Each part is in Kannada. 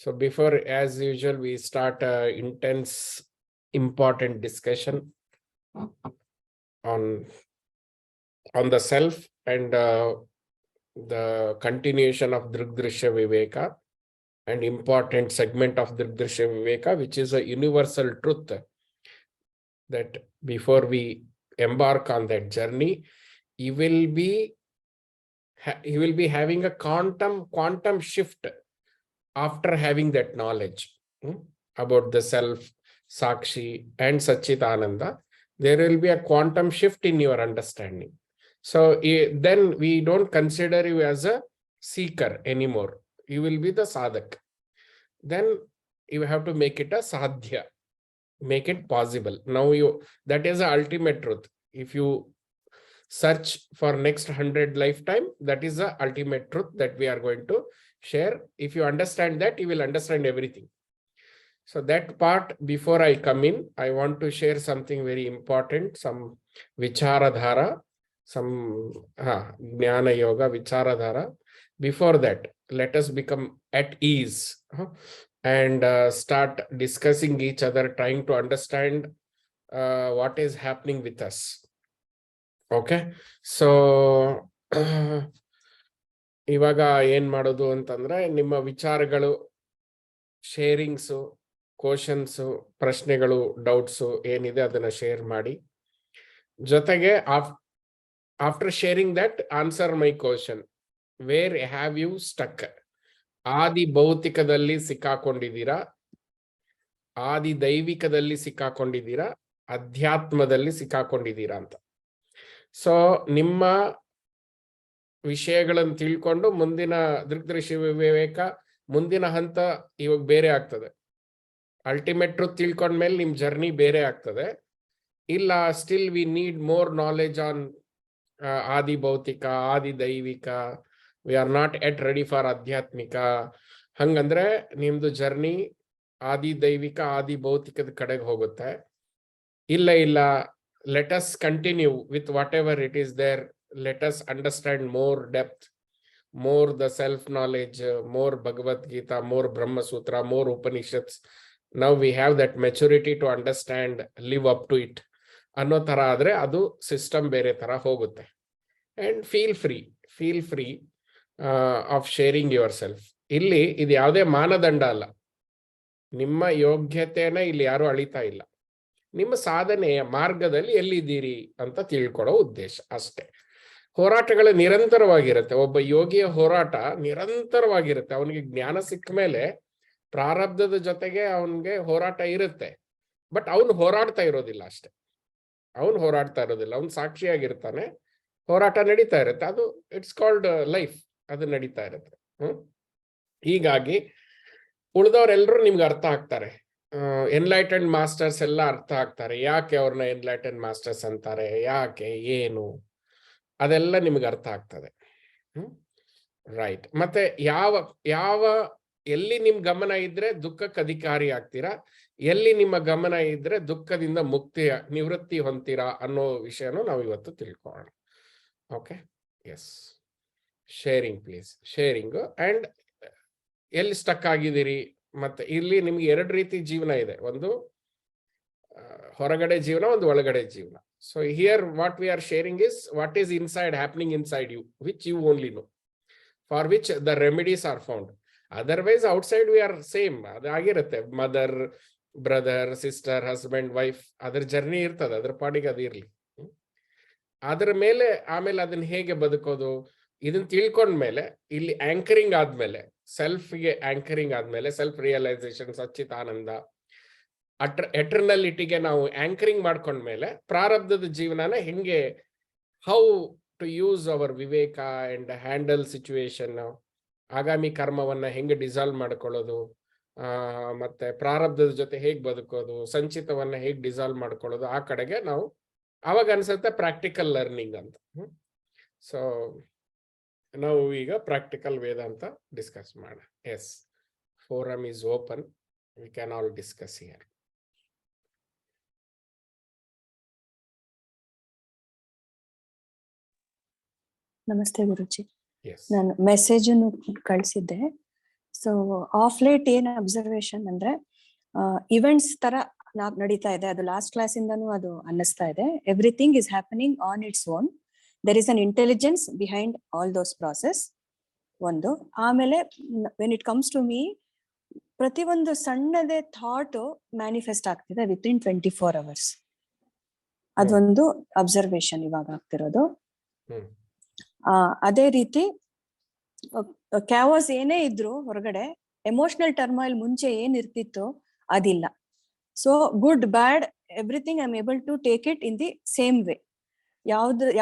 So before, as usual, we start a intense, important discussion on the self and the continuation of Drigdrishya Viveka, and important segment of Drigdrishya Viveka, which is a universal truth that before we embark on that journey, you will be having a quantum shift after having that knowledge about the self, Sakshi and Satchitananda. There will be a quantum shift in your understanding. So then we don't consider you as a seeker anymore. You will be the sadhak. Then you have to make it a sadhya, make it possible. Now that is the ultimate truth. If you search for next 100 lifetime, that is the ultimate truth that we are going to share. If you understand that, you will understand everything. So that part, before I come in, I want to share something very important, some vicharadhara, some jnana yoga vicharadhara. Before that, let us become at ease and start discussing each other, trying to understand what is happening with us. Okay, so ಇವಾಗ ಏನ್ ಮಾಡೋದು ಅಂತಂದ್ರೆ, ನಿಮ್ಮ ವಿಚಾರಗಳು, ಶೇರಿಂಗ್ಸು, ಕ್ವಶನ್ಸು, ಪ್ರಶ್ನೆಗಳು, ಡೌಟ್ಸು ಏನಿದೆ ಅದನ್ನ ಶೇರ್ ಮಾಡಿ. ಜೊತೆಗೆ after sharing that, answer my question. Where have you stuck? ಆದಿ ಭೌತಿಕದಲ್ಲಿ ಸಿಕ್ಕಾಕೊಂಡಿದ್ದೀರಾ, ಆದಿ ದೈವಿಕದಲ್ಲಿ ಸಿಕ್ಕಾಕೊಂಡಿದ್ದೀರಾ, ಅಧ್ಯಾತ್ಮದಲ್ಲಿ ಸಿಕ್ಕಾಕೊಂಡಿದ್ದೀರಾ ಅಂತ. ಸೊ ನಿಮ್ಮ ವಿಷಯಗಳನ್ನು ತಿಳ್ಕೊಂಡು ಮುಂದಿನ ದೃಗ್ದೃಶ್ಯ ವಿವೇಕ, ಮುಂದಿನ ಹಂತ ಇವಾಗ ಬೇರೆ ಆಗ್ತದೆ. ಅಲ್ಟಿಮೇಟ್ ಟ್ರೂತ್ ತಿಳ್ಕೊಂಡ್ಮೇಲೆ ನಿಮ್ ಜರ್ನಿ ಬೇರೆ ಆಗ್ತದೆ. ಇಲ್ಲ, still we need more knowledge on ಆದಿ ಭೌತಿಕ, ಆದಿ ದೈವಿಕ, we are not at ready for ಆಧ್ಯಾತ್ಮಿಕ. ಹಂಗಂದ್ರೆ ನಿಮ್ದು ಜರ್ನಿ ಆದಿ ದೈವಿಕ, ಆದಿ ಭೌತಿಕದ ಕಡೆಗೆ ಹೋಗುತ್ತೆ. ಇಲ್ಲ, let us continue with whatever it is there. Let us understand more depth, more the self-knowledge, more Bhagavad Gita, more Brahma Sutra, more Upanishads. Now we have that maturity to understand, live up to it. ಅನ್ನೋ ಥರ ಆದರೆ ಅದು ಸಿಸ್ಟಮ್ ಬೇರೆ ಥರ ಹೋಗುತ್ತೆ. And feel free of sharing yourself. ಇಲ್ಲಿ ಇದು ಯಾವುದೇ ಮಾನದಂಡ ಅಲ್ಲ. ನಿಮ್ಮ ಯೋಗ್ಯತೆನ ಇಲ್ಲಿ ಯಾರು ಅಳಿತಾ ಇಲ್ಲ. ನಿಮ್ಮ ಸಾಧನೆಯ ಮಾರ್ಗದಲ್ಲಿ ಎಲ್ಲಿದ್ದೀರಿ ಅಂತ ತಿಳ್ಕೊಳ್ಳೋ ಉದ್ದೇಶ ಅಷ್ಟೇ. ಹೋರಾಟಗಳು ನಿರಂತರವಾಗಿರುತ್ತೆ. ಒಬ್ಬ ಯೋಗಿಯ ಹೋರಾಟ ನಿರಂತರವಾಗಿರುತ್ತೆ. ಅವನಿಗೆ ಜ್ಞಾನ ಸಿಕ್ಕ ಮೇಲೆ ಪ್ರಾರಬ್ಧದ ಜೊತೆಗೆ ಅವನಿಗೆ ಹೋರಾಟ ಇರುತ್ತೆ. ಬಟ್ ಅವನು ಹೋರಾಡ್ತಾ ಇರೋದಿಲ್ಲ ಅಷ್ಟೆ. ಅವನು ಸಾಕ್ಷಿಯಾಗಿರ್ತಾನೆ. ಹೋರಾಟ ನಡೀತಾ ಇರುತ್ತೆ. ಅದು ಇಟ್ಸ್ ಕಾಲ್ಡ್ ಲೈಫ್. ಅದು ನಡೀತಾ ಇರುತ್ತೆ. ಹೀಗಾಗಿ ಉಳಿದವರೆಲ್ಲರೂ ನಿಮ್ಗೆ ಅರ್ಥ ಆಗ್ತಾರೆ. ಎನ್ಲೈಟೆಂಡ್ ಮಾಸ್ಟರ್ಸ್ ಎಲ್ಲ ಅರ್ಥ ಆಗ್ತಾರೆ. ಯಾಕೆ ಅವ್ರನ್ನ ಎನ್ಲೈಟೆಂಡ್ ಮಾಸ್ಟರ್ಸ್ ಅಂತಾರೆ, ಯಾಕೆ, ಏನು, ಅದೆಲ್ಲ ನಿಮ್ಗೆ ಅರ್ಥ ಆಗ್ತದೆ. ರೈಟ್. ಮತ್ತೆ ಎಲ್ಲಿ ನಿಮ್ ಗಮನ ಇದ್ರೆ ದುಃಖಕ್ಕೆ ಅಧಿಕಾರಿ ಆಗ್ತೀರಾ, ಎಲ್ಲಿ ನಿಮ್ಮ ಗಮನ ಇದ್ರೆ ದುಃಖದಿಂದ ನಿವೃತ್ತಿ ಹೊಂತೀರಾ ಅನ್ನೋ ವಿಷಯನೂ ನಾವು ಇವತ್ತು ತಿಳ್ಕೊಳ್ಳೋಣ. Okay, yes, sharing please, sharing. And ಎಲ್ಲಿ ಸ್ಟಕ್ ಆಗಿದ್ದೀರಿ. ಮತ್ತೆ ಇಲ್ಲಿ ನಿಮ್ಗೆ ಎರಡು ರೀತಿ ಜೀವನ ಇದೆ. ಒಂದು ಹೊರಗಡೆ ಜೀವನ, ಒಂದು ಒಳಗಡೆ ಜೀವನ. So here what we are sharing is what is happening inside you, which you only know, for which the remedies are found. Otherwise outside we are same. ಅದಾಗಿರುತ್ತೆ. Mother, brother, sister, husband, wife, ಅದರ ಜರ್ನಿ ಇರ್ತದೆ. ಅದ್ರ ಪಾಡಿಗೆ ಅದು ಇರ್ಲಿ. ಅದ್ರ ಮೇಲೆ ಆಮೇಲೆ ಅದನ್ನ ಹೇಗೆ ಬದುಕೋದು, ಇದನ್ನ ತಿಳ್ಕೊಂಡ್ಮೇಲೆ, ಇಲ್ಲಿ ಆಂಕರಿಂಗ್ ಆದ್ಮೇಲೆ, ಸೆಲ್ಫ್ಗೆ ಆಂಕರಿಂಗ್ ಆದ್ಮೇಲೆ, ಸೆಲ್ಫ್ ರಿಯಲೈಸೇಷನ್, ಸಚ್ಚಿತಾನಂದ, ಎಟರ್ನಲಿಟಿಗೆ ನಾವು ಆಂಕರಿಂಗ್ ಮಾಡ್ಕೊಂಡ್ಮೇಲೆ ಪ್ರಾರಬ್ಧದ ಜೀವನನ ಹೆಂಗೆ, how to use our viveka and handle situation, ಆಗಾಮಿ ಕರ್ಮವನ್ನ ಹೆಂಗೆ ಡಿಸಾಲ್ವ್ ಮಾಡ್ಕೊಳ್ಳೋದು, ಮತ್ತೆ ಪ್ರಾರಬ್ಧದ ಜೊತೆ ಹೇಗೆ ಬದುಕೋದು, ಸಂಚಿತವನ್ನ ಹೇಗೆ ಡಿಸಾಲ್ವ್ ಮಾಡ್ಕೊಳ್ಳೋದು, ಆ ಕಡೆಗೆ ನಾವು ಅವಾಗ ಅನ್ಸುತ್ತೆ ಪ್ರಾಕ್ಟಿಕಲ್ ಲರ್ನಿಂಗ್ ಅಂತ. ಸೊ ನಾವು ಈಗ ಪ್ರಾಕ್ಟಿಕಲ್ ವೇದಾಂತ ಡಿಸ್ಕಸ್ ಮಾಡೋಣ. Yes, forum is open, we can all discuss here. ನಮಸ್ತೆ ಗುರುಜಿ. ನಾನು ಮೆಸೇಜ್ ಕಳಿಸಿದ್ದೆ. ಸೊ ಆಫ್ ಲೇಟ್ ಏನ್ ಅಬ್ಸರ್ವೇಷನ್ ಅಂದ್ರೆ ಇವೆಂಟ್ಸ್ ತರ ನಡೀತಾ ಇದೆ. ಅದು ಲಾಸ್ಟ್ ಕ್ಲಾಸ್ ಇಂದನೂ ಅದು ಅನ್ನಿಸ್ತಾ ಇದೆ. Everything is happening on its own. There is an intelligence behind all those process ಒಂದು. ಆಮೇಲೆ when it comes to me, ಪ್ರತಿಯೊಂದು ಸಣ್ಣದೇ ಥಾಟ್ ಮ್ಯಾನಿಫೆಸ್ಟ್ ಆಗ್ತಿದೆ ವಿತಿನ್ 24 hours. ಅದೊಂದು ಅಬ್ಸರ್ವೇಷನ್ ಇವಾಗ ಆಗ್ತಿರೋದು. ಅದೇ ರೀತಿ ಕ್ಯಾವಾಸ್ ಏನೇ ಇದ್ರು ಹೊರಗಡೆ, ಎಮೋಷನಲ್ ಟರ್ಮಾಯಿಲ್ ಮುಂಚೆ ಏನ್ ಇರ್ತಿತ್ತು ಅದಿಲ್ಲ. So good bad everything I am able to take it in the same way.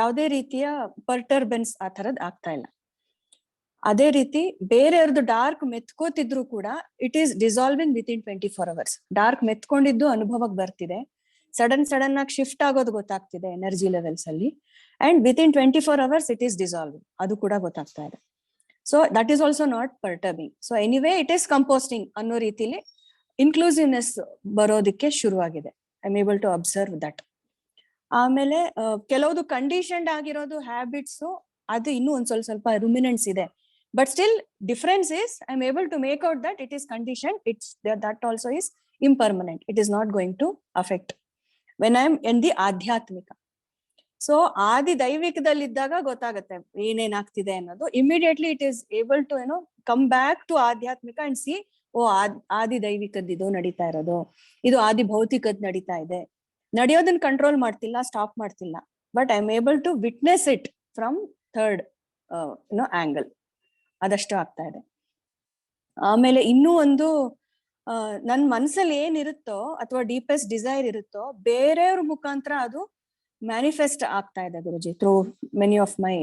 ಯಾವುದೇ ರೀತಿಯ ಪರ್ಟರ್ಬೆನ್ಸ್ ಆ ಥರದ್ ಆಗ್ತಾ ಇಲ್ಲ. ಅದೇ ರೀತಿ ಬೇರೆಯವ್ರದ್ದು ಡಾರ್ಕ್ ಮೆತ್ಕೋತಿದ್ರು ಕೂಡ it is dissolving within 24 hours. Dark ಮೆತ್ಕೊಂಡಿದ್ದು ಅನುಭವಕ್ಕೆ ಬರ್ತಿದೆ, ಸಡನ್ ಆಗಿ ಶಿಫ್ಟ್ ಆಗೋದು ಗೊತ್ತಾಗ್ತಿದೆ ಎನರ್ಜಿ ಲೆವೆಲ್ಸ್ ಅಲ್ಲಿ. And within 24 hours it is dissolving, ಅದು ಕೂಡ ಗೊತ್ತಾಗ್ತಾ ಇದೆ. So that is also not perturbing. So anyway it is composting ಅನ್ನೋ ರೀತಿಲಿ ಇನ್ಕ್ಲೂಸಿವ್ನೆಸ್ ಬರೋದಕ್ಕೆ ಶುರುವಾಗಿದೆ. I am able to observe that. ಆಮೇಲೆ ಕೆಲವುದು ಕಂಡೀಷನ್ಡ್ ಆಗಿರೋದು ಹ್ಯಾಬಿಟ್ಸ್, ಅದು ಇನ್ನೂ ಒಂದ್ ಸ್ವಲ್ಪ ರುಮಿನೆಂಟ್ಸ್ ಇದೆ. But still, difference is I am able to make out that it is conditioned. That also is impermanent. It is not going to affect when I am in the adhyatmika. So adi ದೈವಿಕದಲ್ಲಿದ್ದಾಗ ಗೊತ್ತಾಗುತ್ತೆ ಏನೇನ್ ಆಗ್ತಿದೆ ಅನ್ನೋದು. Immediately it is able to come back to adhyatmika and see, ಓ ಆದಿ ದೈವಿಕದ್ದು ನಡೀತಾ ಇರೋದು, ಇದು ಆದಿ ಭೌತಿಕದ್ ನಡೀತಾ ಇದೆ. ನಡೆಯೋದನ್ನ ಕಂಟ್ರೋಲ್ ಮಾಡ್ತಿಲ್ಲ, ಸ್ಟಾಪ್ ಮಾಡ್ತಿಲ್ಲ, but I am able to witness it from third angle. ಅದಷ್ಟು ಆಗ್ತಾ ಇದೆ. ಆಮೇಲೆ ಇನ್ನೂ ಒಂದು, ನನ್ ಮನ್ಸಲ್ಲಿ ಏನಿರುತ್ತೋ ಅಥವಾ ಡೀಪೆಸ್ಟ್ ಡಿಸೈರ್ ಇರುತ್ತೋ ಬೇರೆಯವ್ರ ಮುಖಾಂತರ ಅದು ಮ್ಯಾನಿಫೆಸ್ಟ್ ಆಗ್ತಾ ಇದೆ Guruji, through many of my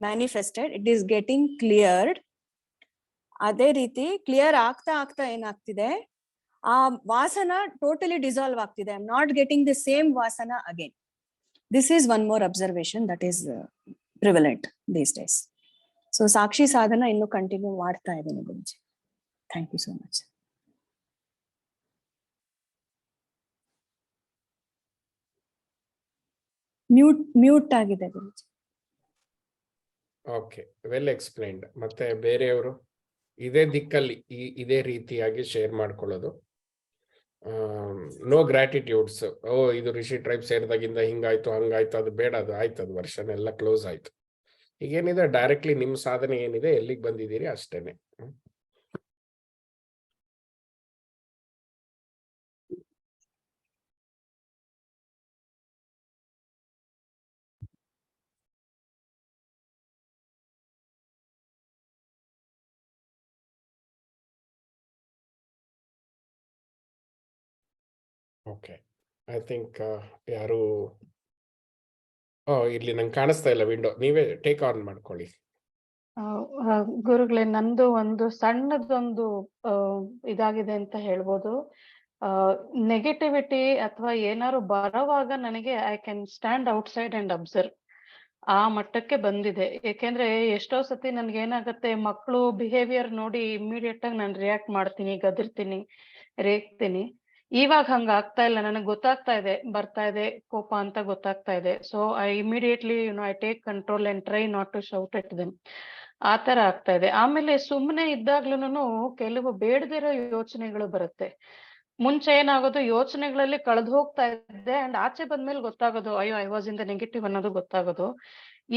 manifested. It is getting cleared. ಅದೇ ರೀತಿ ಕ್ಲಿಯರ್ ಆಗ್ತಾ ಏನಾಗ್ತಿದೆ, ಆ ವಾಸನ ಟೋಟಲಿ ಡಿಸಾಲ್ವ್ ಆಗ್ತಿದೆ. I am not getting the same vasana again. This is one more observation that is prevalent these days. So ಸಾಕ್ಷಿ ಸಾಧನ ಇನ್ನು ಕಂಟಿನ್ಯೂ ಮಾಡ್ತಾ ಇದ್ದೀನಿ Guruji. Thank you so much. Mute ಆಗಿದೆ ಗುರುಜಿ. Okay, well explained. ಮತ್ತೆ ಬೇರೆಯವರು ಇದೇ ದಿಕ್ಕಲ್ಲಿ ಇದೇ ರೀತಿಯಾಗಿ ಶೇರ್ ಮಾಡ್ಕೊಳ್ಳೋದು. ನೋ ಗ್ರಾಟಿಟ್ಯೂಡ್ಸ್, ಓ ಇದು ರಿಷಿ ಟ್ರೈಬ್ ಸೇರಿದಾಗಿಂದ ಹಿಂಗಾಯ್ತು ಹಂಗಾಯ್ತು, ಅದು ಬೇಡ, ಅದು ಆಯ್ತು, ಅದು ವರ್ಷನ್ ಎಲ್ಲ ಕ್ಲೋಸ್ ಆಯ್ತು. ಈಗೇನಿದೆ ಡೈರೆಕ್ಟ್ಲಿ ನಿಮ್ ಸಾಧನೆ ಏನಿದೆ, ಎಲ್ಲಿಗೆ ಬಂದಿದ್ದೀರಿ ಅಷ್ಟೇನೆ. ಓಕೆ, ಐ ಥಿಂಕ್ ಯಾರು ಇಲ್ಲಿ ನಂಗೆ ಕಾಣಿಸ್ತಾ ಇಲ್ಲ ವಿಂಡೋ, ನೀವೇ ಟೇಕ್ ಆನ್ ಮಾಡ್ಕೊಳ್ಳಿ. ಗುರುಗಳೇ, ನಂದು ಒಂದು ಸಣ್ಣದೊಂದು ಇದಾಗಿದೆ ಅಂತ ಹೇಳ್ಬೋದು. ನೆಗೆಟಿವಿಟಿ ಅಥವಾ ಏನಾದ್ರು ಬರೋವಾಗ ನನಗೆ I can stand outside and observe, ಆ ಮಟ್ಟಕ್ಕೆ ಬಂದಿದೆ. ಯಾಕೆಂದ್ರೆ ಎಷ್ಟೋ ಸತಿ ನನ್ಗೆ ಏನಾಗತ್ತೆ, ಮಕ್ಕಳು ಬಿಹೇವಿಯರ್ ನೋಡಿ ಇಮಿಡಿಯೇಟ್ ಆಗಿ ನಾನು ರಿಯಾಕ್ಟ್ ಮಾಡ್ತೀನಿ, ಗದರ್ತೀನಿ, ರೇಗ್ತೀನಿ. ಇವಾಗ ಹಂಗ ಆಗ್ತಾ ಇಲ್ಲ, ನನಗೆ ಗೊತ್ತಾಗ್ತಾ ಇದೆ, ಬರ್ತಾ ಇದೆ ಕೋಪ ಅಂತ ಗೊತ್ತಾಗ್ತಾ ಇದೆ. So I immediately I take control and try not to shout at them. ಆ ತರ ಆಗ್ತಾ ಇದೆ. ಆಮೇಲೆ ಸುಮ್ಮನೆ ಇದ್ದಾಗ್ಲೂನು ಕೆಲವು ಬೇಡದಿರೋ ಯೋಚನೆಗಳು ಬರುತ್ತೆ. ಮುಂಚೆ ಏನಾಗೋದು, ಯೋಚನೆಗಳಲ್ಲಿ ಕಳೆದು ಹೋಗ್ತಾ ಇದ್ದೆ ಅಂಡ್ ಆಚೆ ಬಂದ್ಮೇಲೆ ಗೊತ್ತಾಗೋದು, ಅಯ್ಯೋ I was in the negative ಅನ್ನೋದು ಗೊತ್ತಾಗೋದು.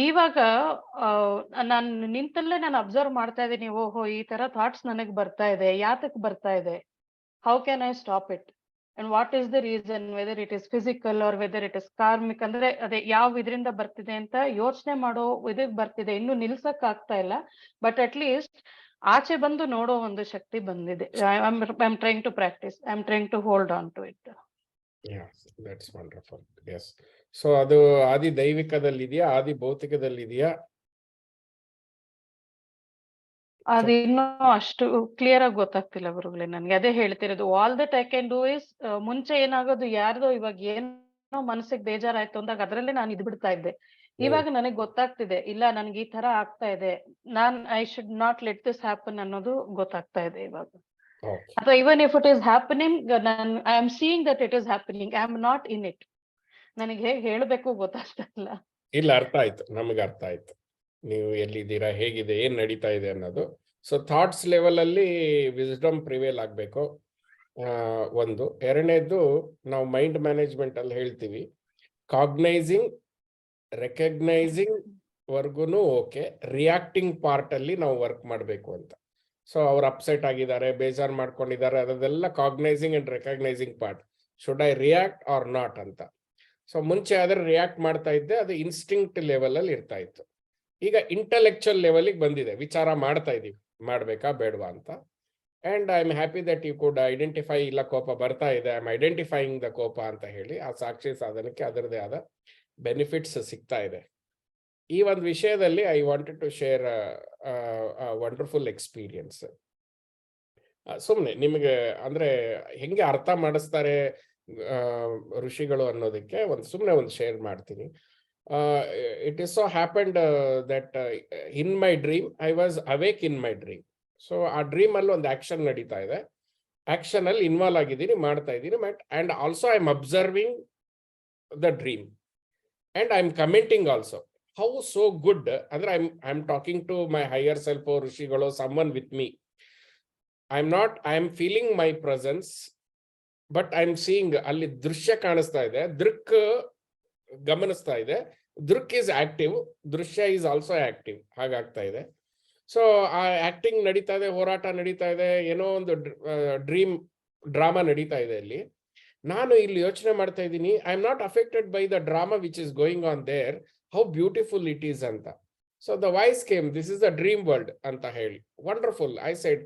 ಇವಾಗ ನಾನು ನಿಂತಲ್ಲೇ ನಾನು ಅಬ್ಸರ್ವ್ ಮಾಡ್ತಾ ಇದ್ದೀನಿ, ಓಹೋ ಈ ತರ ಥಾಟ್ಸ್ ನನಗ್ ಬರ್ತಾ ಇದೆ, ಯಾತಕ್ ಬರ್ತಾ ಇದೆ, how can I stop it and what is the reason, whether it is physical or whether it is karmic. ಅಂದ್ರೆ ಅದೇ ಯಾವ ಇದರಿಂದ ಬರ್ತಿದೆ ಅಂತ ಯೋಚನೆ ಮಾಡೋ ಇದಕ್ ಬರ್ತಿದೆ, ಇನ್ನು ನಿಲ್ಸಕ್ ಆಗ್ತಾ ಇಲ್ಲ. ಬಟ್ ಅಟ್ ಲೀಸ್ಟ್ ಆಚೆ ಬಂದು ನೋಡೋ ಒಂದು ಶಕ್ತಿ ಬಂದಿದೆ. I am trying to practice, I am trying to hold on to it. That's wonderful. Yes. So ಅದು ಆದಿ ದೈವಿಕದಲ್ಲಿದೆಯಾ, ಆದಿ ಭೌತಿಕದಲ್ಲಿದೆಯಾ? ಅದು ಇನ್ನೂ ಅಷ್ಟು ಕ್ಲಿಯರ್ ಆಗಿ ಗೊತ್ತಾಗ್ತಿಲ್ಲ ಗುರುಗಳೇ ನನ್ಗೆ. ಅದೇ ಹೇಳ್ತಿರೋದು, all that I can do is, ಮುಂಚೆ ಏನಾಗೋದು, ಯಾರ್ದೋ ಇವಾಗ ಏನೋ ಮನಸ್ಸಿಗೆ ಬೇಜಾರಾಯ್ತು ಅಂದಾಗ ಅದ್ರಲ್ಲೇ ನಾನು ಇದ್ಬಿಡ್ತಾ ಇದ್ದೆ. ಇವಾಗ ನನಗ್ ಗೊತ್ತಾಗ್ತಿದೆ, ಇಲ್ಲ ನನ್ಗೆ ಈ ತರ ಆಗ್ತಾ ಇದೆ, I should not let this happen ಅನ್ನೋದು ಗೊತ್ತಾಗ್ತಾ ಇದೆ ಇವಾಗ. Okay. ಅಥವಾ even if it is happening, I am seeing that it is happening, I am not in it. ನನಗೆ ಹೇಗೆ ಹೇಳಬೇಕು ಗೊತ್ತಾಗ್ತಾ ಇಲ್ಲ. ಇಲ್ಲ, ಅರ್ಥ ಆಯ್ತು, ನಮಗೆ ಅರ್ಥ ಆಯ್ತು ನೀವು ಎಲ್ಲಿದ್ದೀರಾ, ಹೇಗಿದೆ, ಏನ್ ನಡೀತಾ ಇದೆ ಅನ್ನೋದು. ಸೊ ಥಾಟ್ಸ್ ಲೆವೆಲ್ ಅಲ್ಲಿ ವಿಸ್ಡಮ್ ಪ್ರಿವೇಲ್ ಆಗಬೇಕು. ಒಂದು. ಎರಡನೇದು, ನಾವು ಮೈಂಡ್ ಮ್ಯಾನೇಜ್ಮೆಂಟ್ ಅಲ್ಲಿ ಹೇಳ್ತೀವಿ, ಕಾಗ್ನೈಸಿಂಗ್, ರೆಕಗ್ನೈಸಿಂಗ್ ವರ್ಗುನು ಓಕೆ, ರಿಯಾಕ್ಟಿಂಗ್ ಪಾರ್ಟ್ ಅಲ್ಲಿ ನಾವು ವರ್ಕ್ ಮಾಡಬೇಕು ಅಂತ. ಸೊ ಅವ್ರು ಅಪ್ಸೆಟ್ ಆಗಿದ್ದಾರೆ, ಬೇಜಾರು ಮಾಡ್ಕೊಂಡಿದ್ದಾರೆ, ಅದೆಲ್ಲ cognizing and recognizing part. Should I react or not ಅಂತ. ಸೊ ಮುಂಚೆ ಆದ್ರೆ ರಿಯಾಕ್ಟ್ ಮಾಡ್ತಾ ಇದ್ದೆ, ಅದು ಇನ್ಸ್ಟಿಂಕ್ಟ್ ಲೆವೆಲ್ ಅಲ್ಲಿ ಇರ್ತಾ ಇತ್ತು. ಈಗ ಇಂಟೆಲೆಕ್ಚುಯಲ್ ಲೆವೆಲ್ಗೆ ಬಂದಿದೆ, ವಿಚಾರ ಮಾಡ್ತಾ ಇದೀವಿ ಮಾಡ್ಬೇಕಾ ಬೇಡವಾ ಅಂತ. And I am happy that you could identify, ಇಲ್ಲ ಕೋಪ ಬರ್ತಾ ಇದೆ, ಐ ಆಮ್ ಐಡೆಂಟಿಫೈಯಿಂಗ್ ದ ಕೋಪ ಅಂತ ಹೇಳಿ ಆ ಸಾಕ್ಷಿ ಸಾಧನಕ್ಕೆ ಅದರದೇ ಆದ ಬೆನಿಫಿಟ್ಸ್ ಸಿಗ್ತಾ ಇದೆ. ಈ ಒಂದು ವಿಷಯದಲ್ಲಿ I wanted to share wonderful experience. ಸುಮ್ಮನೆ ನಿಮಗೆ ಅಂದ್ರೆ ಹೆಂಗೆ ಅರ್ಥ ಮಾಡಿಸ್ತಾರೆ ಋಷಿಗಳು ಅನ್ನೋದಕ್ಕೆ ಸುಮ್ಮನೆ ಒಂದು ಶೇರ್ ಮಾಡ್ತೀನಿ. It is so happened that in my dream I was awake in my dream. So ಆ ಡ್ರೀಮ್ ಅಲ್ಲಿ ಒಂದು ಆಕ್ಷನ್ ನಡೀತಾ ಇದೆ, ಆಕ್ಷನ್ ಅಲ್ಲಿ ಇನ್ವಾಲ್ವ್ ಆಗಿದ್ದೀನಿ, ಮಾಡ್ತಾ ಇದ್ದೀನಿ. But and also I am observing the dream and I am commenting also. How so good ಅಂದ್ರೆ I am talking to my higher self, ಋಷಿಗಳು, someone with me. I am feeling my presence, but I am seeing, ಅಲ್ಲಿ ದೃಶ್ಯ ಕಾಣಿಸ್ತಾ ಇದೆ, ದೃಕ್ ಗಮನಿಸ್ತಾ ಇದೆ, drik is active, drishya is also active, ಹಾಗಾಗ್ತಾ ಇದೆ. ಸೊ ಆ ಆಕ್ಟಿಂಗ್ ನಡೀತಾ ಇದೆ, ಹೋರಾಟ ನಡೀತಾ ಇದೆ, ಏನೋ ಒಂದು ಡ್ರಾಮಾ ನಡೀತಾ ಇದೆ ಅಲ್ಲಿ. ನಾನು ಇಲ್ಲಿ ಯೋಚನೆ ಮಾಡ್ತಾ ಇದ್ದೀನಿ, I am not affected by the drama which is going on there, how beautiful it is ಅಂತ. So the voice came, this is the dream world ಅಂತ ಹೇಳಿ. ವಂಡರ್ಫುಲ್. ಐ ಸೆಡ್,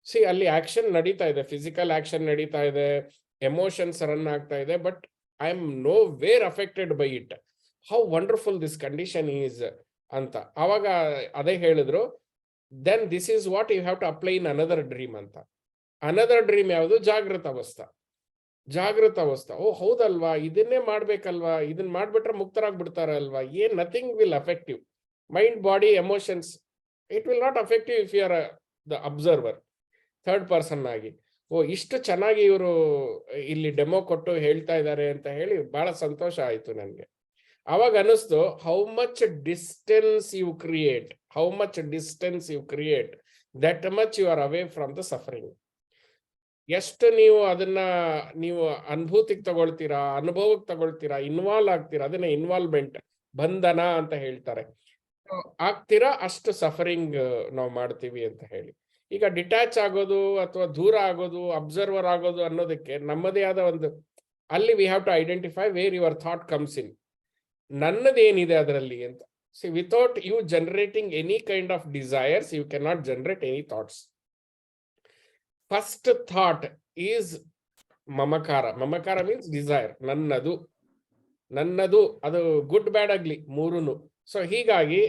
ಸಿ ಅಲ್ಲಿ ಆಕ್ಷನ್ ನಡೀತಾ ಇದೆ, ಫಿಸಿಕಲ್ ಆಕ್ಷನ್ ನಡೀತಾ ಇದೆ, ಎಮೋಷನ್ಸ್ ರನ್ ಆಗ್ತಾ ಇದೆ, but I am nowhere affected by it. How wonderful this condition is ಅಂತ. ಆವಾಗ ಅದೇ ಹೇಳಿದ್ರು, then this is what you have to apply in another dream ಅಂತ. ಅನದರ್ ಡ್ರೀಮ್ ಯಾವುದು? ಜಾಗೃತ ಅವಸ್ಥಾ. ಜಾಗೃತ ಅವಸ್ಥಾ. ಓ ಹೌದಲ್ವಾ, ಇದನ್ನೇ ಮಾಡ್ಬೇಕಲ್ವಾ, ಇದನ್ನ ಮಾಡ್ಬಿಟ್ರೆ ಮುಕ್ತರಾಗ್ಬಿಡ್ತಾರಲ್ವಾ, ಏನ್ nothing will affect you, mind, body, emotions, it will not affect you if you are the observer, third person ಆಗಿ. ಓ ಇಷ್ಟು ಚೆನ್ನಾಗಿ ಇವರು ಇಲ್ಲಿ ಡೆಮೋ ಕೊಟ್ಟು ಹೇಳ್ತಾ ಇದ್ದಾರೆ ಅಂತ ಹೇಳಿ ಬಹಳ ಸಂತೋಷ ಆಯ್ತು ನನಗೆ. ಅವಾಗ ಅನಿಸ್ತು, how much distance you create, that much you are away from the suffering. ಎಷ್ಟು ನೀವು ಅದನ್ನ ಅನುಭೂತಿಗೆ ತಗೊಳ್ತೀರಾ, ಅನುಭವಕ್ಕೆ ತಗೊಳ್ತೀರಾ, ಇನ್ವಾಲ್ವ್ ಆಗ್ತೀರಾ, ಅದನ್ನ ಇನ್ವಾಲ್ವ್ಮೆಂಟ್, ಬಂಧನ ಅಂತ ಹೇಳ್ತಾರೆ, ಆಗ್ತೀರಾ, ಅಷ್ಟು ಸಫರಿಂಗ್ ನಾವು ಮಾಡ್ತೀವಿ ಅಂತ ಹೇಳಿ. ಈಗ ಡಿಟ್ಯಾಚ್ ಆಗೋದು ಅಥವಾ ದೂರ ಆಗೋದು, ಅಬ್ಸರ್ವರ್ ಆಗೋದು ಅನ್ನೋದಕ್ಕೆ ನಮ್ಮದೇ ಆದ ಒಂದು, ಅಲ್ಲಿ we have to identify where your thought comes in, ನನ್ನದೇನಿದೆ ಅದರಲ್ಲಿ ಅಂತ. See without you generating any kind of desires, you can not generate any thoughts. First thought is mamakara. Mamakara means desire, ನನ್ನದು, ಅದು ಗುಡ್ ಬ್ಯಾಡ್ ಆಗ್ಲಿ ಮೂರುನು. ಸೊ ಹೀಗಾಗಿ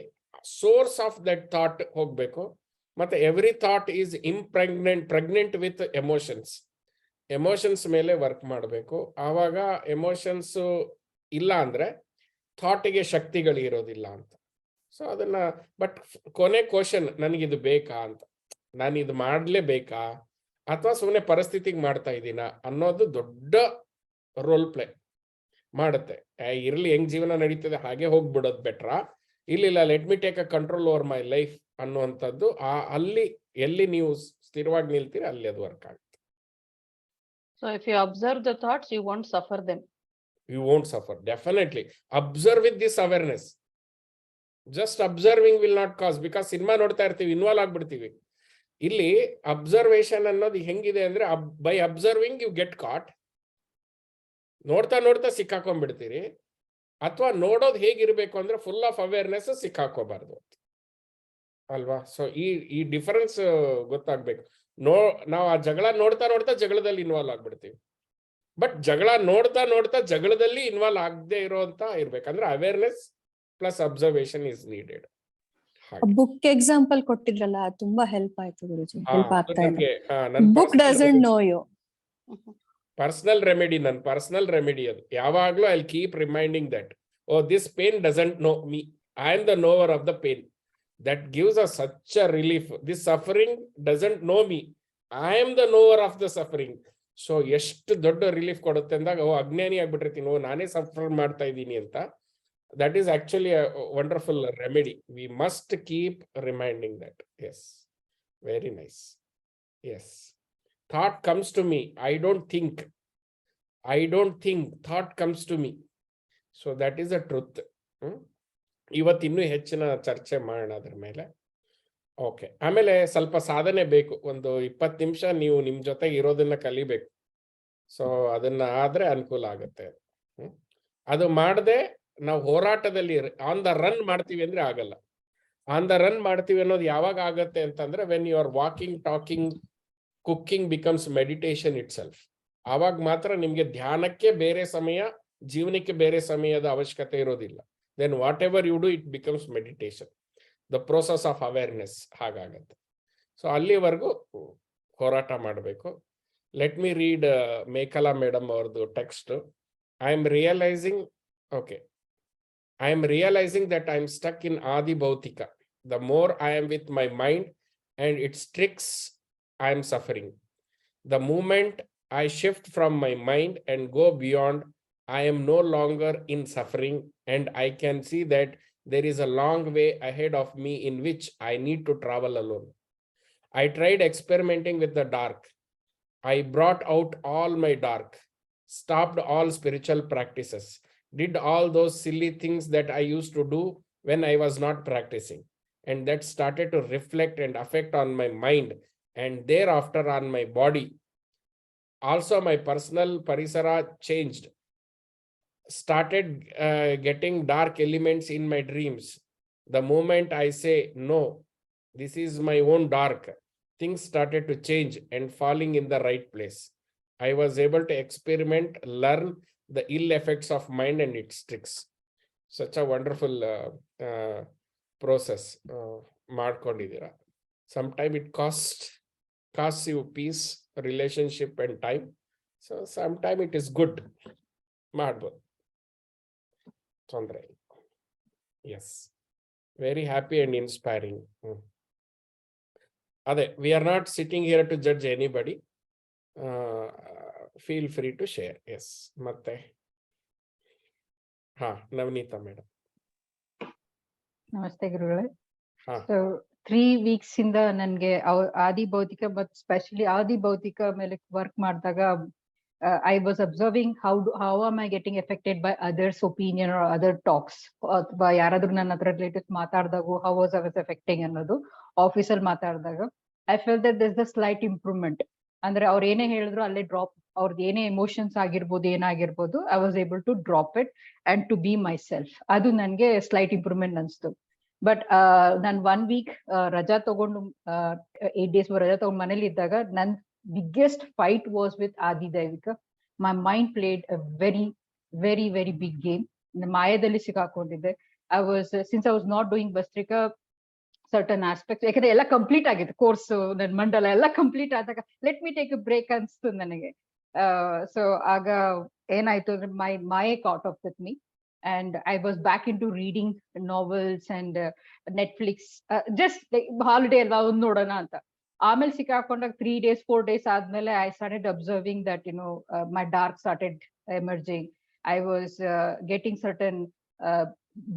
ಸೋರ್ಸ್ ಆಫ್ ದಟ್ ಥಾಟ್ ಹೋಗ್ಬೇಕು. ಮತ್ತೆ every thought is pregnant with emotions ಮೇಲೆ ವರ್ಕ್ ಮಾಡಬೇಕು. ಆವಾಗ ಎಮೋಷನ್ಸ್ ಇಲ್ಲ ಅಂದ್ರೆ ಥಾಟಿಗೆ ಶಕ್ತಿಗಳು ಇರೋದಿಲ್ಲ ಅಂತ. ಸೊ ಅದನ್ನ, ಬಟ್ ಕೊನೆ ಕ್ವಶನ್, ನನಗಿದು ಬೇಕಾ ಅಂತ, ನಾನಿದು ಮಾಡ್ಲೇಬೇಕಾ ಅಥವಾ ಸುಮ್ಮನೆ ಪರಿಸ್ಥಿತಿಗೆ ಮಾಡ್ತಾ ಇದ್ದೀನ ಅನ್ನೋದು ದೊಡ್ಡ ರೋಲ್ ಪ್ಲೇ ಮಾಡುತ್ತೆ. ಇರ್ಲಿ, ಹೆಂಗ್ ಜೀವನ ನಡೀತದೆ ಹಾಗೆ ಹೋಗ್ಬಿಡೋದು ಬೆಟ್ರಾ, ಇಲ್ಲ let me take a control over my life ಅನ್ನುವಂಥದ್ದು. ಅಲ್ಲಿ ಎಲ್ಲಿ ನೀವು ಸ್ಥಿರವಾಗಿ ನಿಲ್ತೀರಿ ಅಲ್ಲಿ ಅದು ವರ್ಕ್ ಆಗುತ್ತೆ. So if you observe the thoughts, you won't suffer them. You won't suffer, definitely. Observe with this awareness. Just observing will not cause, because cinema ನೋಡ್ತಾ ಇರ್ತೀವಿ, ಇನ್ವಾಲ್ವ್ ಆಗ್ಬಿಡ್ತೀವಿ. ಇಲ್ಲಿ ಅಬ್ಸರ್ವೇಷನ್ ಅನ್ನೋದು ಹೆಂಗಿದೆ ಅಂದ್ರೆ, ಬೈ ಅಬ್ಸರ್ವಿಂಗ್ ಯು ಗೆಟ್ ಕಾಟ್, ನೋಡ್ತಾ ಸಿಕ್ಕಾಕೊಂಡ್ಬಿಡ್ತೀರಿ. ಅಥವಾ ನೋಡೋದು ಹೇಗಿರ್ಬೇಕು ಅಂದ್ರೆ ಫುಲ್ ಆಫ್ ಅವೇರ್ನೆಸ್, ಸಿಕ್ಕಾಕೋಬಾರ್ದು ಅಲ್ವಾ. ಸೊ ಈ ಡಿಫರೆನ್ಸ್ ಗೊತ್ತಾಗ್ಬೇಕು. ನಾವು ಆ ಜಗಳ ನೋಡ್ತಾ ಜಗಳದಲ್ಲಿ ಇನ್ವಾಲ್ವ್ ಆಗ್ಬಿಡ್ತೀವಿ. ಬಟ್ ಜಗಳ ನೋಡ್ತಾ ಜಗಳದಲ್ಲಿ ಇನ್ವಾಲ್ವ್ ಆಗದೆ ಇರೋಂತ ಇರ್ಬೇಕಂದ್ರೆ awareness plus observation is needed. Book example ಕೊಟ್ಟಿದ್ರಲ್ಲ, ತುಂಬಾ ಹೆಲ್ಪ್ ಆಯ್ತು ಗುರುಜಿ. ಹೆಲ್ಪ್ ಆಗ್ತಾ ಇದೆ. Book doesn't know you. Personal remedy ಅದು ಯಾವಾಗ್ಲೂ. I keep reminding that, oh this pain doesn't know me, I am the knower of the pain. That gives us such a relief. This suffering doesn't know me. I am the knower of the suffering. So ಎಷ್ಟು ದೊಡ್ಡ ರಿಲೀಫ್ ಕೊಡುತ್ತೆ ಅಂದಾಗ, ಓ ಅಜ್ಞಾನಿ ಆಗ್ಬಿಟ್ಟಿರ್ತೀನಿ, ಓ ನಾನೇ ಸಫರ್ ಮಾಡ್ತಾ ಇದ್ದೀನಿ ಅಂತ. That is actually a wonderful remedy. We must keep reminding that. Yes, very nice. Yes, thought comes to me, I don't think, thought comes to me. So that is a truth. ಇವತ್ತಿನ್ನೂ ಹೆಚ್ಚಿನ ಚರ್ಚೆ ಮಾಡೋಣ ಅದ್ರ ಮೇಲೆ. ಓಕೆ, ಆಮೇಲೆ ಸ್ವಲ್ಪ ಸಾಧನೆ ಬೇಕು. ಒಂದು 20 ನಿಮಿಷ ನೀವು ನಿಮ್ ಜೊತೆಗೆ ಇರೋದನ್ನ ಕಲಿಬೇಕು. ಸೊ ಅದನ್ನ ಆದ್ರೆ ಅನುಕೂಲ ಆಗುತ್ತೆ. ಅದು ಮಾಡದೆ ನಾವು ಹೋರಾಟದಲ್ಲಿ ಆನ್ ದ ರನ್ ಮಾಡ್ತೀವಿ ಅಂದ್ರೆ ಆಗಲ್ಲ. ಆನ್ ದ ರನ್ ಮಾಡ್ತೀವಿ ಅನ್ನೋದು ಯಾವಾಗ ಆಗತ್ತೆ ಅಂತಂದ್ರೆ, when you are walking, talking, cooking becomes meditation itself. ಆವಾಗ ಮಾತ್ರ ನಿಮ್ಗೆ ಧ್ಯಾನಕ್ಕೆ ಬೇರೆ ಸಮಯ, ಜೀವನಕ್ಕೆ ಬೇರೆ ಸಮಯದ ಅವಶ್ಯಕತೆ ಇರೋದಿಲ್ಲ. Then whatever you do, it becomes meditation, the process of awareness ಹಾಗಾಗತ್ತೆ. ಸೊ ಅಲ್ಲಿವರೆಗೂ ಹೋರಾಟ ಮಾಡಬೇಕು. Let me read Mekala madam ಅವ್ರದ್ದು text. I am realizing, okay, I am realizing that I am stuck in Adi Bhautika. The more I am with my mind and its tricks, I am suffering. The moment I shift from my mind and go beyond, I am no longer in suffering, and I can see that there is a long way ahead of me in which I need to travel alone. I tried experimenting with the dark. I brought out all my dark, stopped all spiritual practices, did all those silly things that I used to do when I was not practicing, and that started to reflect and affect on my mind and thereafter on my body. Also, my personal parisara changed, started getting dark elements in my dreams. The moment I say, no, this is my own dark, things started to change and falling in the right place. I was able to experiment, learn the ill effects of mind and its tricks. Such a wonderful process. Madkondidira. Sometime it costs you peace, relationship and time. So sometime it is good. Madbo. Chandra. Yes. Very happy and inspiring. We are not sitting here to judge anybody. Feel free to share. Yes, ಮತ್ತೆ ನವನೀತಾ ಮೇಡಮ್. ನಮಸ್ತೆ ಗುರುಗಳೇ. ಹಾ. ಸೊ 3 weeks ಇಂದ ನನ್ಗೆ ಆದಿ ಭೌತಿಕ ಮತ್ತು ಸ್ಪೆಷಲಿ ಆದಿ ಭೌತಿಕ ಮೇಲೆ ವರ್ಕ್ ಮಾಡಿದಾಗ I was observing how am I getting affected by others opinion or other talks, ಅಥವಾ ಯಾರಾದ್ರೂ ನನ್ನ ಹತ್ರ ರಿಲೇಟಿವ್ಸ್ ಮಾತಾಡಿದಾಗ how was I was affecting ಅನ್ನೋದು. ಆಫೀಸಲ್ಲಿ ಮಾತಾಡಿದಾಗ I felt that this the slight improvement. ಅಂದ್ರೆ ಅವ್ರು ಏನೇ ಹೇಳಿದ್ರು ಅಲ್ಲೇ ಡ್ರಾಪ್, ಅವ್ರದ್ದು ಏನೇ ಎಮೋಷನ್ಸ್ ಆಗಿರ್ಬೋದು, ಏನಾಗಿರ್ಬೋದು, I was able to drop it and to be myself. ಅದು ನನ್ಗೆ ಸ್ಲೈಟ್ ಇಂಪ್ರೂವ್ಮೆಂಟ್ ಅನ್ಸ್ತು. ಬಟ್ ನಾನು 1 week ರಜಾ ತಗೊಂಡು 8 days ರಜಾ ತಗೊಂಡು ಮನೇಲಿ ಇದ್ದಾಗ ನನ್ biggest fight was with adi daivika. My mind played a very very very big game. ಮಾಯದಲ್ಲಿ ಸಿಕ್ಕಾಕೊಂಡಿದ್ದೆ. Since I was not doing bhastrika certain aspects, ಯಾಕಂದ್ರೆ ಎಲ್ಲ ಕಂಪ್ಲೀಟ್ ಆಗಿತ್ತು ಕೋರ್ಸ್, ನನ್ನ ಮಂಡಲ ಎಲ್ಲ ಕಂಪ್ಲೀಟ್ ಆದಾಗ let me take a break ಅನ್ಸ್ತು ನನಗೆ. ಸೊ ಆಗ ಏನಾಯ್ತು ಅಂದ್ರೆ ಮಾಯೆ caught off with me and I was back into reading novels and Netflix, just like holiday alva ond nodana anta. ಆಮೇಲೆ ಸಿಕ್ಕಾಕೊಂಡಾಗ 3 days 4 days ಆದ್ಮೇಲೆ I started observing that my dark started emerging. I was getting certain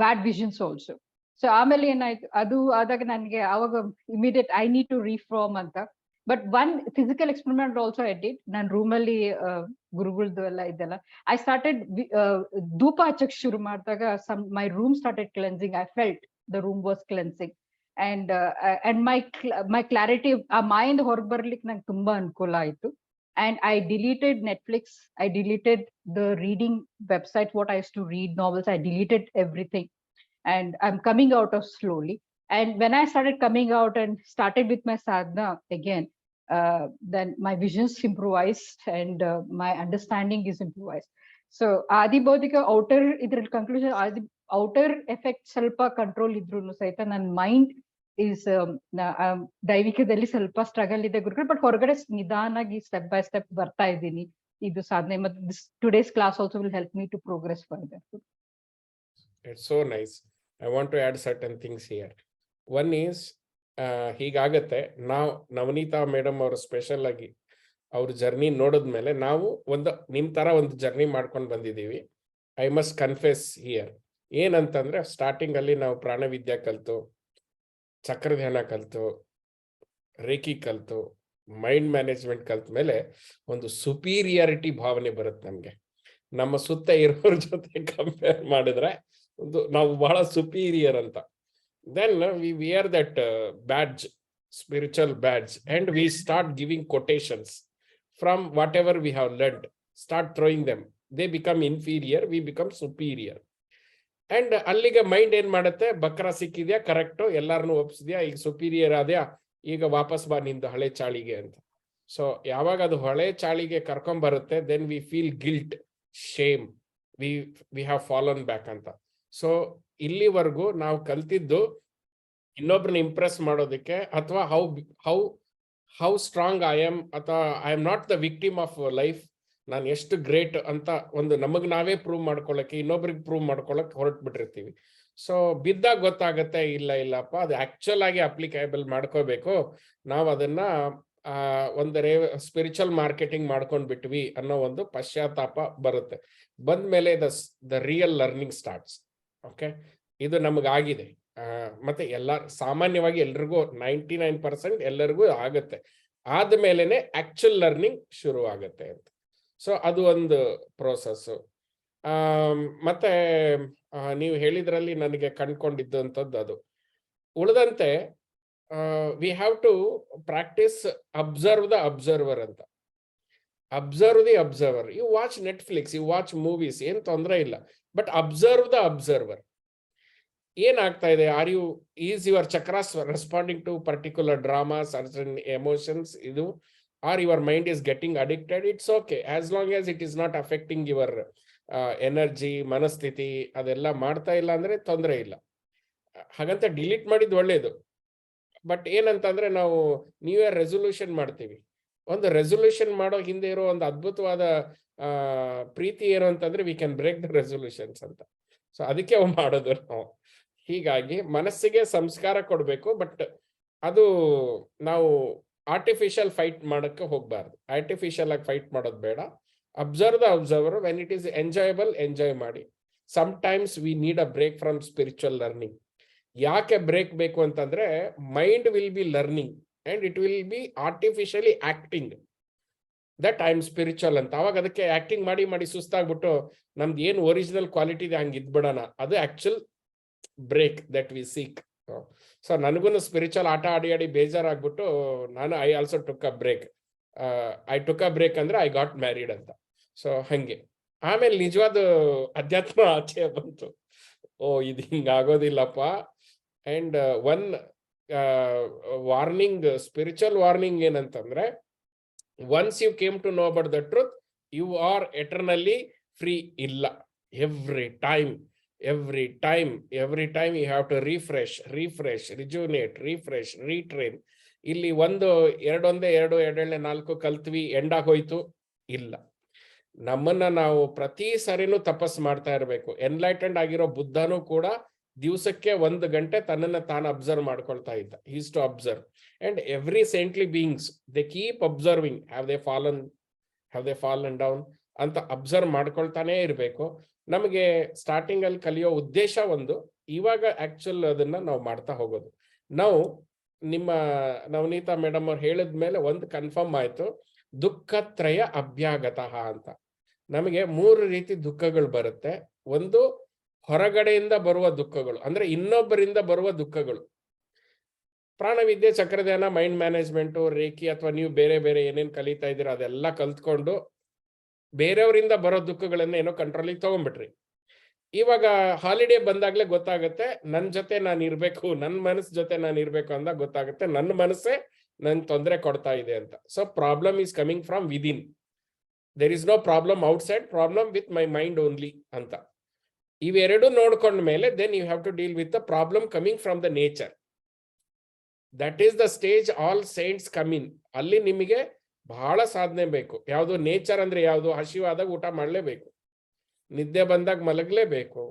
bad visions also. So ಆಮೇಲೆ ಏನಾಯ್ತು, ಅದು ಆದಾಗ ನನ್ಗೆ ಅವಾಗ ಇಮಿಡಿಯೇಟ್ ಐ ನೀಡ್ ಟು ರೀಫಾರ್ಮ್ ಅಂತ. But one physical experiment also I did. ನಾನು ರೂಮಲ್ಲಿ ಗುರುಗಳದ್ದು ಎಲ್ಲ ಇದೆಲ್ಲ ಐ ಸ್ಟಾರ್ಟೆಡ್ ಧೂಪ ಹಚ್ಚಕ್ ಶುರು ಮಾಡಿದಾಗ ಮೈ room started cleansing. I felt the room was cleansing and my clarity, ಆ ಮಾಯಿಂದ ಹೊರಗೆ ಬರ್ಲಿಕ್ಕೆ ನಂಗೆ ತುಂಬಾ ಅನುಕೂಲ ಆಯ್ತು. And I deleted Netflix, I deleted the reading website, what I used to read novels, I deleted everything. And I'm coming out of slowly. And when I started coming out and started with my sadhana again, then my visions improvised and my understanding is improvised. So Adi Bhautika outer idral conclusion, Adi outer effect salpa control idrunu saita ನನ್ನ mind is ದೈವಿಕದಲ್ಲಿ ಸ್ವಲ್ಪ ಸ್ಟ್ರಗಲ್ ಇದೆ ಗುರುಗಳು. ಬಟ್ ಹೊರಗಡೆ ನಿಧಾನಾಗಿ ಸ್ಟೆಪ್ ಬೈ ಸ್ಟೆಪ್ ಬರ್ತಾ ಇದ್ದೀನಿ. ಇದು ಸಾಧನೆ. ಮತ್ತು today's class also will help me to progress further. It's so nice. I want to add certain things here. One is ಹೀಗಾಗತ್ತೆ. ನಾವು ನವನೀತಾ ಮೇಡಮ್ ಅವರು ಸ್ಪೆಷಲ್ ಆಗಿ ಅವ್ರ ಜರ್ನಿ ನೋಡಿದ್ಮೇಲೆ ನಾವು ನಿಮ್ ತರ ಒಂದು ಜರ್ನಿ ಮಾಡ್ಕೊಂಡು ಬಂದಿದ್ದೀವಿ. I must confess here. ಏನಂತಂದ್ರೆ ಸ್ಟಾರ್ಟಿಂಗ್ ಅಲ್ಲಿ ನಾವು ಪ್ರಾಣವಿದ್ಯಾ ಕಲ್ತು, ಚಕ್ರಧ್ಯಾನ ಕಲ್ತು, ರೇಖಿ ಕಲ್ತು, ಮೈಂಡ್ ಮ್ಯಾನೇಜ್ಮೆಂಟ್ ಕಲ್ತ ಮೇಲೆ ಒಂದು ಸುಪೀರಿಯಾರಿಟಿ ಭಾವನೆ ಬರುತ್ತೆ ನಮ್ಗೆ. ನಮ್ಮ ಸುತ್ತ ಇರೋರ ಜೊತೆ ಕಂಪೇರ್ ಮಾಡಿದ್ರೆ ನಾವು ಬಹಳ ಸುಪೀರಿಯರ್ ಅಂತ. Then we wear that badge, spiritual badge, and we start giving quotations from whatever we have learned, start throwing them. They become inferior, we become superior. And ಅಲ್ಲಿಗೆ ಮೈಂಡ್ ಏನ್ ಮಾಡುತ್ತೆ, ಬಕ್ರ ಸಿಕ್ಕಿದ್ಯಾ, ಕರೆಕ್ಟು, ಎಲ್ಲಾರನ್ನು ಒಪ್ಸಿದ್ಯಾ, ಈಗ ಸುಪೀರಿಯರ್ ಆದ್ಯಾ, ಈಗ ವಾಪಸ್ ಬಾ ನಿಂದು ಹಳೆ ಚಾಳಿಗೆ ಅಂತ. ಸೊ ಯಾವಾಗ ಅದು ಹಳೆ ಚಾಳಿಗೆ ಕರ್ಕೊಂಡ್ ಬರುತ್ತೆ, then we feel guilt, shame, we have fallen back ಅಂತ. ಸೊ ಇಲ್ಲಿವರೆಗೂ ನಾವು ಕಲ್ತಿದ್ದು ಇನ್ನೊಬ್ರನ್ನ ಇಂಪ್ರೆಸ್ ಮಾಡೋದಕ್ಕೆ, ಅಥವಾ ಹೌ ಸ್ಟ್ರಾಂಗ್ ಐ ಆಮ್, ಅಥವಾ I am not the victim of life, ನಾನು ಎಷ್ಟು ಗ್ರೇಟ್ ಅಂತ ನಮಗ್ ನಾವೇ ಪ್ರೂವ್ ಮಾಡ್ಕೊಳ್ಳಕ್ಕೆ, ಇನ್ನೊಬ್ರಿಗೆ ಪ್ರೂವ್ ಮಾಡ್ಕೊಳಕ್ ಹೊರಟ್ಬಿಟ್ಟಿರ್ತೀವಿ. ಸೊ ಬಿದ್ದಾಗ ಗೊತ್ತಾಗತ್ತೆ, ಇಲ್ಲಪ್ಪ, ಅದು ಆಕ್ಚುಲ್ ಆಗಿ ಅಪ್ಲಿಕೇಬಲ್ ಮಾಡ್ಕೋಬೇಕು, ನಾವು ಅದನ್ನ ಸ್ಪಿರಿಚುವಲ್ ಮಾರ್ಕೆಟಿಂಗ್ ಮಾಡ್ಕೊಂಡ್ ಬಿಟ್ವಿ ಅನ್ನೋ ಒಂದು ಪಶ್ಚಾತ್ತಾಪ ಬರುತ್ತೆ. ಬಂದ್ಮೇಲೆ the real learning starts. Okay, ಇದು ನಮಗಾಗಿದೆ. ಮತ್ತೆ ಸಾಮಾನ್ಯವಾಗಿ ಎಲ್ರಿಗೂ 99% ಎಲ್ಲರಿಗೂ ಆಗತ್ತೆ. ಆದ್ಮೇಲೆನೆ ಆಕ್ಚುಲ್ ಲರ್ನಿಂಗ್ ಶುರು ಆಗತ್ತೆ ಅಂತ. ಸೊ ಅದು ಒಂದು ಪ್ರೋಸೆಸ್. ಮತ್ತೆ ನೀವು ಹೇಳಿದ್ರಲ್ಲಿ ನನಗೆ ಕಂಡ್ಕೊಂಡಿದ್ದಂಥದ್ದು ಅದು. ಉಳಿದಂತೆ we have to practice observe the observer ಅಂತ. Observe the observer. You watch Netflix, you watch movies, ಏನ್ ತೊಂದರೆ ಇಲ್ಲ, ಬಟ್ ಅಬ್ಸರ್ವ್ ದ ಅಬ್ಸರ್ವರ್. ಏನಾಗ್ತಾ ಇದೆ, is your chakras responding to particular drama, certain emotions, ಇದು, or your mind is getting addicted, it's okay, as long as it is not affecting your energy, ಮನಸ್ಥಿತಿ, ಅದೆಲ್ಲ ಮಾಡ್ತಾ ಇಲ್ಲ ಅಂದ್ರೆ ತೊಂದರೆ ಇಲ್ಲ. ಹಾಗಂತ ಡಿಲೀಟ್ ಮಾಡಿದ್ ಒಳ್ಳೇದು. ಬಟ್ ಏನಂತಂದ್ರೆ ನಾವು ನ್ಯೂ ಇಯರ್ ರೆಸೊಲ್ಯೂಷನ್ ಮಾಡ್ತೀವಿ. ಒಂದು ರೆಸೊಲ್ಯೂಷನ್ ಮಾಡೋ ಹಿಂದೆ ಇರೋ ಒಂದು ಅದ್ಭುತವಾದ ಪ್ರೀತಿ ಏನು ಅಂತಂದ್ರೆ we can break the resolutions ಅಂತ. ಸೊ ಅದಕ್ಕೆ ಮಾಡೋದು ನಾವು. ಹೀಗಾಗಿ ಮನಸ್ಸಿಗೆ ಸಂಸ್ಕಾರ ಕೊಡ್ಬೇಕು, ಬಟ್ ಅದು ನಾವು ಆರ್ಟಿಫಿಷಿಯಲ್ ಫೈಟ್ ಮಾಡಕ್ಕೆ ಹೋಗ್ಬಾರ್ದು. ಆರ್ಟಿಫಿಷಿಯಲ್ ಆಗಿ ಫೈಟ್ ಮಾಡೋದು ಬೇಡ. Observe the observer. When it is enjoyable, enjoy ಮಾಡಿ. Sometimes we need a break from spiritual learning. ಯಾಕೆ ಬ್ರೇಕ್ ಬೇಕು ಅಂತಂದ್ರೆ, mind will be learning and it will be artificially acting that I am spiritual ಅಂತ. ಅವಾಗ ಅದಕ್ಕೆ ಆಕ್ಟಿಂಗ್ ಮಾಡಿ ಮಾಡಿ ಸುಸ್ತಾಗ್ಬಿಟ್ಟು ನಮ್ದು ಏನು ಒರಿಜಿನಲ್ ಕ್ವಾಲಿಟಿ ಇದೆ ಹಂಗೆ ಇದ್ಬಿಡೋಣ. ಅದು actual break that we seek. So ನನಗೂ ಸ್ಪಿರಿಚುವಲ್ ಆಟ ಆಡಿ ಬೇಜಾರಾಗ್ಬಿಟ್ಟು I also took a break. I took a break ಅಂದ್ರೆ ಐ ಗಾಟ್ ಮ್ಯಾರಿಡ್ ಅಂತ. ಸೊ ಹಂಗೆ ಆಮೇಲೆ ನಿಜವಾದ ಅಧ್ಯಾತ್ಮ ಆಚೆ ಬಂತು. ಇದು ಹಿಂಗಾಗೋದಿಲ್ಲಪ್ಪ. And one warning, spiritual warning ಏನಂತಂದ್ರೆ, once you came to know about the truth, you are eternally free ಇಲ್ಲ. Every time you have to refresh, rejuvenate, refresh, retrain. ಇಲ್ಲಿ 1 2 4 ಕಲ್ತ್ವಿ, ಎಂಡಾಗೋಯ್ತು ಇಲ್ಲ. ನಮ್ಮನ್ನ ನಾವು ಪ್ರತಿ ಸರಿನೂ ತಪಸ್ ಮಾಡ್ತಾ ಇರಬೇಕು. ಎನ್ಲೈಟೆಂಡ್ ಆಗಿರೋ ಬುದ್ಧನೂ ಕೂಡ ದಿವಸಕ್ಕೆ 1 ಗಂಟೆ ತನ್ನನ್ನ ತಾನು ಅಬ್ಸರ್ವ್ ಮಾಡ್ಕೊಳ್ತಾ ಇದ್ದ. Is to observe. And every saintly beings they keep observing, have they fallen down ಅಂತ ಅಬ್ಸರ್ವ್ ಮಾಡ್ಕೊಳ್ತಾನೆ ಇರಬೇಕು. ನಮಗೆ ಸ್ಟಾರ್ಟಿಂಗ್ ಅಲ್ಲಿ ಕಲಿಯೋ ಉದ್ದೇಶ ಒಂದು, ಇವಾಗ ಆಕ್ಚುಲ್ ಅದನ್ನ ನಾವು ಮಾಡ್ತಾ ಹೋಗೋದು. ನಾವು ನಿಮ್ಮ ನವನೀತಾ ಮೇಡಮ್ ಅವ್ರು ಹೇಳಿದ್ಮೇಲೆ ಒಂದು ಕನ್ಫರ್ಮ್ ಆಯ್ತು, ದುಃಖತ್ರಯ ಅಭ್ಯಾಗತಃ ಅಂತ. ನಮಗೆ 3 ರೀತಿ ದುಃಖಗಳು ಬರುತ್ತೆ. ಒಂದು ಹೊರಗಡೆಯಿಂದ ಬರುವ ದುಃಖಗಳು, ಅಂದ್ರೆ ಇನ್ನೊಬ್ಬರಿಂದ ಬರುವ ದುಃಖಗಳು. ಪ್ರಾಣವಿದ್ಯೆ, ಚಕ್ರಧ್ಯಾನ, ಮೈಂಡ್ ಮ್ಯಾನೇಜ್ಮೆಂಟು, ರೇಖಿ, ಅಥವಾ ನೀವು ಬೇರೆ ಬೇರೆ ಏನೇನ್ ಕಲಿತಾ ಇದ್ದೀರಾ ಅದೆಲ್ಲ ಕಲ್ತ್ಕೊಂಡು ಬೇರೆಯವರಿಂದ ಬರೋ ದುಃಖಗಳನ್ನ ಏನೋ ಕಂಟ್ರೋಲಿಗೆ ತಗೊಂಡ್ಬಿಟ್ರಿ. ಇವಾಗ ಹಾಲಿಡೇ ಬಂದಾಗ್ಲೇ ಗೊತ್ತಾಗುತ್ತೆ, ನನ್ನ ಜೊತೆ ನಾನು ಇರ್ಬೇಕು, ನನ್ನ ಮನಸ್ಸು ಜೊತೆ ನಾನು ಇರ್ಬೇಕು ಅಂದಾಗ ಗೊತ್ತಾಗುತ್ತೆ ನನ್ನ ಮನಸ್ಸೇ ನನ್ ತೊಂದರೆ ಕೊಡ್ತಾ ಇದೆ ಅಂತ. So problem is coming from within. There is no problem outside, problem with my mind only ಅಂತ. ಇವೆರಡು ನೋಡ್ಕೊಂಡ ಮೇಲೆ then you have to deal with the problem coming from the nature. That is the stage all saints come in. ಅಲ್ಲಿ ನಿಮಗೆ ಬಹಳ ಸಾಧನೆ ಬೇಕು. ಯಾವುದು ನೇಚರ್ ಅಂದ್ರೆ ಯಾವುದು? ಹಸಿವಾದಾಗ ಊಟ ಮಾಡಲೇಬೇಕು, ನಿದ್ದೆ ಬಂದಾಗ ಮಲಗಲೇಬೇಕು.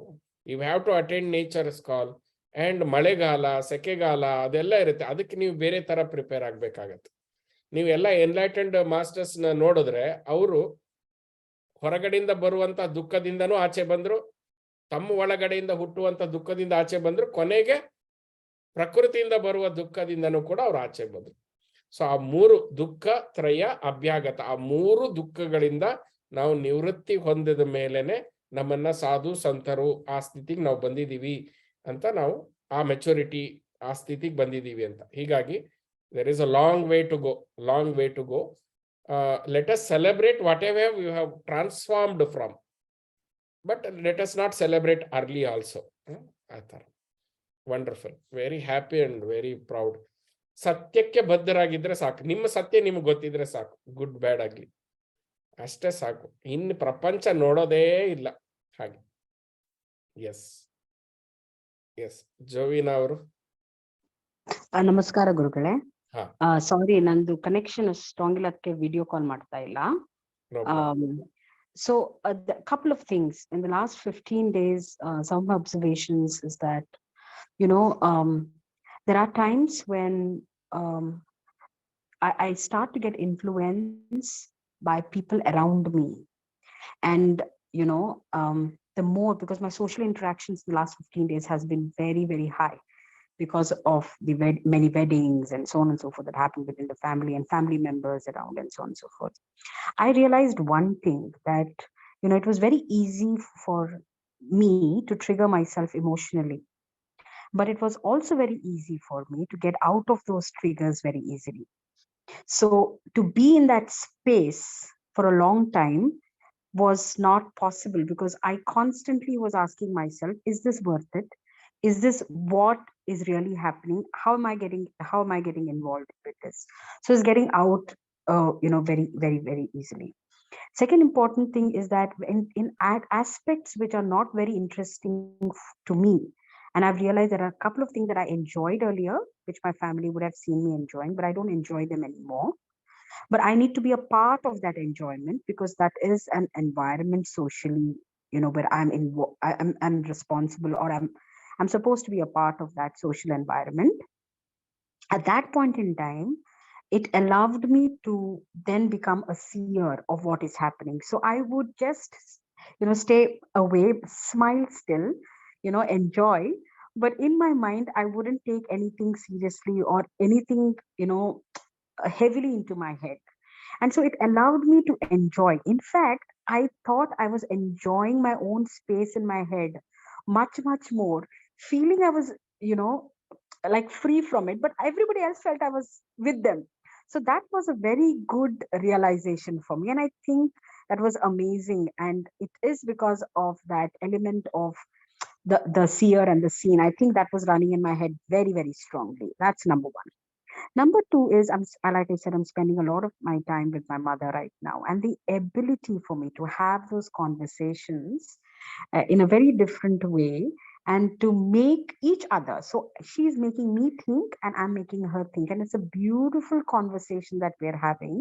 You have to attend nature's call. And ಮಳೆಗಾಲ, ಸೆಕೆಗಾಲ ಅದೆಲ್ಲ ಇರುತ್ತೆ. ಅದಕ್ಕೆ ನೀವು ಬೇರೆ ತರ ಪ್ರಿಪೇರ್ ಆಗ್ಬೇಕಾಗತ್ತೆ. ನೀವೆಲ್ಲ ಎನ್ಲೈಟೆಂಡ್ ಮಾಸ್ಟರ್ಸ್ ನ ನೋಡಿದ್ರೆ ಅವರು ಹೊರಗಡೆಯಿಂದ ಬರುವಂತ ದುಃಖದಿಂದನೂ ಆಚೆ ಬಂದ್ರು, ತಮ್ಮ ಒಳಗಡೆಯಿಂದ ಹುಟ್ಟುವಂತ ದುಃಖದಿಂದ ಆಚೆ ಬಂದ್ರು, ಕೊನೆಗೆ ಪ್ರಕೃತಿಯಿಂದ ಬರುವ ದುಃಖದಿಂದನೂ ಕೂಡ ಅವ್ರು ಆಚೆ ಬಂದ್ರು. ಸೊ ಆ 3 ದುಃಖ ತ್ರಯ ಅಭ್ಯಾಗತ, ಆ 3 ದುಃಖಗಳಿಂದ ನಾವು ನಿವೃತ್ತಿ ಹೊಂದಿದ ಮೇಲೆನೆ ನಮ್ಮನ್ನ ಸಾಧು ಸಂತರು ಆ ಸ್ಥಿತಿಗೆ ನಾವು ಬಂದಿದೀವಿ ಅಂತ, ನಾವು ಆ ಮೆಚುರಿಟಿ ಆ ಸ್ಥಿತಿಗೆ ಬಂದಿದೀವಿ ಅಂತ. ಹೀಗಾಗಿ there is a long way to go, long way to go. Let us celebrate whatever we have transformed from, but let us not celebrate early also. Wonderful, very happy and very proud. ಸತ್ಯಕ್ಕೆ ಬದ್ಧರಾಗಿದ್ರೆ ಸಾಕು, ನಿಮ್ಮ ಸತ್ಯ ನಿಮ್ಗೆ ಗೊತ್ತಿದ್ರೆ ಸಾಕು, ಗುಡ್ ಬ್ಯಾಡ್ ಆಗ್ಲಿ ಅಷ್ಟೇ ಸಾಕು, ಇನ್ನು ಪ್ರಪಂಚ ನೋಡೋದೇ ಇಲ್ಲ ಹಾಗೆ. ಎಸ್ ಎಸ್ ಜೋವಿನಾ ಅವರು. ನಮಸ್ಕಾರ ಗುರುಗಳೇ. ಹಾ. ಸಾರಿ, ನಂದು ಕನೆಕ್ಷನ್ ಸ್ಟ್ರಾಂಗ್ ಇಲ್ಲ, ಅದಕ್ಕೆ ವಿಡಿಯೋ ಕಾಲ್ ಮಾಡ್ತಾ ಇಲ್ಲ. No problem. So a couple of things in the last 15 days, some observations is that, you know, there are times when I start to get influence by people around me, and you know, the more, because my social interactions in the last 15 days has been very, very high because of the many weddings and so on and so forth that happened within the family and family members around and so on and so forth. I realized one thing, that, you know, it was very easy for me to trigger myself emotionally, but it was also very easy for me to get out of those triggers very easily. So to be in that space for a long time was not possible, because I constantly was asking myself, is this worth it? Is this what is really happening? How am I getting involved with this? So it's getting out, you know, very, very, very easily. Second important thing is that in aspects which are not very interesting to me, and I've realized there are a couple of things that I enjoyed earlier, which my family would have seen me enjoying, but I don't enjoy them anymore. But I need to be a part of that enjoyment, because that is an environment socially, you know, where I'm responsible, or I'm supposed to be a part of that social environment. At that point in time, it allowed me to then become a seer of what is happening. So I would just, you know, stay away, smile still, you know, enjoy, but in my mind I wouldn't take anything seriously or anything, you know, heavily into my head. And so it allowed me to enjoy. In fact, I thought I was enjoying my own space in my head much, much more, feeling I was, you know, like free from it, but everybody else felt I was with them. So that was a very good realization for me, and I think that was amazing. And it is because of that element of the seer and the seen. I think that was running in my head very, very strongly. That's number one. Number two is, like I said, I'm spending a lot of my time with my mother right now, and the ability for me to have those conversations in a very different way, and to make each other. So she's making me think and I'm making her think. And it's a beautiful conversation that we're having,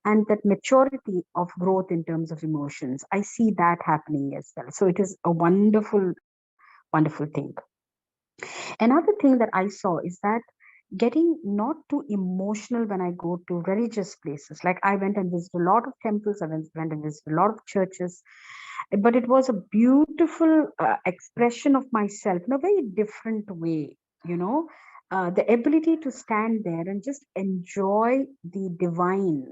and that maturity of growth in terms of emotions. I see that happening as well. So it is a wonderful, wonderful thing. Another thing that I saw is that getting not too emotional when I go to religious places. Like I went and visited a lot of temples, I went and visited a lot of churches, but it was a beautiful expression of myself in a very different way, you know, the ability to stand there and just enjoy the divine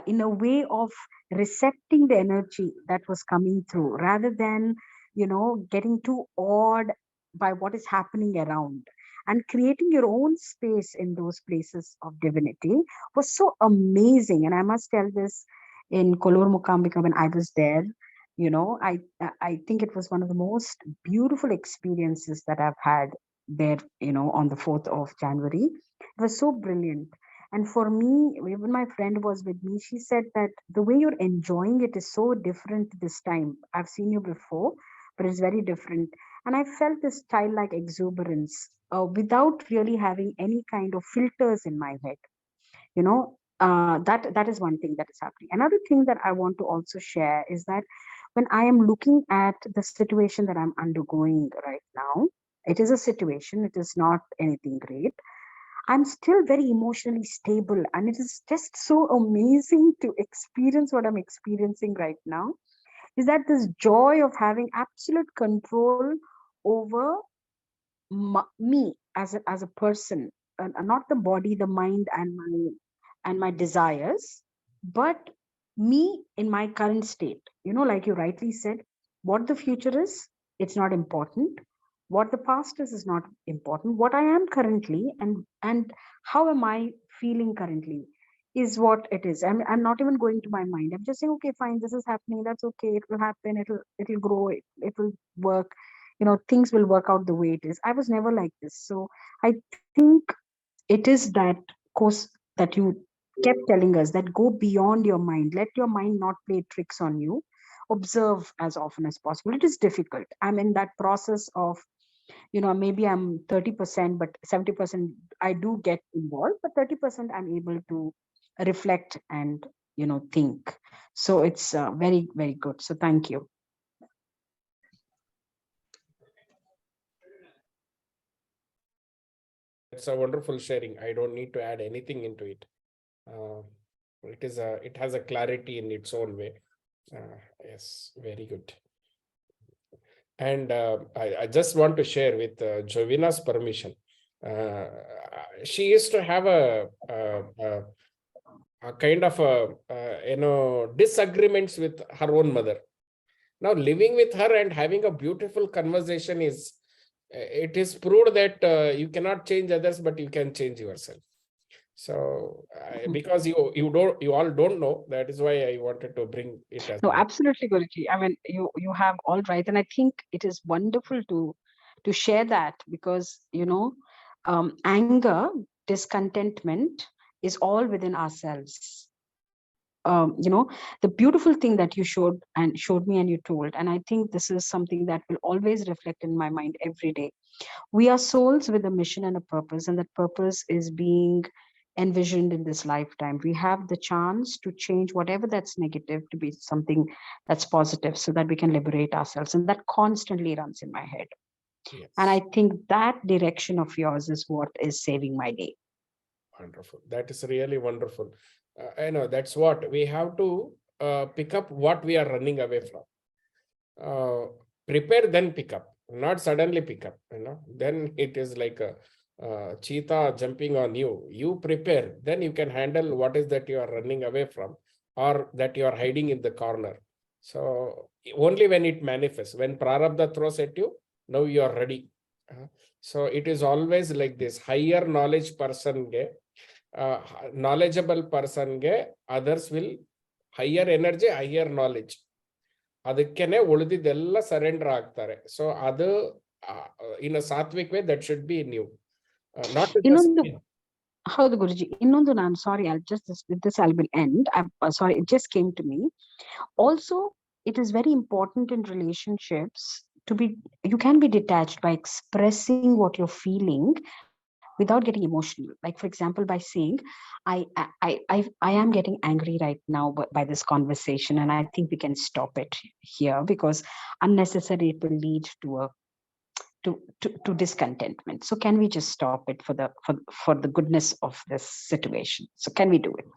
in a way of recepting the energy that was coming through, rather than, you know, getting too awed by what is happening around. And creating your own space in those places of divinity was so amazing. And I must tell this, in Kolur Mukambika, when I was there, you know, I think it was one of the most beautiful experiences that I've had there, you know, on the 4th of January. It was so brilliant. And for me, even my friend was with me, she said that the way you're enjoying it is so different this time. I've seen you before, but it's very different. And I felt this childlike exuberance without really having any kind of filters in my head. You know, that is one thing that is happening. Another thing that I want to also share is that when I am looking at the situation that I'm undergoing right now, It is a situation. It is not anything great. I'm still very emotionally stable. And it is just so amazing to experience what I'm experiencing right now. Is that this joy of having absolute control over me as a person, not the body, the mind, and my desires, but me in my current state. Like you rightly said, what the future is, it's not important. What the past is not important. What I am currently, and how am I feeling currently, is what it is. I'm not even going to my mind. I'm just saying, okay, fine, this is happening. That's okay. It will happen. It'll grow. It will work. Things will work out the way it is. I was never like this. So I think it is that course that you kept telling us, that go beyond your mind. Let your mind not play tricks on you. Observe as often as possible. It is difficult. I'm in that process of, maybe I'm 30%, but 70% I do get involved, but 30% I'm able to reflect and, think. So it's very, very good. So thank you. It's a wonderful sharing. I don't need to add anything into it. It has a clarity in its own way. Yes, very good. And I just want to share with Jovina's permission. She used to have a kind of disagreements with her own mother. Now living with her and having a beautiful conversation it is proved that you cannot change others, but you can change yourself. So because you all don't know, that is why I wanted to bring it as No, absolutely, Guruji. I mean, you have all right, and I think it is wonderful to share that, because anger, discontentment is all within ourselves. The beautiful thing that you showed me and you told, and I think this is something that will always reflect in my mind every day. We are souls with a mission and a purpose, and that purpose is being envisioned in this lifetime. We have the chance to change whatever that's negative to be something that's positive, so that we can liberate ourselves. And that constantly runs in my head. Yes. And I think that direction of yours is what is saving my day. Wonderful. That is really wonderful. I know that's what we have to pick up what we are running away from. Prepare, then pick up, not suddenly pick up. Then it is like a cheetah jumping on you. You prepare, then you can handle what is that you are running away from, or that you are hiding in the corner. So only when it manifests, when prarabdha throws at you, now you are ready. So it is always like this. Higher knowledge person ge, knowledgeable person ge, others will higher energy, higher knowledge. ಅದಕ್ಕೆನೆ ಉಳಿದಿದ್ದೆಲ್ಲ ಸರೆಂಡರ್ ಆಗ್ತಾರೆ. ಸೊ ಅದು in a sattvic way that should be new. Not ಹೌದು ಗುರುಜಿ, ಇನ್ನೊಂದು ನಾನು ಸಾರಿ, I will end. Sorry, it just came to me. Also, it is very important in relationships you can be detached by expressing what you're feeling without getting emotional. Like, for example, by saying, I am getting angry right now by this conversation, and I think we can stop it here, because unnecessary it will lead to discontentment. So can we just stop it for the goodness of this situation? So can we do it?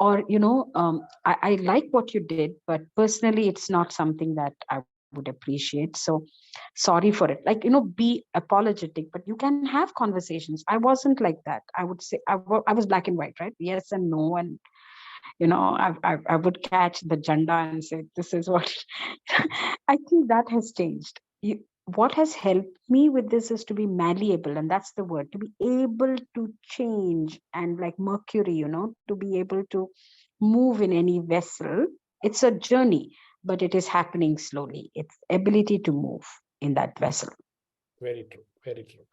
Or I like what you did, but personally it's not something that I would appreciate, so sorry for it. Like, be apologetic, but you can have conversations. I wasn't like that. I would say I was black and white, right? Yes and no. And I would catch the janda and say, this is what I think that has changed. What has helped me with this is to be malleable, and that's the word, to be able to change. And like Mercury, to be able to move in any vessel. It's a journey, but it is happening slowly. It's ability to move in that vessel. Very true, very true.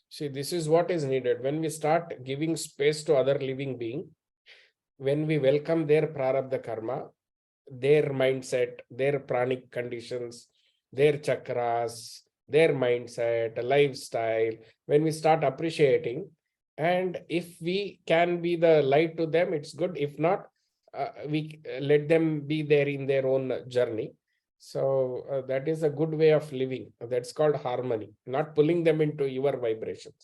See, this is what is needed. When we start giving space to other living being, when we welcome their prarabdha karma, their mindset, their pranic conditions, their chakras, their mindset, lifestyle, when we start appreciating, and if we can be the light to them, it's good. If not, we let them be there in their own journey. So that is a good way of living. That's called harmony, not pulling them into your vibrations,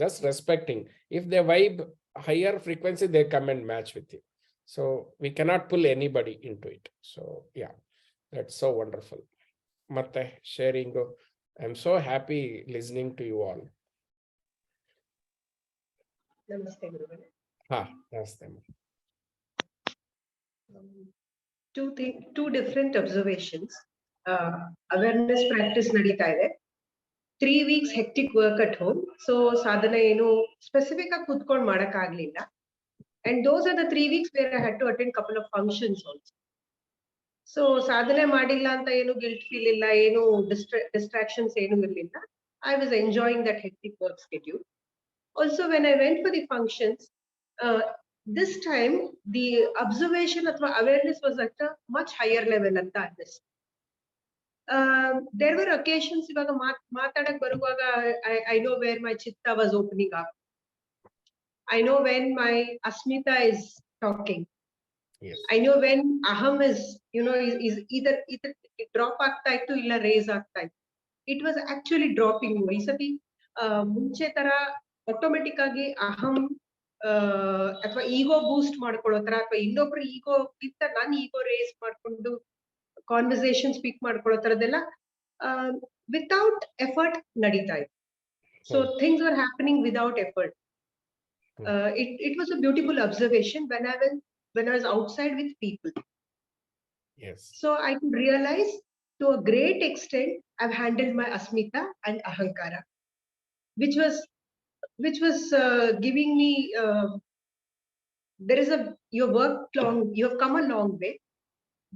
just respecting. If they vibe higher frequency, they come and match with you. So we cannot pull anybody into it. So yeah, that's so wonderful. ಮತ್ತೆ sharing, I'm so happy listening to you all. Namaste, Gurudev. Ha, namaste. Two different observations. Awareness practice ನಡೀತಾ ಇದೆ. 3 weeks hectic work at home. So ಸಾಧನ ಏನು ಸ್ಪೆಸಿಫಿಕ್ ಆಗಿ ಕೂತ್ಕೊಂಡು ಮಾಡಕ್ ಆಗ್ಲಿಲ್ಲ. And those are the 3 weeks where I had to attend couple of functions also. So ಸಾಧನೆ ಮಾಡಿಲ್ಲ ಅಂತ ಏನು ಗಿಲ್ಟ್ ಫೀಲ್ ಇಲ್ಲ, ಏನು distractions ಏನು ಇರಲಿಲ್ಲ. I was enjoying that hectic work schedule. Also, when I went for the functions, this time the observation or awareness was at a much higher level at that. There were occasions ivaga maatadak baruvaga I know where my chitta was opening up. I know when my asmita is talking. Yes. I know when aham is, is either drop ಆಗ್ತಾ ಇತ್ತು ಇಲ್ಲ raise ಆಗ್ತಾ ಇತ್ತು. It was actually dropping. ಈ ಸತಿ ಮುಂಚೆ ತರ ಆಟೋಮೆಟಿಕ್ ಆಗಿ ಅಹಂ ಅಥವಾ ಈಗೋ ಬೂಸ್ಟ್ ಮಾಡ್ಕೊಳ್ಳೋ ತರ ಅಥವಾ ಇನ್ನೊಬ್ರು ಈಗೋ ಗಿಂತ ನಾನು ಈಗೋ ರೇಸ್ ಮಾಡ್ಕೊಂಡು ಕಾನ್ವರ್ಸೇಷನ್ ಸ್ಪೀಕ್ ಮಾಡ್ಕೊಳ್ಳೋ ತರದೆಲ್ಲ ವಿತೌಟ್ ಎಫರ್ಟ್ ನಡೀತಾ ಇತ್ತು. So things are happening without effort. It was a beautiful observation when I was outside with people. Yes. So I could realize to a great extent I've handled my asmita and ahankara, which was giving me you have come a long way,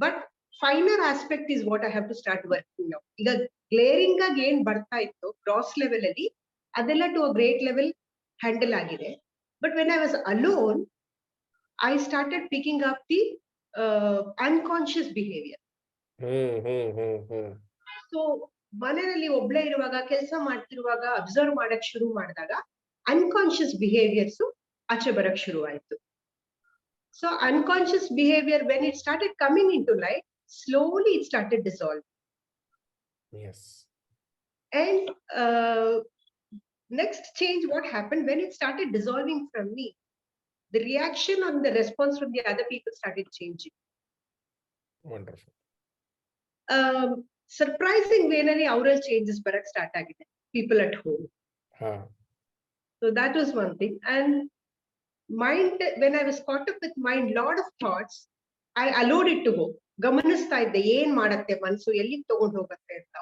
but finer aspect is what I have to start working now. Iga glaring ga gain bartha ittu gross level alli adella to a great level handle agide. But when I was alone, I started picking up the unconscious behavior. So ಮನೆಯಲ್ಲಿ ಒಬ್ಳೆ ಇರುವಾಗ ಕೆಲಸ ಮಾಡ್ತಿರುವಾಗ ಅಬ್ಸರ್ವ್ ಮಾಡಕ್ ಶುರು ಮಾಡಿದಾಗ ಅನ್ಕಾನ್ಶಿಯಸ್ ಬಿಹೇವಿಯರ್ಸ್ ಆಚೆ ಬರಕ್ ಶುರು ಆಯ್ತು. So unconscious behaviour when it started coming into light, slowly it started dissolving. Yes. And next change, what happened when it started dissolving from me, the reaction on the response from the other people started changing. Wonderful. Surprising way aural changes barak start agide people at home. So that was one thing. And mind, when I was caught up with mind, lot of thoughts, I allowed it to go. ಗಮನಿಸ್ತಾ ಇದ್ದೆ ಏನ್ ಮಾಡತ್ತೆ ಮನಸ್ಸು, ಎಲ್ಲಿ ತಗೊಂಡು ಹೋಗುತ್ತೆ ಅಂತ.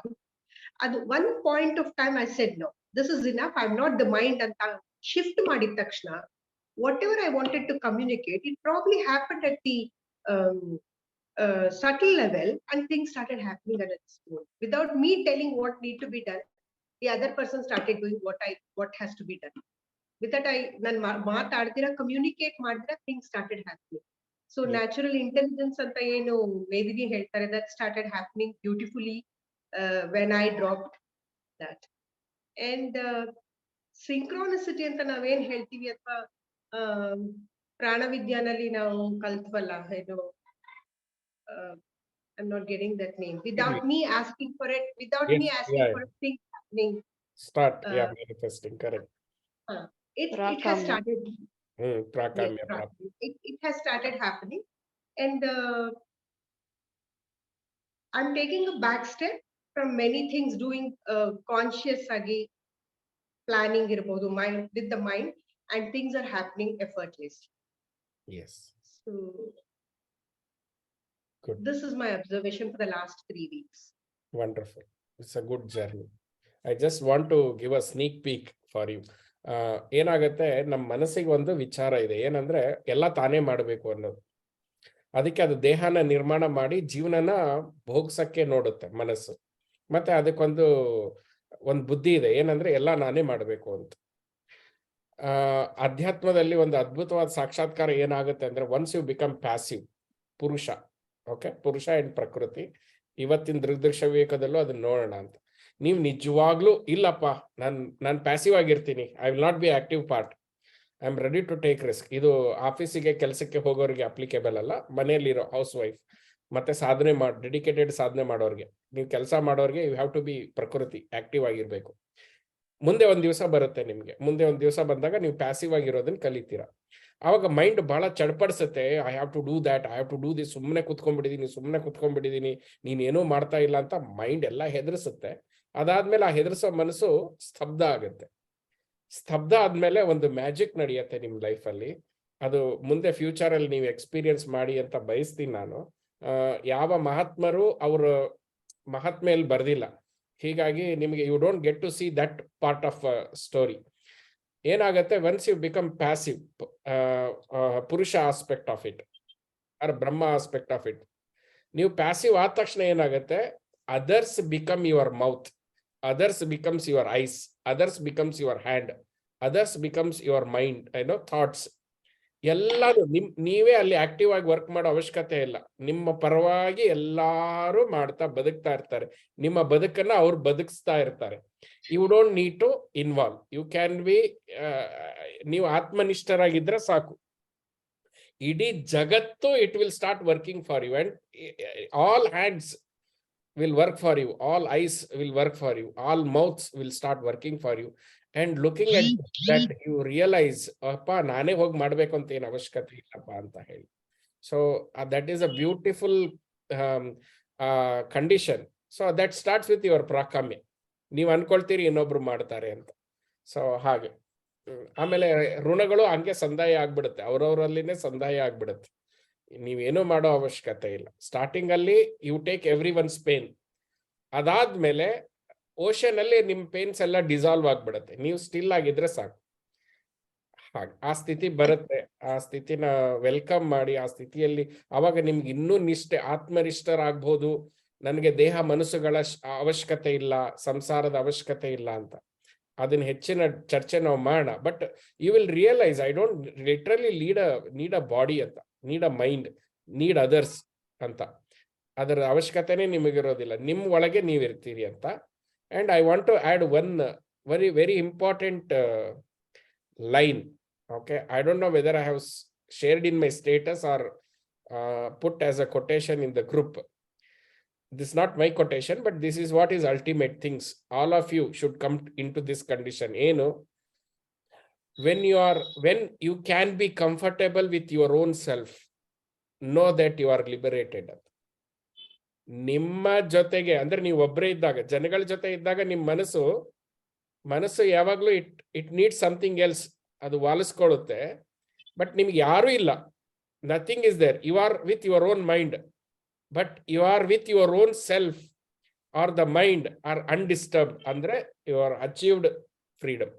ಅದು one point of time I said no, this is enough, I'm not the mind ಅಂತ shift ಮಾಡಿದ ತಕ್ಷಣ whatever I wanted to communicate, it probably happened at the subtle level, and things started happening at its own without me telling what need to be done. The other person started doing what has to be done. With that, nan maatadira communicate madira, things started happening. So natural intelligence anta eno Vedini heltare, that started happening beautifully when I dropped that. And synchronicity anta naven heltivi atva prana vidyanalli ನಾವು ಕಲ್ತ್ವಲ್ಲ, ಏನು I'm not getting that name. Without me asking for it, without me asking for things happening. Start, manifesting, correct. It has started. Prakamya. It has started happening, and I'm taking a back step from many things, doing conscious agi planning irbodu mind with the mind, and things are happening effortlessly. Yes. So good. This is my observation for the last 3 weeks. Wonderful. It's a good journey. I just want to give a sneak peek for you. ಏನಾಗತ್ತೆ, ನಮ್ಮ ಮನಸ್ಸಿಗೆ ಒಂದು ವಿಚಾರ ಇದೆ, ಏನಂದ್ರೆ ಎಲ್ಲ ತಾನೇ ಮಾಡಬೇಕು ಅನ್ನೋದು. ಅದಕ್ಕೆ ಅದು ದೇಹನ ನಿರ್ಮಾಣ ಮಾಡಿ ಜೀವನನ ಭೋಗ್ಸಕ್ಕೆ ನೋಡುತ್ತೆ ಮನಸ್ಸು. ಮತ್ತೆ ಅದಕ್ಕೊಂದು ಬುದ್ಧಿ ಇದೆ, ಏನಂದ್ರೆ ಎಲ್ಲ ನಾನೇ ಮಾಡಬೇಕು ಅಂತ. ಅಧ್ಯಾತ್ಮದಲ್ಲಿ ಒಂದು ಅದ್ಭುತವಾದ ಸಾಕ್ಷಾತ್ಕಾರ ಏನಾಗುತ್ತೆ ಅಂದ್ರೆ, ಒನ್ಸ್ ಯು ಬಿಕಮ್ ಪ್ಯಾಸಿವ್, ಪುರುಷ, ಓಕೆ, ಪುರುಷ ಅಂಡ್ ಪ್ರಕೃತಿ. ಇವತ್ತಿನ ದೃಗ್ದೃಶ್ಯ ವಿವೇಕದಲ್ಲೂ ಅದನ್ನ ನೋಡೋಣ ಅಂತ. ನೀವು ನಿಜವಾಗ್ಲೂ ಇಲ್ಲಪ್ಪ, ನಾನು ಪ್ಯಾಸಿವ್ ಆಗಿರ್ತೀನಿ, I will not be active part, I am ready to take risk. ಇದು ಆಫೀಸಿಗೆ ಕೆಲಸಕ್ಕೆ ಹೋಗೋರಿಗೆ ಅಪ್ಲಿಕೇಬಲ್ ಅಲ್ಲ, ಮನೆಯಲ್ಲಿರೋ ಹೌಸ್ ವೈಫ್ ಮತ್ತೆ ಸಾಧನೆ ಡೆಡಿಕೇಟೆಡ್ ಸಾಧನೆ ಮಾಡೋರ್ಗೆ, ನೀವು ಕೆಲಸ ಮಾಡೋರ್ಗೆ ಯು ಹ್ಯಾವ್ ಟು ಬಿ ಪ್ರಕೃತಿ ಆಕ್ಟಿವ್ ಆಗಿರ್ಬೇಕು. ಮುಂದೆ ಒಂದ್ ದಿವಸ ಬರುತ್ತೆ ನಿಮ್ಗೆ, ಮುಂದೆ ಒಂದ್ ದಿವಸ ಬಂದಾಗ ನೀವು ಪ್ಯಾಸಿವ್ ಆಗಿರೋದನ್ನ ಕಲಿತೀರಾ. ಅವಾಗ ಮೈಂಡ್ ಬಹಳ ಚಡ್ಪಡಿಸುತ್ತೆ. I have to do that, I have to do this, ಸುಮ್ಮನೆ ಕುತ್ಕೊಂಡ್ಬಿಟ್ಟಿದೀನಿ, ನೀನೇನೂ ಮಾಡ್ತಾ ಇಲ್ಲ ಅಂತ ಮೈಂಡ್ ಎಲ್ಲ ಹೆದರ್ಸುತ್ತೆ. ಅದಾದ್ಮೇಲೆ ಆ ಹೆದರ್ಸೋ ಮನಸ್ಸು ಸ್ತಬ್ಧ ಆಗುತ್ತೆ. ಸ್ತಬ್ಧ ಆದ್ಮೇಲೆ ಒಂದು ಮ್ಯಾಜಿಕ್ ನಡೆಯುತ್ತೆ ನಿಮ್ ಲೈಫಲ್ಲಿ. ಅದು ಮುಂದೆ ಫ್ಯೂಚರ್ ಅಲ್ಲಿ ನೀವು ಎಕ್ಸ್ಪೀರಿಯನ್ಸ್ ಮಾಡಿ ಅಂತ ಬಯಸ್ತೀನಿ ನಾನು. ಯಾವ ಮಹಾತ್ಮರು ಅವ್ರ ಮಹಾತ್ಮೆಯಲ್ಲಿ ಬರ್ದಿಲ್ಲ, ಹೀಗಾಗಿ ನಿಮಗೆ you don't get to see that part of story. ಏನಾಗುತ್ತೆ, once you become passive, purusha aspect of it or Brahma aspect of it, ನೀವು ಪ್ಯಾಸಿವ್ ಆದ ತಕ್ಷಣ ಏನಾಗುತ್ತೆ, others become your mouth, others becomes your eyes, others becomes your hand, others becomes your mind, thoughts ಎಲ್ಲಾನು ನೀವೇ ಅಲ್ಲಿ ಆಕ್ಟಿವ್ ಆಗಿ ವರ್ಕ್ ಮಾಡೋ ಅವಶ್ಯಕತೆ ಇಲ್ಲ. ನಿಮ್ಮ ಪರವಾಗಿ ಎಲ್ಲಾರು ಮಾಡ್ತಾ ಬದುಕ್ತಾ ಇರ್ತಾರೆ, ನಿಮ್ಮ ಬದುಕನ್ನ ಅವ್ರು ಬದುಕಿಸ್ತಾ ಇರ್ತಾರೆ. You don't need to involve, you can be, ನೀವು ಆತ್ಮನಿಷ್ಠರಾಗಿದ್ರೆ ಸಾಕು, ಇಡೀ ಜಗತ್ತು it will start working for you, and all hands will work for you, all eyes will work for you, all mouths will start working for you, and looking at that you realize, appa nane hogi madbeku anta ಏನು ಅವಶ್ಯಕತೆ ಇಲ್ಲಪ್ಪ ಅಂತ ಹೇಳಿ. So that is a beautiful condition. So that starts with your prakamya. ನೀವು ಅನ್ಕೊಳ್ತೀರಿ ಇನ್ನೊಬ್ರು ಮಾಡ್ತಾರೆ ಅಂತ. ಸೊ ಹಾಗೆ ಆಮೇಲೆ ಋಣಗಳು ಹಂಗೆ ಸಂದಾಯ ಆಗ್ಬಿಡುತ್ತೆ, ಅವ್ರವ್ರಲ್ಲಿನೇ ಸಂದಾಯ ಆಗ್ಬಿಡುತ್ತೆ, ನೀವೇನೋ ಮಾಡೋ ಅವಶ್ಯಕತೆ ಇಲ್ಲ. ಸ್ಟಾರ್ಟಿಂಗ್ ಅಲ್ಲಿ you take everyone's pain, ಅದಾದ್ಮೇಲೆ ಓಷನ್ ಅಲ್ಲಿ ನಿಮ್ ಪೇನ್ಸ್ ಎಲ್ಲ ಡಿಸಾಲ್ವ್ ಆಗ್ಬಿಡುತ್ತೆ, ನೀವು ಸ್ಟಿಲ್ ಆಗಿದ್ರೆ ಸಾಕು. ಹಾಗೆ ಆ ಸ್ಥಿತಿ ಬರುತ್ತೆ, ಆ ಸ್ಥಿತಿನ ವೆಲ್ಕಮ್ ಮಾಡಿ, ಆ ಸ್ಥಿತಿಯಲ್ಲಿ ಅವಾಗ ನಿಮ್ಗೆ ಇನ್ನೂ ಆತ್ಮನಿಷ್ಠರಾಗ್ಬೋದು. ನನಗೆ ದೇಹ ಮನಸ್ಸುಗಳ ಅವಶ್ಯಕತೆ ಇಲ್ಲ, ಸಂಸಾರದ ಅವಶ್ಯಕತೆ ಇಲ್ಲ ಅಂತ, ಅದನ್ನ ಹೆಚ್ಚಿನ ಚರ್ಚೆ ನಾವು ಮಾಡೋಣ. But you will realize I don't literally need a body ಅಂತ, need a mind, need others ಅಂತ, ಅದರ ಅವಶ್ಯಕತೆನೇ ನಿಮಗಿರೋದಿಲ್ಲ, ನಿಮ್ಮ ಒಳಗೆ ನೀವಿರ್ತೀರಿ ಅಂತ. And I want to add one very very important line. Okay, I don't know whether I have shared in my status or put as a quotation in the group. This is not my quotation, but this is what is ultimate things. All of you should come into this condition. When you can be comfortable with your own self, know that you are liberated. ನಿಮ್ಮ ಜೊತೆಗೆ ಅಂದ್ರೆ ನೀವು ಒಬ್ಬರೇ ಇದ್ದಾಗ, ಜನಗಳ ಜೊತೆ ಇದ್ದಾಗ ನಿಮ್ಮ ಮನಸ್ಸು ಯಾವಾಗ್ಲೂ ಇಟ್ ನೀಡ್ಸ್ ಸಮಥಿಂಗ್ ಎಲ್ಸ್, ಅದು ವಾಲಿಸ್ಕೊಳ್ಳುತ್ತೆ. ಬಟ್ ನಿಮ್ಗೆ ಯಾರು ಇಲ್ಲ, nothing is there, you are with your own mind, but you are with your own self or the mind are undisturbed, ಅಂದ್ರೆ you are achieved freedom.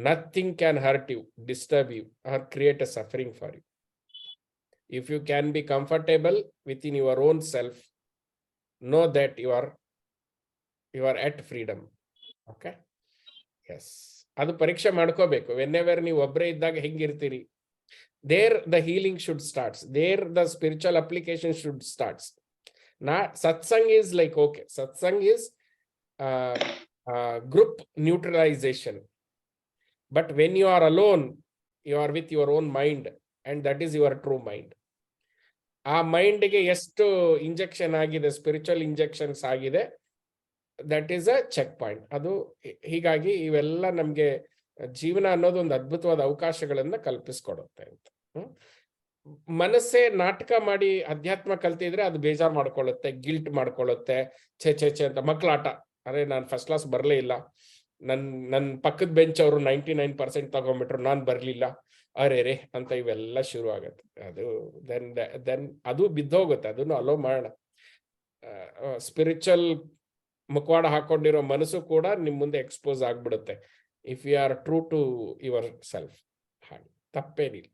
Nothing can hurt you, disturb you or create a suffering for you. If you can be comfortable within your own self, know that you are at freedom. Okay, yes, adu ಪರೀಕ್ಷೆ ಮಾಡ್ಕೋಬೇಕು. whenever ನೀವು ಒಬ್ಬರೇ ಇದ್ದಾಗ ಹೆಂಗಿರ್ತೀರಿ, there the healing should starts, there the spiritual application should starts. Satsang is like, okay, satsang is group neutralization, but when you are alone, you are with your own mind, and that is your true mind. ಆ ಮೈಂಡ್ಗೆ ಎಷ್ಟು ಇಂಜೆಕ್ಷನ್ ಆಗಿದೆ, ಸ್ಪಿರಿಚುವಲ್ ಇಂಜೆಕ್ಷನ್ಸ್ ಆಗಿದೆ, that is a checkpoint. ಅದು ಹೀಗಾಗಿ ಇವೆಲ್ಲ ನಮ್ಗೆ ಜೀವನ ಅನ್ನೋದು ಒಂದು ಅದ್ಭುತವಾದ ಅವಕಾಶಗಳನ್ನ ಕಲ್ಪಿಸ್ಕೊಡುತ್ತೆ ಅಂತ. ಮನಸ್ಸೇ ನಾಟಕ ಮಾಡಿ ಅಧ್ಯಾತ್ಮ ಕಲ್ತಿದ್ರೆ ಅದು ಬೇಜಾರು ಮಾಡ್ಕೊಳ್ಳುತ್ತೆ, ಗಿಲ್ಟ್ ಮಾಡ್ಕೊಳ್ಳುತ್ತೆ, ಛೆ ಅಂತ. ಮಕ್ಕಳಾಟ, ಅರೆ ನಾನು ಫಸ್ಟ್ ಕ್ಲಾಸ್ ಬರಲೇ ಇಲ್ಲ, ನನ್ನ ಪಕ್ಕದ ಬೆಂಚ್ ಅವರು 99% ತಗೊಂಡ್ಬಿಟ್ರು, ನಾನು ಬರಲಿಲ್ಲ, ಅರೆ ಅಂತ ಇವೆಲ್ಲ ಶುರು ಆಗತ್ತೆ. ಅದು ದೆನ್ ಅದು ಬಿದ್ದೋಗುತ್ತೆ, ಅದನ್ನು ಅಲೋ ಮಾಡೋಣ. ಸ್ಪಿರಿಚುವಲ್ ಮುಖವಾಡ ಹಾಕೊಂಡಿರೋ ಮನಸ್ಸು ಕೂಡ ನಿಮ್ ಮುಂದೆ ಎಕ್ಸ್ಪೋಸ್ ಆಗ್ಬಿಡುತ್ತೆ, if you are true to yourself. ಹಾಗೆ ತಪ್ಪೇನಿಲ್ಲ.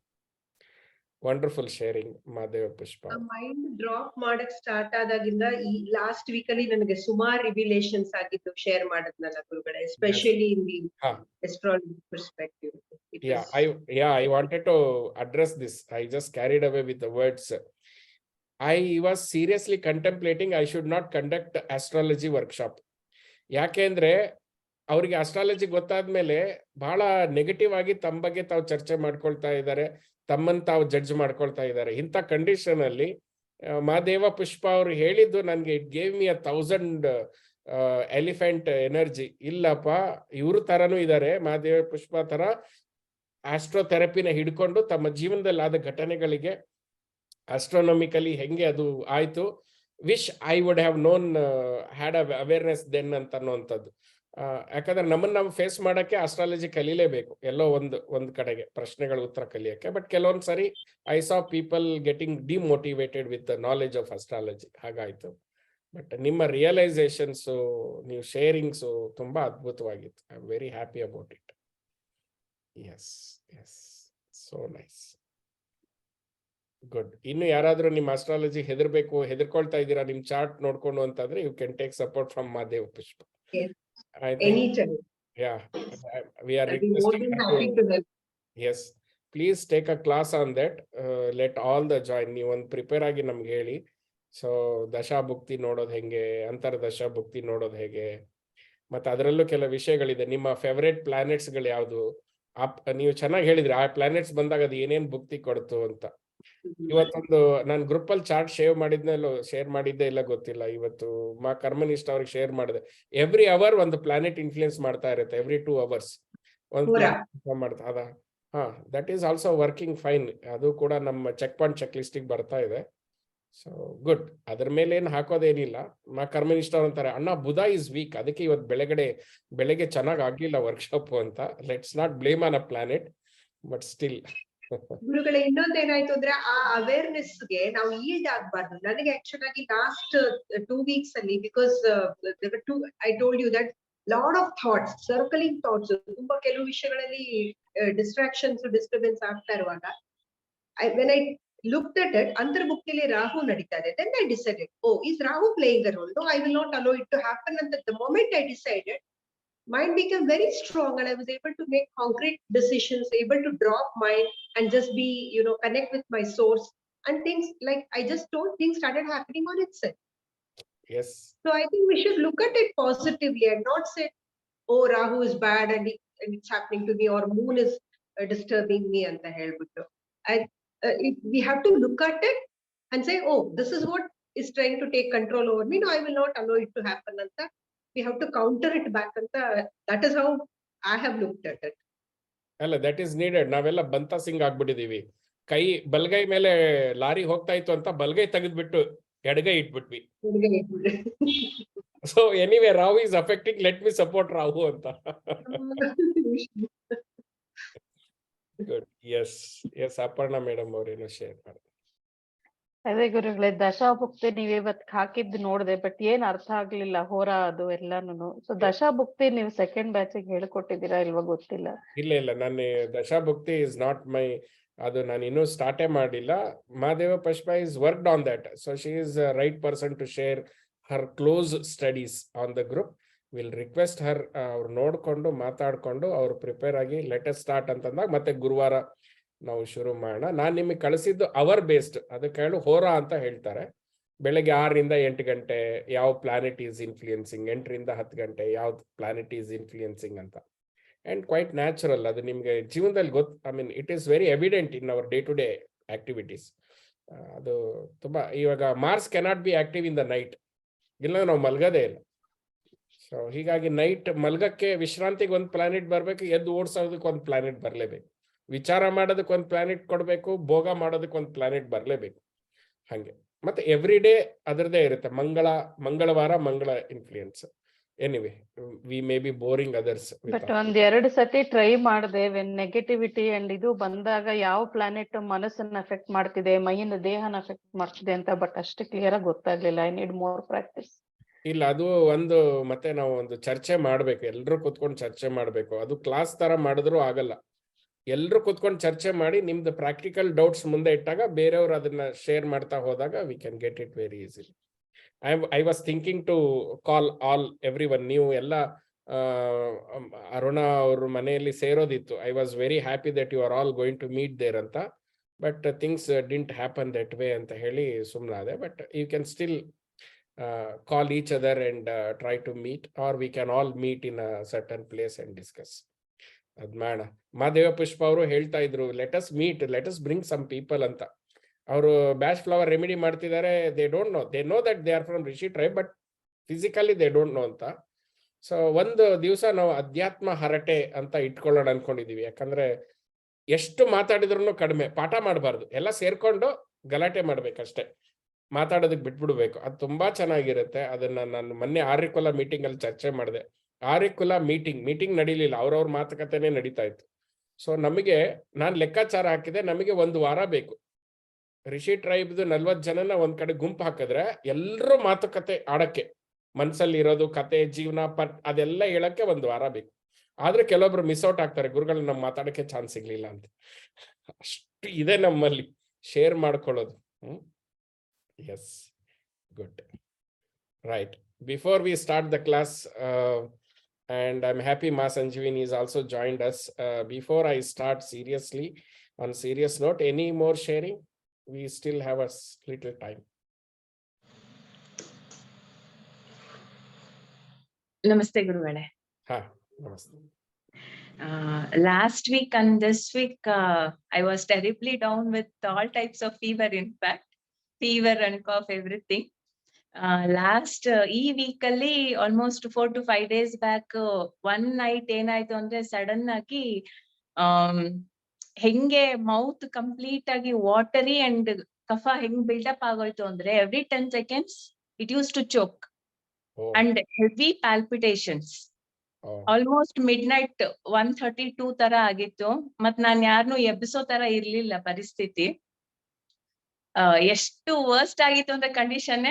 Wonderful sharing Madeva Pushpa. Mind drop ಮಾಡಕ್ ಸ್ಟಾರ್ಟ್ ಆದಾಗಿಂದ ಈ ಲಾಸ್ಟ್ ವೀಕ್ ಅಲ್ಲಿ ನನಗೆ ಸುಮಾರು ರಿವಿಲೇಷನ್ಸ್ ಆಗಿದ್ದು ಶೇರ್ ಮಾಡದ್ನಲ್ಲ ಗುರುಗಳೇ, especially in the astrology perspective. I wanted to address this. I just carried away with the words. I was seriously contemplating I should not conduct astrology workshop. ಯಾಕೆಂದ್ರೆ ಅವ್ರಿಗೆ ಅಸ್ಟ್ರಾಲಜಿ ಗೊತ್ತಾದ್ಮೇಲೆ ಬಹಳ ನೆಗೆಟಿವ್ ಆಗಿ ತಮ್ಮ ಬಗ್ಗೆ ತಾವು ಚರ್ಚೆ ಮಾಡ್ಕೊಳ್ತಾ ಇದ್ದಾರೆ, ತಮ್ಮನ್ನು ತಾವು ಜಡ್ಜ್ ಮಾಡ್ಕೊಳ್ತಾ ಇದ್ದಾರೆ. ಇಂಥ ಕಂಡೀಷನ್ ಅಲ್ಲಿ ಮಹಾದೇವ ಪುಷ್ಪ ಅವರು ಹೇಳಿದ್ದು ನನಗೆ it gave me 1000 elephant energy. ಇಲ್ಲಪ್ಪ, ಇವ್ರ ತರನೂ ಇದ್ದಾರೆ, ಮಹಾದೇವ ಪುಷ್ಪ ತರ ಆಸ್ಟ್ರೋಥೆರಪಿನ ಹಿಡ್ಕೊಂಡು ತಮ್ಮ ಜೀವನದಲ್ಲಿ ಆದ ಘಟನೆಗಳಿಗೆ ಆಸ್ಟ್ರೋನಾಮಿಕಲಿ ಹೆಂಗೆ ಅದು ಆಯ್ತು, wish I would have known had awareness then ಅಂತ ಅನ್ನೋಂಥದ್ದು. ಯಾಕಂದ್ರೆ ನಮ್ಮನ್ನ ನಾವು ಫೇಸ್ ಮಾಡಕ್ಕೆ ಆಸ್ಟ್ರಾಲಜಿ ಕಲೀಲೇಬೇಕು, ಎಲ್ಲೋ ಒಂದು ಕಡೆಗೆ ಪ್ರಶ್ನೆಗಳ ಉತ್ತರ ಕಲಿಯಕ್ಕೆ. ಬಟ್ ಕೆಲವೊಂದ್ ಸರಿ I saw people getting demotivated with the knowledge of astrology, ಹಾಗಾಯ್ತು. ಬಟ್ ನಿಮ್ಮ ರಿಯಲೈಸೇಷನ್ಸು, ನೀವು ಶೇರಿಂಗ್ಸು ತುಂಬಾ ಅದ್ಭುತವಾಗಿತ್ತು. I am very happy about it. Yes yes, so nice, good. ಇನ್ನು ಯಾರಾದ್ರೂ ನಿಮ್ಮ ಆಸ್ಟ್ರಾಲಜಿ ಹೆದರ್ಕೊಳ್ತಾ ಇದ್ದೀರಾ ನಿಮ್ ಚಾರ್ಟ್ ನೋಡ್ಕೊಂಡು ಅಂತಂದ್ರೆ, you can take support from Mahadeva Pushpa. I think, Anytime. yeah, we are I'll be more requesting than her happy to help. yes, please take a class on that. Let all the join. ನೀವು ಒಂದು ಪ್ರಿಪೇರ್ ಆಗಿ ನಮ್ಗೆ ಹೇಳಿ. ಸೊ ದಶಾಭುಕ್ತಿ ನೋಡೋದು ಹೆಂಗೆ, ಅಂತರ್ದಶಾಭುಕ್ತಿ ನೋಡೋದು ಹೇಗೆ, ಮತ್ತೆ ಅದರಲ್ಲೂ ಕೆಲವು ವಿಷಯಗಳಿದೆ. ನಿಮ್ಮ ಫೇವರೇಟ್ ಪ್ಲಾನೆಟ್ಸ್ಗಳು ಯಾವುದು, ನೀವು ಚೆನ್ನಾಗಿ ಹೇಳಿದ್ರಿ, ಆ ಪ್ಲಾನೆಟ್ಸ್ ಬಂದಾಗ ಅದು ಏನೇನ್ ಭುಕ್ತಿ ಕೊಡ್ತು ಅಂತ. ಇವತ್ತೊಂದು ನಾನು ಗ್ರೂಪ್ ಅಲ್ಲಿ ಚಾರ್ಟ್ ಶೇರ್ ಮಾಡಿದ್ದೆ ಇಲ್ಲ ಗೊತ್ತಿಲ್ಲ, ಇವತ್ತು ಮಾ ಕರ್ಮನಿಷ್ಠ ಅವ್ರಿಗೆ ಶೇರ್ ಮಾಡಿದೆ. ಎವ್ರಿ ಅವರ್ ಒಂದು ಪ್ಲಾನೆಟ್ ಇನ್ಫ್ಲೂಯೆನ್ಸ್ ಮಾಡ್ತಾ ಇರುತ್ತೆ, ಎವ್ರಿ 2 hours ಒಂದು ಮಾಡ್ತಾ ಅದ. That is also working fine. ಅದು ಕೂಡ ನಮ್ಮ ಚೆಕ್ ಲಿಸ್ಟಿಗೆ ಬರ್ತಾ ಇದೆ. So good. ಅದ್ರ ಮೇಲೆ ಏನು ಹಾಕೋದೇನಿಲ್ಲ. ಮಾ ಕರ್ಮನಿಷ್ಠ ಅಂತಾರೆ, ಅಣ್ಣ ಬುಧ ಇಸ್ ವೀಕ್, ಅದಕ್ಕೆ ಇವತ್ತು ಬೆಳಗ್ಗೆ ಚೆನ್ನಾಗಿ ಆಗ್ಲಿಲ್ಲ ವರ್ಕ್ಶಾಪ್ ಅಂತ. Let's not blame on a planet, but still. ಗುರುಗಳೇ, ಇನ್ನೊಂದೇನಾಯ್ತು ಅಂದ್ರೆ ಆ ಅವೇರ್ನೆಸ್ ಗೆ ನಾವು ಈಲ್ಡ್ ಆಗ್ಬಾರ್ದು. ನನಗೆ ಆಕ್ಚುಲ್ ಆಗಿ ಲಾಸ್ಟ್ 2 weeks ಅಲ್ಲಿ, because I told you that lot of thoughts, circling thoughts, ತುಂಬಾ ಕೆಲವು ವಿಷಯಗಳಲ್ಲಿ ಡಿಸ್ಟರ್ಬೆನ್ಸ್ ಆಗ್ತಾ ಇರುವಾಗ, when I looked at it, ಅಂತರ್ಭುಕ್ತಿಲಿ ರಾಹು ನಡೀತಾ ಇದೆ. Then I decided, oh, is Rahu playing the role? No, I will not allow it to happen. And the moment I decided, mind became very strong, and I was able to make concrete decisions, able to drop mind and just be, connect with my source, and things like I just told, things started happening on itself. Yes. So I think we should look at it positively and not say, oh, Rahu is bad and it's happening to me, or moon is disturbing me and the hell with we have to look at it and say, oh, this is what is trying to take control over me. No, I will not allow it to happen. Anta. We have to counter it back. Anta. That is how I have looked at it. ಅಲ್ಲ, ದಟ್ ಈಸ್ ನೀಡೆಡ್. ನಾವೆಲ್ಲ ಬಂತಾ ಸಿಂಗ್ ಆಗ್ಬಿಟ್ಟಿದೀವಿ. ಬಲಗೈ ಮೇಲೆ ಲಾರಿ ಹೋಗ್ತಾ ಇತ್ತು ಅಂತ ಬಲಗೈ ತೆಗೆದ್ಬಿಟ್ಟು ಎಡಗೈ ಇಟ್ಬಿಟ್ವಿ. So anyway, Rahu is affecting, let me support Rahu ಅಂತ. ಗುಡ್. ಎಸ್ ಅಪರ್ಣ ಮೇಡಮ್ ಅವರೇನೋ ಶೇರ್ ಮಾಡಿ. ಅದೇ ಗುರುಗಳೇ, ದಶಾಭುಕ್ತಿ ನೀವ್ ಇವತ್ ಹಾಕಿದ್ ನೋಡ್ದೆ, ಬಟ್ ಏನ್ ಅರ್ಥ ಆಗ್ಲಿಲ್ಲ, ಹೋರ ಅದು ಎಲ್ಲಾನು. ಸೊ ದಶಾಭುಕ್ತಿ ನೀವು ಸೆಕೆಂಡ್ ಬ್ಯಾಚಿಗೆ ಹೇಳ್ಕೊಟ್ಟಿದ್ದೀರಾ ಇಲ್ವಾ ಗೊತ್ತಿಲ್ಲ. ಇಲ್ಲ, ನಾನು ದಶಾಭುಕ್ತಿ ಇಸ್ ನಾಟ್ ಮೈ, ಅದು ನಾನು ಇನ್ನೂ ಸ್ಟಾರ್ಟೇ ಮಾಡಿಲ್ಲ. Mahadeva Pushpa is worked on that. So she is right person to share her close studies on the group. Will request her, ಅವ್ರು ನೋಡ್ಕೊಂಡು ಮಾತಾಡ್ಕೊಂಡು ಅವ್ರು ಪ್ರಿಪೇರ್ ಆಗಿ ಲೆಟೆಸ್ಟ್ ಸ್ಟಾರ್ಟ್ ಅಂತಂದಾಗ ಮತ್ತೆ ಗುರುವಾರ ನಾವು ಶುರು ಮಾಡೋಣ. ನಾನು ನಿಮಗೆ ಕಳಿಸಿದ್ದು ಅವರ್ ಬೇಸ್ಡ್, ಅದಕ್ಕೆ ಹೇಳು ಹೋರ ಅಂತ ಹೇಳ್ತಾರೆ. ಬೆಳಗ್ಗೆ 6 ರಿಂದ 8 ಗಂಟೆ ಯಾವ ಪ್ಲಾನೆಟ್ ಈಸ್ ಇನ್ಫ್ಲೂಯೆನ್ಸಿಂಗ್, 8 ರಿಂದ 10 ಗಂಟೆ ಯಾವ ಪ್ಲಾನೆಟ್ ಈಸ್ ಇನ್ಫ್ಲೂಯೆನ್ಸಿಂಗ್ ಅಂತ. ಅಂಡ್ ಕ್ವೈಟ್ ನ್ಯಾಚುರಲ್, ಅದು ನಿಮ್ಗೆ ಜೀವನದಲ್ಲಿ I mean it is very evident in our day to day activities. ಅದು ತುಂಬಾ, ಇವಾಗ Mars cannot be active in the night, ಇಲ್ಲ ನಾವು ಮಲ್ಗದೇ ಇಲ್ಲ. ಸೊ ಹೀಗಾಗಿ ನೈಟ್ ಮಲ್ಗಕ್ಕೆ, ವಿಶ್ರಾಂತಿಗೆ ಒಂದು ಪ್ಲಾನೆಟ್ ಬರಬೇಕು, ಎದ್ದು ಓಡಿಸೋದಕ್ಕೆ ಒಂದು ಪ್ಲಾನೆಟ್ ಬರಲೇಬೇಕು, ವಿಚಾರ ಮಾಡೋದಕ್ಕೆ ಒಂದು ಪ್ಲಾನೆಟ್ ಕೊಡಬೇಕು, ಭೋಗ ಮಾಡೋದಕ್ಕೆ ಒಂದು ಪ್ಲಾನೆಟ್ ಬರಲೇಬೇಕು. ಹಾಗೆ ಮತ್ತೆ ಎವ್ರಿ ಡೇ ಅದರದೇ ಇರುತ್ತೆ. ಮಂಗಳವಾರ ಮಂಗಳ influence. Anyway, we may be boring others. But 1-2 ಸತಿ ಟ್ರೈ ಮಾಡಿದೆ. ವೆನ್ ನೆಗೆಟಿವಿಟಿ ಅಂಡ್ ಇದು ಬಂದಾಗ ಯಾವ ಪ್ಲಾನೆಟ್ ಮನಸ್ಸನ್ನ ಅಫೆಕ್ಟ್ ಮಾಡ್ತಿದೆ, ಮೈಯಿಂದ ದೇಹನ ಅಫೆಕ್ಟ್ ಮಾಡ್ತಿದೆ ಅಂತ, ಬಟ್ ಅಷ್ಟು ಕ್ಲಿಯರ್ ಆಗಿ ಗೊತ್ತಾಗ್ಲಿಲ್ಲ. I need more practice. ಇಲ್ಲ, ಅದು ಮತ್ತೆ ನಾವು ಒಂದು ಚರ್ಚೆ ಮಾಡ್ಬೇಕು, ಎಲ್ರು ಕುತ್ಕೊಂಡು ಚರ್ಚೆ ಮಾಡ್ಬೇಕು. ಅದು ಕ್ಲಾಸ್ ತರ ಮಾಡಿದ್ರು ಆಗಲ್ಲ. ಎಲ್ರು ಕುತ್ಕೊಂಡು ಚರ್ಚೆ ಮಾಡಿ ನಿಮ್ದು ಪ್ರಾಕ್ಟಿಕಲ್ ಡೌಟ್ಸ್ ಮುಂದೆ ಇಟ್ಟಾಗ ಬೇರೆಯವರು ಅದನ್ನ ಶೇರ್ ಮಾಡ್ತಾ ಹೋದಾಗ we can get it very easily. I was thinking to call all everyone. ನೀವು ಎಲ್ಲ ಅರುಣಾ ಅವ್ರ ಮನೆಯಲ್ಲಿ ಸೇರೋದಿತ್ತು. I was very happy that you are all going to meet there ಅಂತ. But things didn't happen that way ಅಂತ ಹೇಳಿ ಸುಮ್ಮನಾದೆ. But you can still call each other and try to meet, or we can all meet in a certain place and discuss. ಅದ್ ಮಾಡ. ಮಹಾದೇವ ಪುಷ್ಪ ಅವರು ಹೇಳ್ತಾ ಇದ್ರು, let us meet, let us bring some people ಅಂತ. ಅವರು ಬ್ಯಾಚ್ ಫ್ಲವರ್ ರೆಮಿಡಿ ಮಾಡ್ತಿದ್ದಾರೆ, they don't know, they know that they are from rishi tribe, but physically they don't know ಅಂತ. ಸೊ ಒಂದು ದಿವಸ ನಾವು ಅಧ್ಯಾತ್ಮ ಹರಟೆ ಅಂತ ಇಟ್ಕೊಳ್ಳೋಣ ಅನ್ಕೊಂಡಿದೀವಿ. ಯಾಕಂದ್ರೆ ಎಷ್ಟು ಮಾತಾಡಿದ್ರು ಕಡಿಮೆ, ಪಾಠ ಮಾಡಬಾರ್ದು, ಎಲ್ಲ ಸೇರ್ಕೊಂಡು ಗಲಾಟೆ ಮಾಡ್ಬೇಕಷ್ಟೇ, ಮಾತಾಡೋದಕ್ಕೆ ಬಿಟ್ಬಿಡ್ಬೇಕು. ಅದು ತುಂಬಾ ಚೆನ್ನಾಗಿರುತ್ತೆ. ಅದನ್ನ ನಾನು ಮೊನ್ನೆ ಆರ್ಯಕುಲ ಮೀಟಿಂಗ್ ಅಲ್ಲಿ ಚರ್ಚೆ ಮಾಡಿದೆ. ಆರ್ಯಕುಲ ಮೀಟಿಂಗ್ ನಡೀಲಿಲ್ಲ, ಅವ್ರವ್ರ ಮಾತುಕತೆನೇ ನಡೀತಾ ಇತ್ತು. ಸೊ ನಮಗೆ, ನಾನು ಲೆಕ್ಕಾಚಾರ ಹಾಕಿದೆ, ನಮಗೆ 1 ವಾರ ಬೇಕು. ರಿಷಿ ಟ್ರೈಬ್ದು 40 ಜನನ ಒಂದ್ ಕಡೆ ಗುಂಪು ಹಾಕಿದ್ರೆ ಎಲ್ಲರೂ ಮಾತುಕತೆ ಆಡಕ್ಕೆ, ಮನ್ಸಲ್ಲಿ ಇರೋದು ಕತೆ, ಜೀವನ, ಅದೆಲ್ಲ ಹೇಳಕ್ಕೆ 1 ವಾರ ಬೇಕು. ಆದ್ರೆ ಕೆಲವೊಬ್ರು ಮಿಸ್ ಔಟ್ ಆಗ್ತಾರೆ, ಗುರುಗಳು ನಮ್ಗೆ ಮಾತಾಡಕ್ಕೆ ಚಾನ್ಸ್ ಸಿಗ್ಲಿಲ್ಲ ಅಂತ. ಅಷ್ಟು ಇದೆ ನಮ್ಮಲ್ಲಿ ಶೇರ್ ಮಾಡ್ಕೊಳ್ಳೋದು. Yes, good, right. Before we start the class, and I'm happy Ma Sanjeevani is also joined us. Before I start seriously, on serious note, any more sharing? We still have a little time. Namaste Guruvale. Ha, namaste. Last week and this week, I was terribly down with all types of fever, in fact, fever and cough, everything. Last ಈ ವೀಕ್ ಅಲ್ಲಿ almost 4 to 5 days back one night ಏನಾಯ್ತು ಅಂದ್ರೆ ಸಡನ್ ಆಗಿ ಹೆಂಗೆ ಮೌತ್ ಕಂಪ್ಲೀಟ್ ಆಗಿ ವಾಟರಿ ಅಂಡ್ ಕಫ ಹೆಂಗ್ ಬಿಲ್ಡಪ್ ಆಗೋಯ್ತು ಅಂದ್ರೆ every 10 seconds it use to choke and heavy palpitations. Almost midnight 1:32 ತರ ಆಗಿತ್ತು. ಮತ್ ನಾನ್ ಯಾರನ್ನೂ ಎಬ್ಬಿಸೋ ತರ ಇರ್ಲಿಲ್ಲ ಪರಿಸ್ಥಿತಿ. ಎಷ್ಟು ವರ್ಸ್ಟ್ ಆಗಿತ್ತು ಅಂದ್ರೆ ಕಂಡೀಷನ್,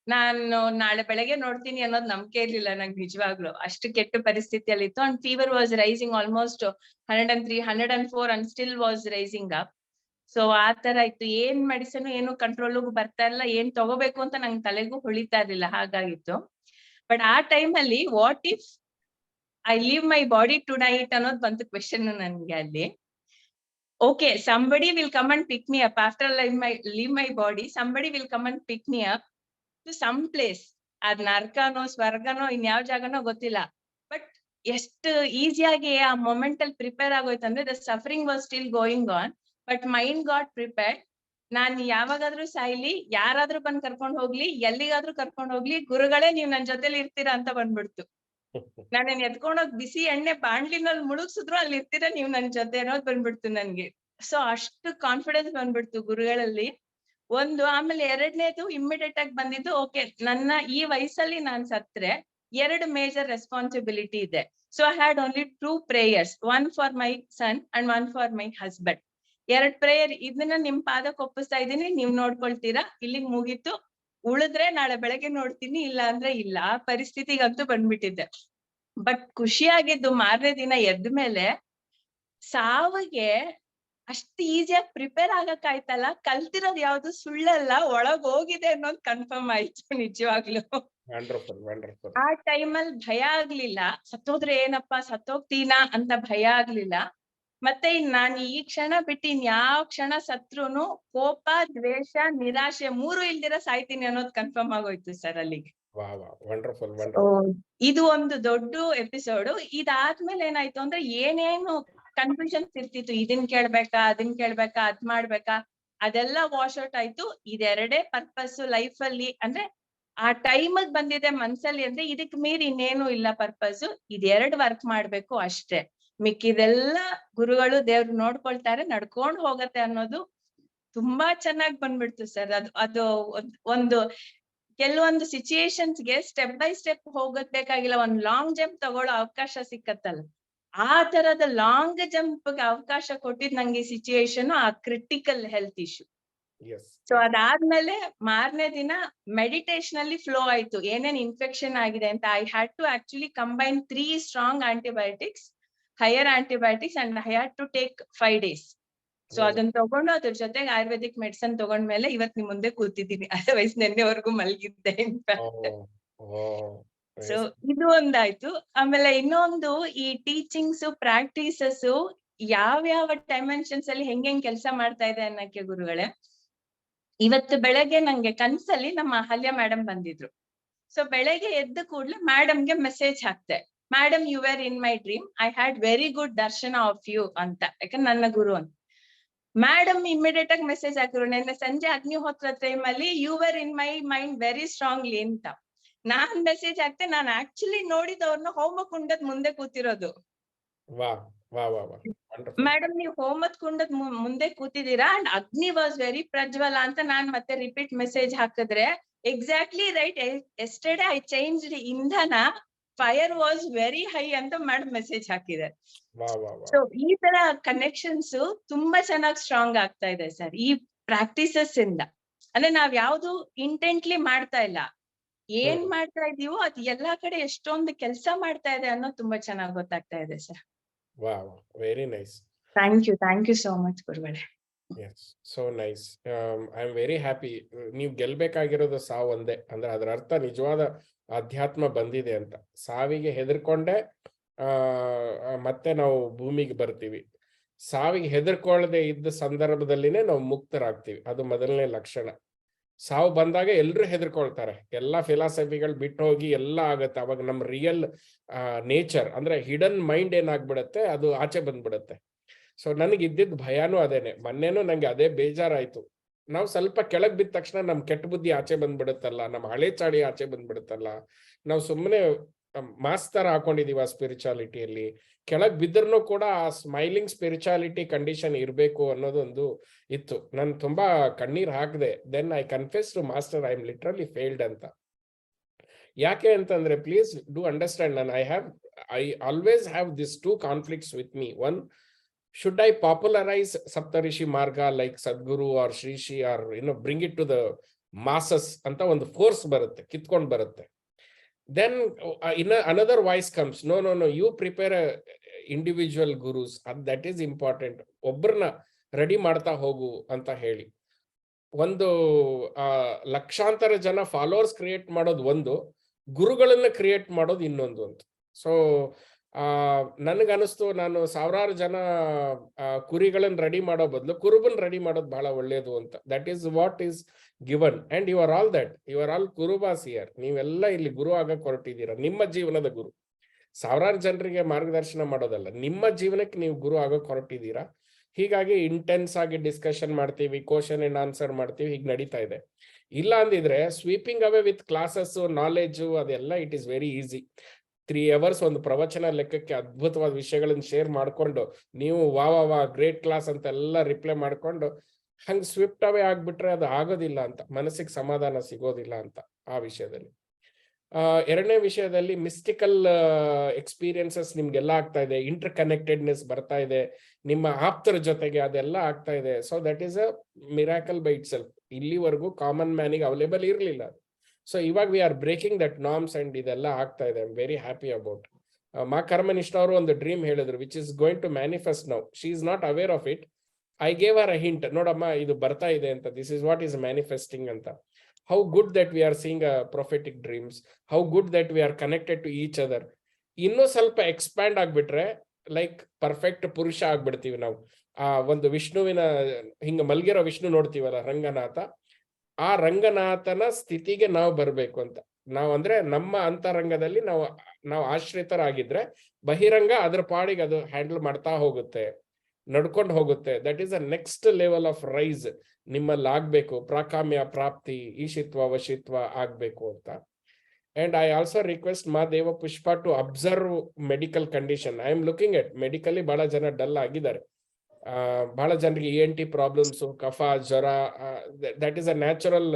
ನಾನು ನಾಳೆ ಬೆಳಗ್ಗೆ ನೋಡ್ತೀನಿ ಅನ್ನೋದು ನಂಬಿಕೆ ಇರ್ಲಿಲ್ಲ ನಂಗೆ ನಿಜವಾಗ್ಲು. ಅಷ್ಟು ಕೆಟ್ಟ ಪರಿಸ್ಥಿತಿಯಲ್ಲಿ ಇತ್ತು. And fever was rising almost 103, 104 and still was rising up. So ಆ ತರ ಇತ್ತು. ಏನ್ ಮೆಡಿಸಿನ್ ಏನು ಕಂಟ್ರೋಲ್ ಬರ್ತಾ ಇಲ್ಲ, ಏನ್ ತಗೋಬೇಕು ಅಂತ ನಂಗೆ ತಲೆಗೂ ಹೊಳಿತಾ ಇರ್ಲಿಲ್ಲ, ಹಾಗಾಗಿತ್ತು. ಬಟ್ ಆ ಟೈಮ್ ಅಲ್ಲಿ what if I leave my body tonight ಅನ್ನೋದು ಬಂತು ಕ್ವೆಶನ್ ನನ್ಗೆ ಅಲ್ಲಿ. Okay, somebody will come and pick me up after leave my body. Somebody will come and pick me up to some place. ಅದ್ ನರ್ಕನೋ ಸ್ವರ್ಗನೋ ಇನ್ಯಾವ ಜಾಗನೋ ಗೊತ್ತಿಲ್ಲ. ಬಟ್ ಎಷ್ಟು ಈಸಿಯಾಗಿ ಆ ಮೊಮೆಂಟ್ ಅಲ್ಲಿ ಪ್ರಿಪೇರ್ ಆಗೋಯ್ತು ಅಂದ್ರೆ, the suffering was still going on, but mind got prepared. ನಾನ್ ಯಾವಾಗಾದ್ರೂ ಸಾಯ್ಲಿ, ಯಾರಾದ್ರೂ ಬಂದ್ ಕರ್ಕೊಂಡ್ ಹೋಗ್ಲಿ, ಎಲ್ಲಿಗಾದ್ರೂ ಕರ್ಕೊಂಡ್ ಹೋಗ್ಲಿ, ಗುರುಗಳೇ ನೀವ್ ನನ್ ಜೊತೆಲಿ ಇರ್ತೀರಾ ಅಂತ ಬಂದ್ಬಿಡ್ತು. ನಾನೇನ್ ಎತ್ಕೊಂಡೋಗ್ ಬಿಸಿ ಎಣ್ಣೆ ಬಾಣ್ಲಿನಲ್ಲಿ ಮುಳುಗ್ಸಿದ್ರು ಅಲ್ಲಿ ಇರ್ತೀರಾ ನೀವ್ ನನ್ ಜೊತೆ ಅನ್ನೋದು ಬಂದ್ಬಿಡ್ತು ನನ್ಗೆ. ಸೊ ಅಷ್ಟು ಕಾನ್ಫಿಡೆನ್ಸ್ ಬಂದ್ಬಿಡ್ತು ಗುರುಗಳಲ್ಲಿ ಒಂದು. ಆಮೇಲೆ ಎರಡನೇದು ಇಮ್ಮಿಡಿಯೇಟ್ ಆಗಿ ಬಂದಿದ್ದು, ಓಕೆ ನನ್ನ ಈ ವಯಸ್ಸಲ್ಲಿ ನಾನ್ ಸತ್ರೆ 2 ಮೇಜರ್ ರೆಸ್ಪಾನ್ಸಿಬಿಲಿಟಿ ಇದೆ. So I had only 2 prayers, one for my son and one for my husband. 2 prayer, ಇದನ್ನ ನಿಮ್ ಪಾದಕ್ಕೆ ಒಪ್ಪಿಸ್ತಾ ಇದೀನಿ, ನೀವ್ ನೋಡ್ಕೊಳ್ತೀರಾ, ಇಲ್ಲಿಗ್ ಮುಗೀತು. ಉಳಿದ್ರೆ ನಾಳೆ ಬೆಳಗ್ಗೆ ನೋಡ್ತೀನಿ, ಇಲ್ಲ ಅಂದ್ರೆ ಇಲ್ಲ. ಆ ಪರಿಸ್ಥಿತಿಗಂತೂ ಬಂದ್ಬಿಟ್ಟಿದ್ದೆ. ಬಟ್ ಖುಷಿಯಾಗಿದ್ದು ಮಾರನೇ ದಿನ ಎದ್ದ ಮೇಲೆ ಸಾವಿಗೆ ಅಷ್ಟು ಈಸಿಯಾಗಿ ಪ್ರಿಪೇರ್ ಆಗಕ್ ಆಯ್ತಲ್ಲ, ಕಲ್ತಿರೋದು ಯಾವ್ದು ಸುಳ್ಳಲ್ಲ, ಒಳಗ್ ಹೋಗಿದೆ ಅನ್ನೋದು ಕನ್ಫರ್ಮ್ ಆಯ್ತು ನಿಜವಾಗ್ಲು. ಆ ಟೈಮಲ್ಲಿ ಭಯ ಆಗ್ಲಿಲ್ಲ, ಸತ್ತೋದ್ರೆ ಏನಪ್ಪಾ ಸತ್ತೋಗ್ತೀನಾ ಅಂತ ಭಯ ಆಗ್ಲಿಲ್ಲ. ಮತ್ತೆ ನಾನ್ ಈ ಕ್ಷಣ ಬಿಟ್ಟು ಇನ್ಯಾವ ಕ್ಷಣ ಸತ್ರುನು ಕೋಪ, ದ್ವೇಷ, ನಿರಾಶೆ 3 ಇಲ್ದಿರ ಸಾಯ್ತೀನಿ ಅನ್ನೋದು ಕನ್ಫರ್ಮ್ ಆಗೋಯ್ತು ಸರ್ ಅಲ್ಲಿಗೆ. ಇದು ಒಂದು ದೊಡ್ಡ ಎಪಿಸೋಡ್. ಇದಾದ್ಮೇಲೆ ಏನಾಯ್ತು ಅಂದ್ರೆ, ಏನೇನು ಕನ್ಫ್ಯೂಷನ್ಸ್ ಇರ್ತಿತ್ತು, ಇದನ್ ಕೇಳ್ಬೇಕಾ, ಅದನ್ ಕೇಳ್ಬೇಕಾ, ಅದ್ ಮಾಡ್ಬೇಕಾ, ಅದೆಲ್ಲ ವಾಶ್ ಔಟ್ ಆಯ್ತು. ಇದೆರಡೇ ಪರ್ಪಸ್ ಲೈಫ್ ಅಲ್ಲಿ, ಅಂದ್ರೆ ಆ ಟೈಮಗ್ ಬಂದಿದೆ ಮನ್ಸಲ್ಲಿ ಅಂದ್ರೆ ಇದಕ್ ಮೀರಿ ಇನ್ನೇನು ಇಲ್ಲ ಪರ್ಪಸ್. ಇದೆರಡು ವರ್ಕ್ ಮಾಡ್ಬೇಕು ಅಷ್ಟೇ, ಮಿಕ್ಕಿದೆಲ್ಲ ಗುರುಗಳು ದೇವ್ರು ನೋಡ್ಕೊಳ್ತಾರೆ, ನಡ್ಕೊಂಡ್ ಹೋಗತ್ತೆ ಅನ್ನೋದು ತುಂಬಾ ಚೆನ್ನಾಗ್ ಬಂದ್ಬಿಡ್ತು ಸರ್. ಅದು ಒಂದು ಕೆಲವೊಂದು ಸಿಚುಯೇಷನ್ಸ್ಗೆ ಸ್ಟೆಪ್ ಬೈ ಸ್ಟೆಪ್ ಹೋಗಬೇಕಾಗಿಲ್ಲ, ಒಂದ್ ಲಾಂಗ್ ಜಂಪ್ ತಗೊಳ್ಳೋ ಅವಕಾಶ ಸಿಕ್ಕತ್ತಲ್ಲ, ಆ ತರದ ಲಾಂಗ್ ಜಂಪ್ ಗೆ ಅವಕಾಶ ಕೊಟ್ಟಿದ್ ನಂಗೆ ಸಿಚುಯೇಷನ್, ಆ ಕ್ರಿಟಿಕಲ್ ಹೆಲ್ತ್ ಇಶ್ಯೂ. ಸೊ ಅದಾದ್ಮೇಲೆ ಮಾರನೇ ದಿನ ಮೆಡಿಟೇಷನ್ ಅಲ್ಲಿ ಫ್ಲೋ ಆಯ್ತು, ಏನೇನ್ ಇನ್ಫೆಕ್ಷನ್ ಆಗಿದೆ ಅಂತ. I had to actually combine 3 strong antibiotics, higher antibiotics, and I had to take 5 days. So ಅದನ್ನ ತಗೊಂಡು ಅದ್ರ ಜೊತೆಗೆ ಆಯುರ್ವೇದಿಕ್ ಮೆಡಿಸಿನ್ ತಗೊಂಡ್ಮೇಲೆ ಇವತ್ ನಿಮ್ ಮುಂದೆ ಕೂತಿದ್ದೀನಿ. ಅದರ್ವೈಸ್ ನೆನ್ನೆವರೆಗೂ ಮಲಗಿದ್ದೆ ಇನ್ಫ್ಯಾಕ್ಟ್. ಸೊ ಇದು ಒಂದಾಯ್ತು. ಆಮೇಲೆ ಇನ್ನೊಂದು, ಈ ಟೀಚಿಂಗ್ಸ್ ಪ್ರಾಕ್ಟೀಸಸ್ ಯಾವ್ಯಾವ ಡೈಮೆನ್ಷನ್ಸ್ ಅಲ್ಲಿ ಹೆಂಗ್ ಕೆಲಸ ಮಾಡ್ತಾ ಇದೆ ಅನ್ನಕ್ಕೆ ಗುರುಗಳೇ, ಇವತ್ತು ಬೆಳಗ್ಗೆ ನಂಗೆ ಕನ್ಸಲ್ಲಿ ನಮ್ಮ ಅಹಲ್ಯ ಮೇಡಮ್ ಬಂದಿದ್ರು. ಸೊ ಬೆಳಗ್ಗೆ ಎದ್ದ ಕೂಡ್ಲೆ ಮೇಡಮ್ಗೆ ಮೆಸೇಜ್ ಹಾಕ್ತೆ, madam you were in my dream, I had very good darshan of you ಅಂತ, ಯಾಕಂದ್ರೆ ನನ್ನ ಗುರು ಅಂತ. ಮೇಡಮ್ ಇಮಿಡಿಯೇಟ್ ಆಗಿ ಮೆಸೇಜ್ ಹಾಕಿದ್ರು, ನಿನ್ನೆ ಸಂಜೆ ಅಗ್ನಿಹೋತ್ರ ಟೈಮ್ ಅಲ್ಲಿ your in my mind very strongly ಅಂತ. ನಾನ್ ಮೆಸೇಜ್ ಹಾಕ್ತೆ, ನಾನು ಆಕ್ಚುಲಿ ನೋಡಿದವ್ರನ್ನ ಹೋಮಕುಂಡದ ಮುಂದೆ ಕೂತಿರೋದು. ವಾ ವಾ ವಾ ವಾ, ವಂಡರ್ಫುಲ್. ಮೇಡಮ್ ನೀವು ಹೋಮದ್ ಕುಂಡದ್ ಮುಂದೆ ಕೂತಿದ್ದೀರಾ ಅಂಡ್ ಅಗ್ನಿ ವಾಸ್ ವೆರಿ ಪ್ರಜ್ವಲ ಅಂತ ನಾನ್ ಮತ್ತೆ ರಿಪೀಟ್ ಮೆಸೇಜ್ ಹಾಕಿದ್ರೆ, exactly right, yesterday I changed ಇಂಧನ, ಫೈರ್ ವಾಸ್ ವೆರಿ ಹೈ ಅಂತ ಮೇಡಮ್ ಮೆಸೇಜ್ ಹಾಕಿದ್ದಾರೆ. ವಾ ವಾ ವಾ. ಸೊ ಈ ತರ ಕನೆಕ್ಷನ್ಸ್ ತುಂಬಾ ಚೆನ್ನಾಗಿ ಸ್ಟ್ರಾಂಗ್ ಆಗ್ತಾ ಇದೆ ಸರ್ ಈ ಪ್ರಾಕ್ಟೀಸಸ್ ಇಂದ. ಅಂದ್ರೆ ನಾವ್ ಯಾವ್ದು ಇಂಟೆಂಟ್ಲಿ ಮಾಡ್ತಾ ಇಲ್ಲ, ಏನ್ ಮಾಡ್ತಾ ಇದೀವೋ ಅದು ಎಲ್ಲಾ ಕಡೆ ಎಷ್ಟೊಂದು ಕೆಲಸ ಮಾಡ್ತಾ ಇದೆ ಅನ್ನೋದು ತುಂಬಾ ಚೆನ್ನಾಗಿ ಗೊತ್ತಾಗ್ತಾ ಇದೆ sir. Wow, very nice. Thank you so much, ಗುರುಗಳೇ. Yes, so nice. I am very happy. ನೀವು ಗೆಲ್ಬೇಕಾಗಿರೋದು ಸಾವು ಒಂದೇ, ಅಂದ್ರೆ ಅದರ ಅರ್ಥ ನಿಜವಾದ ಅಧ್ಯಾತ್ಮ ಬಂದಿದೆ ಅಂತ. ಸಾವಿಗೆ ಹೆದರ್ಕೊಂಡೆ ಮತ್ತೆ ನಾವು ಭೂಮಿಗೆ ಬರ್ತೀವಿ. ಸಾವಿಗೆ ಹೆದರ್ಕೊಳ್ಳದೆ ಇದ್ದ ಸಂದರ್ಭದಲ್ಲಿನೇ ನಾವು ಮುಕ್ತರಾಗ್ತೀವಿ, ಅದು ಮೊದಲನೇ ಲಕ್ಷಣ. ಸಾವು ಬಂದಾಗ ಎಲ್ರು ಹೆದರ್ಕೊಳ್ತಾರೆ, ಎಲ್ಲಾ ಫಿಲಾಸಫಿಗಳು ಬಿಟ್ಟು ಹೋಗಿ ಎಲ್ಲ ಆಗತ್ತೆ. ಅವಾಗ ನಮ್ ರಿಯಲ್ ನೇಚರ್ ಅಂದ್ರೆ ಹಿಡನ್ ಮೈಂಡ್ ಏನಾಗ್ಬಿಡತ್ತೆ, ಅದು ಆಚೆ ಬಂದ್ಬಿಡತ್ತೆ. ಸೊ ನನಗೆ ಇದ್ದಿದ್ದ ಭಯಾನೂ ಅದೇನೆ. ಮೊನ್ನೆನೂ ನಂಗೆ ಅದೇ ಬೇಜಾರಾಯ್ತು. ನಾವು ಸ್ವಲ್ಪ ಕೆಳಗ್ ಬಿದ್ದ ತಕ್ಷಣ ನಮ್ ಕೆಟ್ಟ ಬುದ್ಧಿ ಆಚೆ ಬಂದ್ಬಿಡುತ್ತಲ್ಲ, ನಮ್ ಹಳೆ ಚಾಳಿ ಆಚೆ ಬಂದ್ಬಿಡುತ್ತಲ್ಲ. ನಾವು ಸುಮ್ಮನೆ ಮಾಸ್ತರ ಹಾಕೊಂಡಿದೀವ ಸ್ಪಿರಿಚುಯಾಲಿಟಿಯಲ್ಲಿ. ಕೆಳಗ್ ಬಿದ್ದರೂ ಕೂಡ ಆ ಸ್ಮೈಲಿಂಗ್ ಸ್ಪಿರಿಚುಯಾಲಿಟಿ ಕಂಡೀಷನ್ ಇರಬೇಕು ಅನ್ನೋದೊಂದು ಇತ್ತು. ನಾನು ತುಂಬಾ ಕಣ್ಣೀರ್ ಹಾಕಿದೆ. Then I confess to master, I am literally failed ಅಂತ. ಯಾಕೆ ಅಂತಂದ್ರೆ, please do understand, I always have this two conflicts with me. One, should I popularize Saptarishi Marga like Sadguru or Shrishi, or bring it to the masses ಅಂತ ಒಂದು ಫೋರ್ಸ್ ಬರುತ್ತೆ, ಕಿತ್ಕೊಂಡು ಬರುತ್ತೆ. Then another voice comes, no, you prepare a individual gurus, that is important. ಒಬ್ಬರನ್ನ ರೆಡಿ ಮಾಡ್ತಾ ಹೋಗು ಅಂತ ಹೇಳಿ. ಒಂದು ಲಕ್ಷಾಂತರ ಜನ ಫಾಲೋವರ್ಸ್ ಕ್ರಿಯೇಟ್ ಮಾಡೋದು ಒಂದು, ಗುರುಗಳನ್ನ ಕ್ರಿಯೇಟ್ ಮಾಡೋದು ಇನ್ನೊಂದು ಅಂತ. ಸೊ ನನಗನ್ನಿಸ್ತು, ನಾನು ಸಾವಿರಾರು ಜನ ಕುರಿಗಳನ್ನ ರೆಡಿ ಮಾಡೋ ಬದಲು ಕುರುಬನ್ ರೆಡಿ ಮಾಡೋದು ಬಹಳ ಒಳ್ಳೇದು ಅಂತ. That is what is given and you are all that, you are all Kurubas here. ನೀವೆಲ್ಲ ಇಲ್ಲಿ ಗುರು ಆಗಕ್ಕೆ ಹೊರಟಿದ್ದೀರಾ, ನಿಮ್ಮ ಜೀವನದ ಗುರು. ಸಾವಿರಾರು ಜನರಿಗೆ ಮಾರ್ಗದರ್ಶನ ಮಾಡೋದಲ್ಲ, ನಿಮ್ಮ ಜೀವನಕ್ಕೆ ನೀವು ಗುರು ಆಗಕ್ಕೆ ಹೊರಟಿದ್ದೀರಾ. ಹೀಗಾಗಿ ಇಂಟೆನ್ಸ್ ಆಗಿ ಡಿಸ್ಕಷನ್ ಮಾಡ್ತೀವಿ, ಕ್ವಶನ್ ಅಂಡ್ ಆನ್ಸರ್ ಮಾಡ್ತೀವಿ, ಹೀಗೆ ನಡೀತಾ ಇದೆ. ಇಲ್ಲ ಅಂದಿದ್ರೆ sweeping away with classes, knowledge, ಅದೆಲ್ಲ it is very easy. 3 hours ಒಂದು ಪ್ರವಚನ ಲೆಕ್ಕಕ್ಕೆ ಅದ್ಭುತವಾದ ವಿಷಯಗಳನ್ನ ಶೇರ್ ಮಾಡ್ಕೊಂಡು ನೀವು ವಾ ಗ್ರೇಟ್ ಕ್ಲಾಸ್ ಅಂತ ಎಲ್ಲ ರಿಪ್ಲೈ ಮಾಡ್ಕೊಂಡು ಹಂಗ್ ಸ್ವಿಫ್ಟ್ ಅವೇ ಆಗ್ಬಿಟ್ರೆ ಅದು ಆಗೋದಿಲ್ಲ ಅಂತ, ಮನಸ್ಸಿಗೆ ಸಮಾಧಾನ ಸಿಗೋದಿಲ್ಲ ಅಂತ ಆ ವಿಷಯದಲ್ಲಿ. ಎರಡನೇ ವಿಷಯದಲ್ಲಿ ಮಿಸ್ಟಿಕಲ್ ಎಕ್ಸ್ಪೀರಿಯನ್ಸಸ್ ನಿಮ್ಗೆಲ್ಲ ಆಗ್ತಾ ಇದೆ, ಇಂಟರ್ ಕನೆಕ್ಟೆಡ್ನೆಸ್ ಬರ್ತಾ ಇದೆ ನಿಮ್ಮ ಆಪ್ತರ ಜೊತೆಗೆ, ಅದೆಲ್ಲ ಆಗ್ತಾ ಇದೆ. So that is a miracle by itself. ಇಲ್ಲಿವರೆಗೂ ಕಾಮನ್ ಮ್ಯಾನಿಗೆ ಅವೈಲೇಬಲ್ ಇರಲಿಲ್ಲ ಅದು. ಸೊ ಇವಾಗ we are breaking that norms and ಇದೆಲ್ಲ ಆಗ್ತಾ ಇದೆ. I am very happy about. Ma Karmanishtha ಅವರು ಒಂದು ಡ್ರೀಮ್ ಹೇಳಿದ್ರು, which is going to manifest now. She is not aware of it. I gave her a hint, ನೋಡಮ್ಮ ಇದು ಬರ್ತಾ ಇದೆ ಅಂತ, this is what is manifesting ಅಂತ. How good that we are seeing a prophetic dreams, how good that we are connected to each other. ಇನ್ನೂ ಸ್ವಲ್ಪ ಎಕ್ಸ್ಪ್ಯಾಂಡ್ ಆಗ್ಬಿಟ್ರೆ ಲೈಕ್ ಪರ್ಫೆಕ್ಟ್ ಪುರುಷ ಆಗ್ಬಿಡ್ತೀವಿ ನಾವು. ಒಂದು ವಿಷ್ಣುವಿನ ಹಿಂಗ ಮಲ್ಗಿರೋ ವಿಷ್ಣು ನೋಡ್ತೀವಲ್ಲ, ರಂಗನಾಥ, ಆ ರಂಗನಾಥನ ಸ್ಥಿತಿಗೆ ನಾವು ಬರ್ಬೇಕು ಅಂತ. ನಾವು ಅಂದ್ರೆ ನಮ್ಮ ಅಂತರಂಗದಲ್ಲಿ ನಾವು ಆಶ್ರಿತರಾಗಿದ್ರೆ ಬಹಿರಂಗ ಅದ್ರ ಪಾಡಿಗೆ ಅದು ಹ್ಯಾಂಡಲ್ ಮಾಡ್ತಾ ಹೋಗುತ್ತೆ, ನಡ್ಕೊಂಡು ಹೋಗುತ್ತೆ. That is a next level of rise ನಿಮ್ಮಲ್ಲಿ ಆಗ್ಬೇಕು. ಪ್ರಾಕಾಮ್ಯ ಪ್ರಾಪ್ತಿ, ಈಶಿತ್ವ ವಶಿತ್ವ ಆಗ್ಬೇಕು ಅಂತ. And I also request Ma Deva Pushpa to observe medical condition. I am looking at medically ಬಹಳ ಜನ ಡಲ್ ಆಗಿದ್ದಾರೆ. ಬಹಳ ಜನರಿಗೆ ENT ಪ್ರಾಬ್ಲಮ್ಸ್, ಕಫ, ಜ್ವರ, that is a natural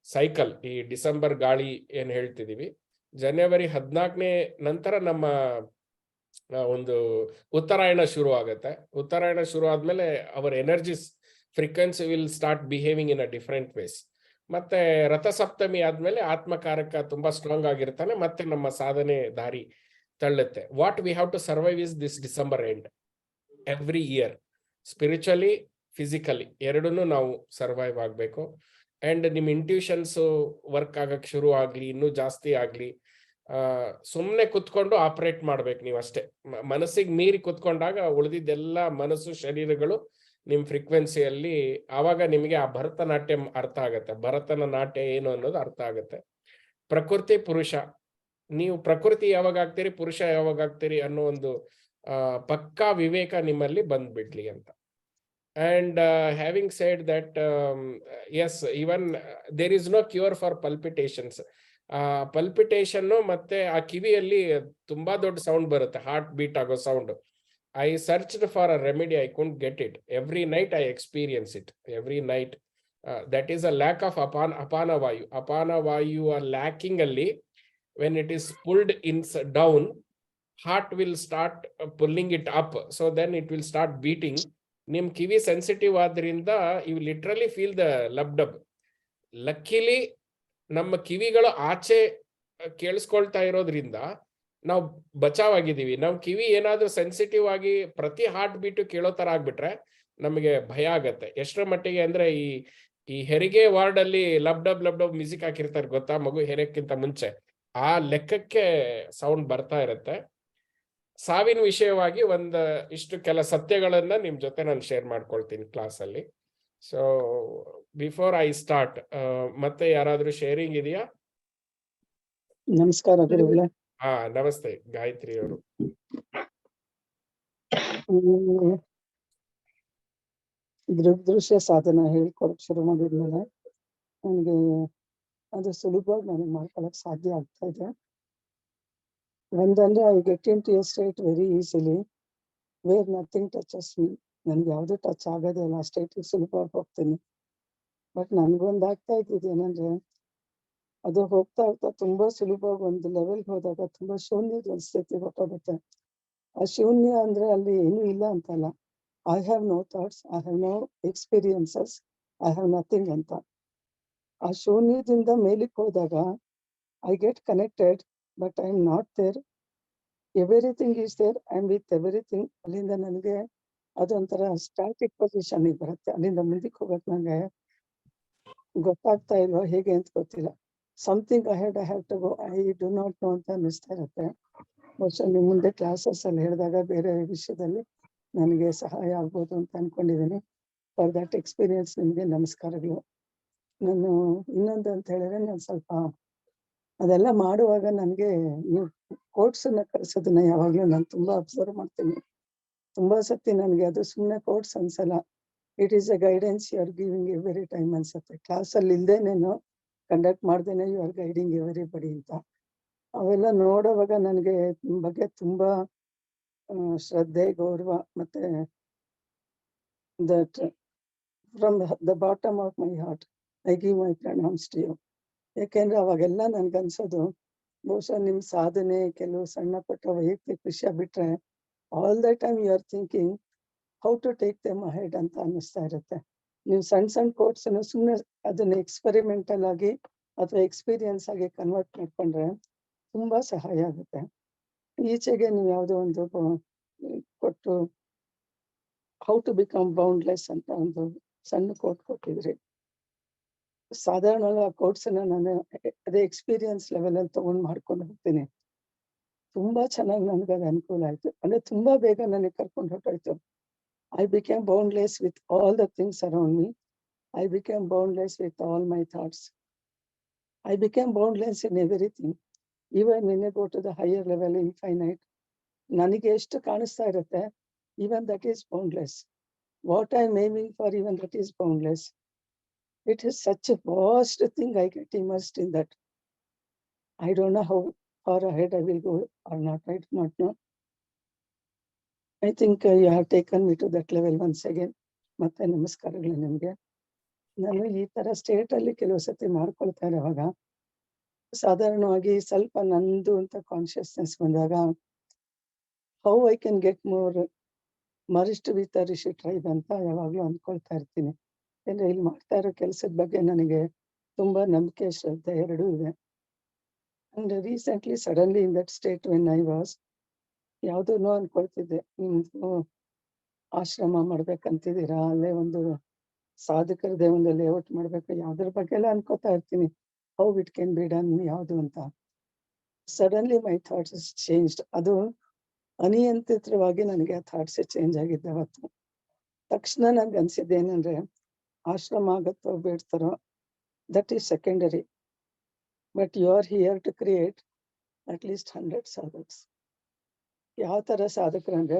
cycle. ಈ ಡಿಸೆಂಬರ್ ಗಾಳಿ ಏನ್ ಹೇಳ್ತಿದೀವಿ, ಜನವರಿ 14ನೇ ನಂತರ ನಮ್ಮ ಒಂದು ಉತ್ತರಾಯಣ ಶುರು ಆಗತ್ತೆ. ಉತ್ತರಾಯಣ ಶುರು ಆದ್ಮೇಲೆ our energies frequency will start behaving in a different ways. ಮತ್ತೆ ರಥಸಪ್ತಮಿ ಆದ್ಮೇಲೆ ಆತ್ಮಕಾರಕ ತುಂಬಾ ಸ್ಟ್ರಾಂಗ್ ಆಗಿರ್ತಾನೆ, ಮತ್ತೆ ನಮ್ಮ ಸಾಧನೆ ದಾರಿ ತಳ್ಳುತ್ತೆ. What we have to survive is this December end. Every year spiritually physically ಎರಡನ್ನೂ ನಾವು ಸರ್ವೈವ್ ಆಗಬೇಕು. ಅಂಡ್ ನಿಮ್ಮ ಇಂಟ್ಯೂಷನ್ಸ್ ವರ್ಕ್ ಆಗಕ್ಕೆ ಶುರು ಆಗ್ಲಿ, ಇನ್ನೂ ಜಾಸ್ತಿ ಆಗ್ಲಿ. ಸುಮ್ಮನೆ ಕುತ್ಕೊಂಡು ಆಪರೇಟ್ ಮಾಡ್ಬೇಕು ನೀವು ಅಷ್ಟೇ. ಮನಸ್ಸಿಗೆ ಮೀರಿ ಕುತ್ಕೊಂಡಾಗ ಉಳಿದಿದ್ದೆಲ್ಲ ಮನಸ್ಸು ಶರೀರಗಳು ನಿಮ್ಮ ಫ್ರೀಕ್ವೆನ್ಸಿಯಲ್ಲಿ, ಆವಾಗ ನಿಮಗೆ ಆ ಭರತನಾಟ್ಯ ಅರ್ಥ ಆಗತ್ತೆ. ಭರತನ ನಾಟ್ಯ ಏನು ಅನ್ನೋದು ಅರ್ಥ ಆಗತ್ತೆ. ಪ್ರಕೃತಿ ಪುರುಷ, ನೀವು ಪ್ರಕೃತಿ ಯಾವಾಗ ಆಗ್ತೀರಿ, ಪುರುಷ ಯಾವಾಗ ಆಗ್ತೀರಿ ಅನ್ನೋ ಒಂದು ಪಕ್ಕಾ ವಿವೇಕ ನಿಮ್ಮಲ್ಲಿ ಬಂದ್ಬಿಡ್ಲಿ ಅಂತ. And having said that, yes, even there is no cure for palpitations. Palpitation ಮತ್ತೆ ಆ ಕಿವಿಯಲ್ಲಿ ತುಂಬಾ ದೊಡ್ಡ ಸೌಂಡ್ ಬರುತ್ತೆ, ಹಾರ್ಟ್ ಬೀಟ್ ಆಗೋ sound. I searched for a remedy, I couldn't get it. Every night I experience it. Every night. That is a lack of apana vayu. Apana vayu are lacking alli. When it is pulled down, heart will start pulling it up. So then it will start beating. Nim kivi sensitive ಆದ್ರಿಂದ you literally feel the lub-dub. Luckily, ನಮ್ಮ ಕಿವಿಗಳು ಆಚೆ ಕೇಳಿಸ್ಕೊಳ್ತಾ ಇರೋದ್ರಿಂದ ನಾವು ಬಚಾವ್ ಆಗಿದ್ದೀವಿ. ನಾವು ಕಿವಿ ಏನಾದ್ರೂ ಸೆನ್ಸಿಟಿವ್ ಆಗಿ ಪ್ರತಿ ಹಾರ್ಟ್ ಬೀಟು ಕೇಳೋ ತರ ಆಗ್ಬಿಟ್ರೆ ನಮಗೆ ಭಯ ಆಗತ್ತೆ. ಎಷ್ಟರ ಮಟ್ಟಿಗೆ ಅಂದ್ರೆ ಈ ಹೆರಿಗೆ ವಾರ್ಡ್ ಅಲ್ಲಿ ಲಬ್ ಡಬ್ ಮ್ಯೂಸಿಕ್ ಹಾಕಿರ್ತಾರೆ ಗೊತ್ತಾ, ಮಗು ಹೆರಕ್ಕಿಂತ ಮುಂಚೆ ಆ ಲೆಕ್ಕಕ್ಕೆ ಸೌಂಡ್ ಬರ್ತಾ ಇರುತ್ತೆ. ಸಾವಿನ ವಿಷಯವಾಗಿ ಇಷ್ಟು ಕೆಲ ಸತ್ಯಗಳನ್ನ ನಿಮ್ ಜೊತೆ ನಾನು ಶೇರ್ ಮಾಡ್ಕೊಳ್ತೀನಿ ಕ್ಲಾಸ್ ಅಲ್ಲಿ. ಸೊ ಬಿಫೋರ್ ಐ ಸ್ಟಾರ್ಟ್, ಮತ್ತೆ ಯಾರಾದ್ರೂ ಶೇರಿಂಗ್ ಇದೆಯಾ? ನಮಸ್ಕಾರ ಗುರುಗಳೇ. ಹಾ, ನಮಸ್ತೆ ಗಾಯತ್ರಿ ಅವರು. ದೃಗ್ದೃಶ್ಯ ಸಾಧನ ಹೇಳ್ಕೊಡಕ್ ಶುರು ಮಾಡಿದ್ಮೇಲೆ ನನಗೆ ಅದು ಸುಲಭವಾಗಿ ನನಗೆ ಮಾಡ್ಕೊಳಕ್ ಸಾಧ್ಯ ಆಗ್ತಾ ಇದೆ. ಒಂದಂದ್ರೆ I get into a state very easily where nothing touches me. ನನ್ಗೆ ಯಾವ್ದು ಟಚ್ ಆಗೋದೇ ಇಲ್ಲ, ಆ ಸ್ಟೇಟಿಗೆ ಸುಲಭವಾಗಿ ಹೋಗ್ತೀನಿ. ಬಟ್ ನನ್ಗೊಂದು ಆಗ್ತಾ ಇದ್ದಿದ್ದು ಏನಂದ್ರೆ, ಅದು ಹೋಗ್ತಾ ತುಂಬಾ ಸುಲಭವಾಗಿ ಒಂದು ಲೆವೆಲ್ಗೆ ಹೋದಾಗ ತುಂಬಾ ಶೂನ್ಯದ ಒಂದು ಸ್ಥಿತಿ ಹೊಟ್ಟೋಗುತ್ತೆ. ಆ ಶೂನ್ಯ ಅಂದ್ರೆ ಅಲ್ಲಿ ಏನೂ ಇಲ್ಲ ಅಂತಲ್ಲ. I have no thoughts, I have no experiences, I have nothing ಅಂತ. ಆ ಶೂನ್ಯದಿಂದ ಮೇಲಕ್ಕೆ ಹೋದಾಗ I get connected, but I am not there. Everything is there, I am with everything. ಅಲ್ಲಿಂದ ನನಗೆ ಅದೊಂಥರ ಸ್ಟ್ಯಾಟಿಕ್ ಪೊಸಿಷನ್ ಬರುತ್ತೆ. ಅಲ್ಲಿಂದ ಮುಂದಕ್ಕೆ ಹೋಗಕ್ ನಂಗೆ ಗೊತ್ತಾಗ್ತಾ ಇಲ್ವೋ ಹೇಗೆ ಅಂತ ಗೊತ್ತಿಲ್ಲ. Something ahead I have to go, I do not know ಅಂತ ಅನ್ನಿಸ್ತಾ ಇರುತ್ತೆ. ಬಹುಶಃ ನಿಮ್ಮ ಮುಂದೆ ಕ್ಲಾಸಸ್ ಅಲ್ಲಿ ಹೇಳಿದಾಗ ಬೇರೆ ವಿಷಯದಲ್ಲಿ ನನಗೆ ಸಹಾಯ ಆಗ್ಬೋದು ಅಂತ ಅನ್ಕೊಂಡಿದ್ದೀನಿ. ಫಾರ್ ದಟ್ ಎಕ್ಸ್ಪೀರಿಯನ್ಸ್ ನಿಮಗೆ ನಮಸ್ಕಾರಗಳು. ನಾನು ಇನ್ನೊಂದು ಅಂತ ಹೇಳಿದ್ರೆ, ನಾನು ಸ್ವಲ್ಪ ಅದೆಲ್ಲ ಮಾಡುವಾಗ ನನಗೆ ನೀವು ಕೋಟ್ಸ್ ಅನ್ನ ಕಳ್ಸೋದನ್ನ ಯಾವಾಗ್ಲೂ ನಾನು ತುಂಬಾ ಅಬ್ಸರ್ವ್ ಮಾಡ್ತೀನಿ. ತುಂಬಾ ಸತಿ ನನಗೆ ಅದು ಸುಮ್ಮನೆ ಕೋಟ್ಸ್ ಅನ್ಸಲ್ಲ, it is a guidance you are giving every time ಅನ್ಸುತ್ತೆ. ಕ್ಲಾಸ್ ಅಲ್ಲಿ ಇಲ್ದೇನೇನು ಕಂಡಕ್ಟ್ ಮಾಡ್ದೇನೆ ಯು ಆರ್ ಗೈಡಿಂಗ್ ಎವ್ರಿಬಡಿ ಅಂತ. ಅವೆಲ್ಲ ನೋಡುವಾಗ ನನಗೆ ನಿಮ್ಮ ಬಗ್ಗೆ ತುಂಬಾ ಶ್ರದ್ಧೆ, ಗೌರವ, ಮತ್ತೆ that from the bottom of my heart I give my pranams to you. ಯಾಕೆಂದ್ರೆ ಅವಾಗೆಲ್ಲ ನನ್ಗನ್ಸೋದು, ಬಹುಶಃ ನಿಮ್ ಸಾಧನೆ ಕೆಲವು ಸಣ್ಣ ಪುಟ್ಟ ವೈಯಕ್ತಿಕ ವಿಷಯ ಬಿಟ್ರೆ all the time you are thinking how to take them ahead ಅಂತ ಅನ್ನಿಸ್ತಾ ಇರುತ್ತೆ. ನೀವು ಸಣ್ಣ ಕೋಟ್ಸ್ ಅನ್ನು ಸುಮ್ಮನೆ ಅದನ್ನ ಎಕ್ಸ್ಪೆರಿಮೆಂಟಲ್ ಆಗಿ ಅಥವಾ ಎಕ್ಸ್ಪೀರಿಯನ್ಸ್ ಆಗಿ ಕನ್ವರ್ಟ್ ಮಾಡ್ಕೊಂಡ್ರೆ ತುಂಬಾ ಸಹಾಯ ಆಗುತ್ತೆ. ಈಚೆಗೆ ನೀವು ಯಾವುದೋ ಒಂದು ಕೊಟ್ಟು ಹೌ ಟು ಬಿಕಮ್ ಬೌಂಡ್ಲೆಸ್ ಅಂತ ಒಂದು ಸಣ್ಣ ಕೋಟ್ ಕೊಟ್ಟಿದ್ರಿ. ಸಾಧಾರಣವಾಗಿ ಆ ಕೋಟ್ಸ್ ಅನ್ನ ನಾನು ಅದೇ ಎಕ್ಸ್ಪೀರಿಯನ್ಸ್ ಲೆವೆಲ್ ಅಲ್ಲಿ ತಗೊಂಡ್ ಮಾಡ್ಕೊಂಡು ಹೋಗ್ತೀನಿ. ತುಂಬಾ ಚೆನ್ನಾಗಿ ನನಗೆ ಅದು ಅನುಕೂಲ ಆಯ್ತು. ಅಂದ್ರೆ ತುಂಬಾ ಬೇಗ ನನಗೆ ಕರ್ಕೊಂಡು ಹೊರಟಾಯ್ತು. I became boundless with all the things around me. I became boundless with all my thoughts. I became boundless in everything. Even when I go to the higher level, infinite, ನನಗೆ ಎಷ್ಟು ಕಾಣಿಸ್ತಾ ಇರುತ್ತೆ, even that is boundless. What I am aiming for, even that is boundless. It is such a vast thing, I get immersed in that. I don't know how far ahead I will go or not, I do not know. I think you have taken me to that level once again. ಮತ್ತೆ ನಮಸ್ಕಾರಗಳು ನಿಮ್ಗೆ. ನಾನು ಈ ತರ ಸ್ಟೇಟ್ ಅಲ್ಲಿ ಕೆಲವು ಸತಿ ಮಾಡ್ಕೊಳ್ತಾ ಇರುವಾಗ ಸಾಧಾರಣವಾಗಿ ಸ್ವಲ್ಪ ನಂದು ಅಂತ ಕಾನ್ಶಿಯಸ್ನೆಸ್ ಬಂದಾಗ how I can get more merged with rishi tribe ಅಂತ ಯಾವಾಗ್ಲೂ ಅಂದ್ಕೊಳ್ತಾ ಇರ್ತೀನಿ. ಯಾಕಂದ್ರೆ ಇಲ್ಲಿ ಮಾಡ್ತಾ ಇರೋ ಕೆಲಸದ ಬಗ್ಗೆ ನನಗೆ ತುಂಬಾ ನಂಬಿಕೆ, ಶ್ರದ್ಧೆ ಎರಡೂ ಇದೆ. And recently suddenly in that state when I was, ಯಾವ್ದನ್ನೋ ಅನ್ಕೊಳ್ತಿದ್ದೆ, ನಿಮ್ದು ಆಶ್ರಮ ಮಾಡ್ಬೇಕಂತಿದ್ದೀರಾ, ಅಲ್ಲೇ ಒಂದು ಸಾಧಕರದೇ ಒಂದು ಲೇಔಟ್ ಮಾಡ್ಬೇಕು, ಯಾವ್ದ್ರ ಬಗ್ಗೆ ಎಲ್ಲ ಅನ್ಕೋತಾ ಇರ್ತೀನಿ, how it can be done, ಯಾವ್ದು ಅಂತ. ಸಡನ್ಲಿ ಮೈ ಥಾಟ್ಸ್ ಚೇಂಜ್ಡ್. ಅದು ಅನಿಯಂತ್ರಿತವಾಗಿ ನನಗೆ ಆ ಥಾಟ್ಸ್ ಚೇಂಜ್ ಆಗಿದ್ದೆ ಅವತ್ತು. ತಕ್ಷಣ ನನ್ಗೆ ಅನ್ಸಿದ್ದೇನಂದ್ರೆ, ಆಶ್ರಮ ಆಗತ್ತೋ ಬೇಡ್ತಾರೋ that is secondary, but you are here to create at least 100 sadhaks. ಯಾವ ತರ ಸಾಧಕರಂದ್ರೆ,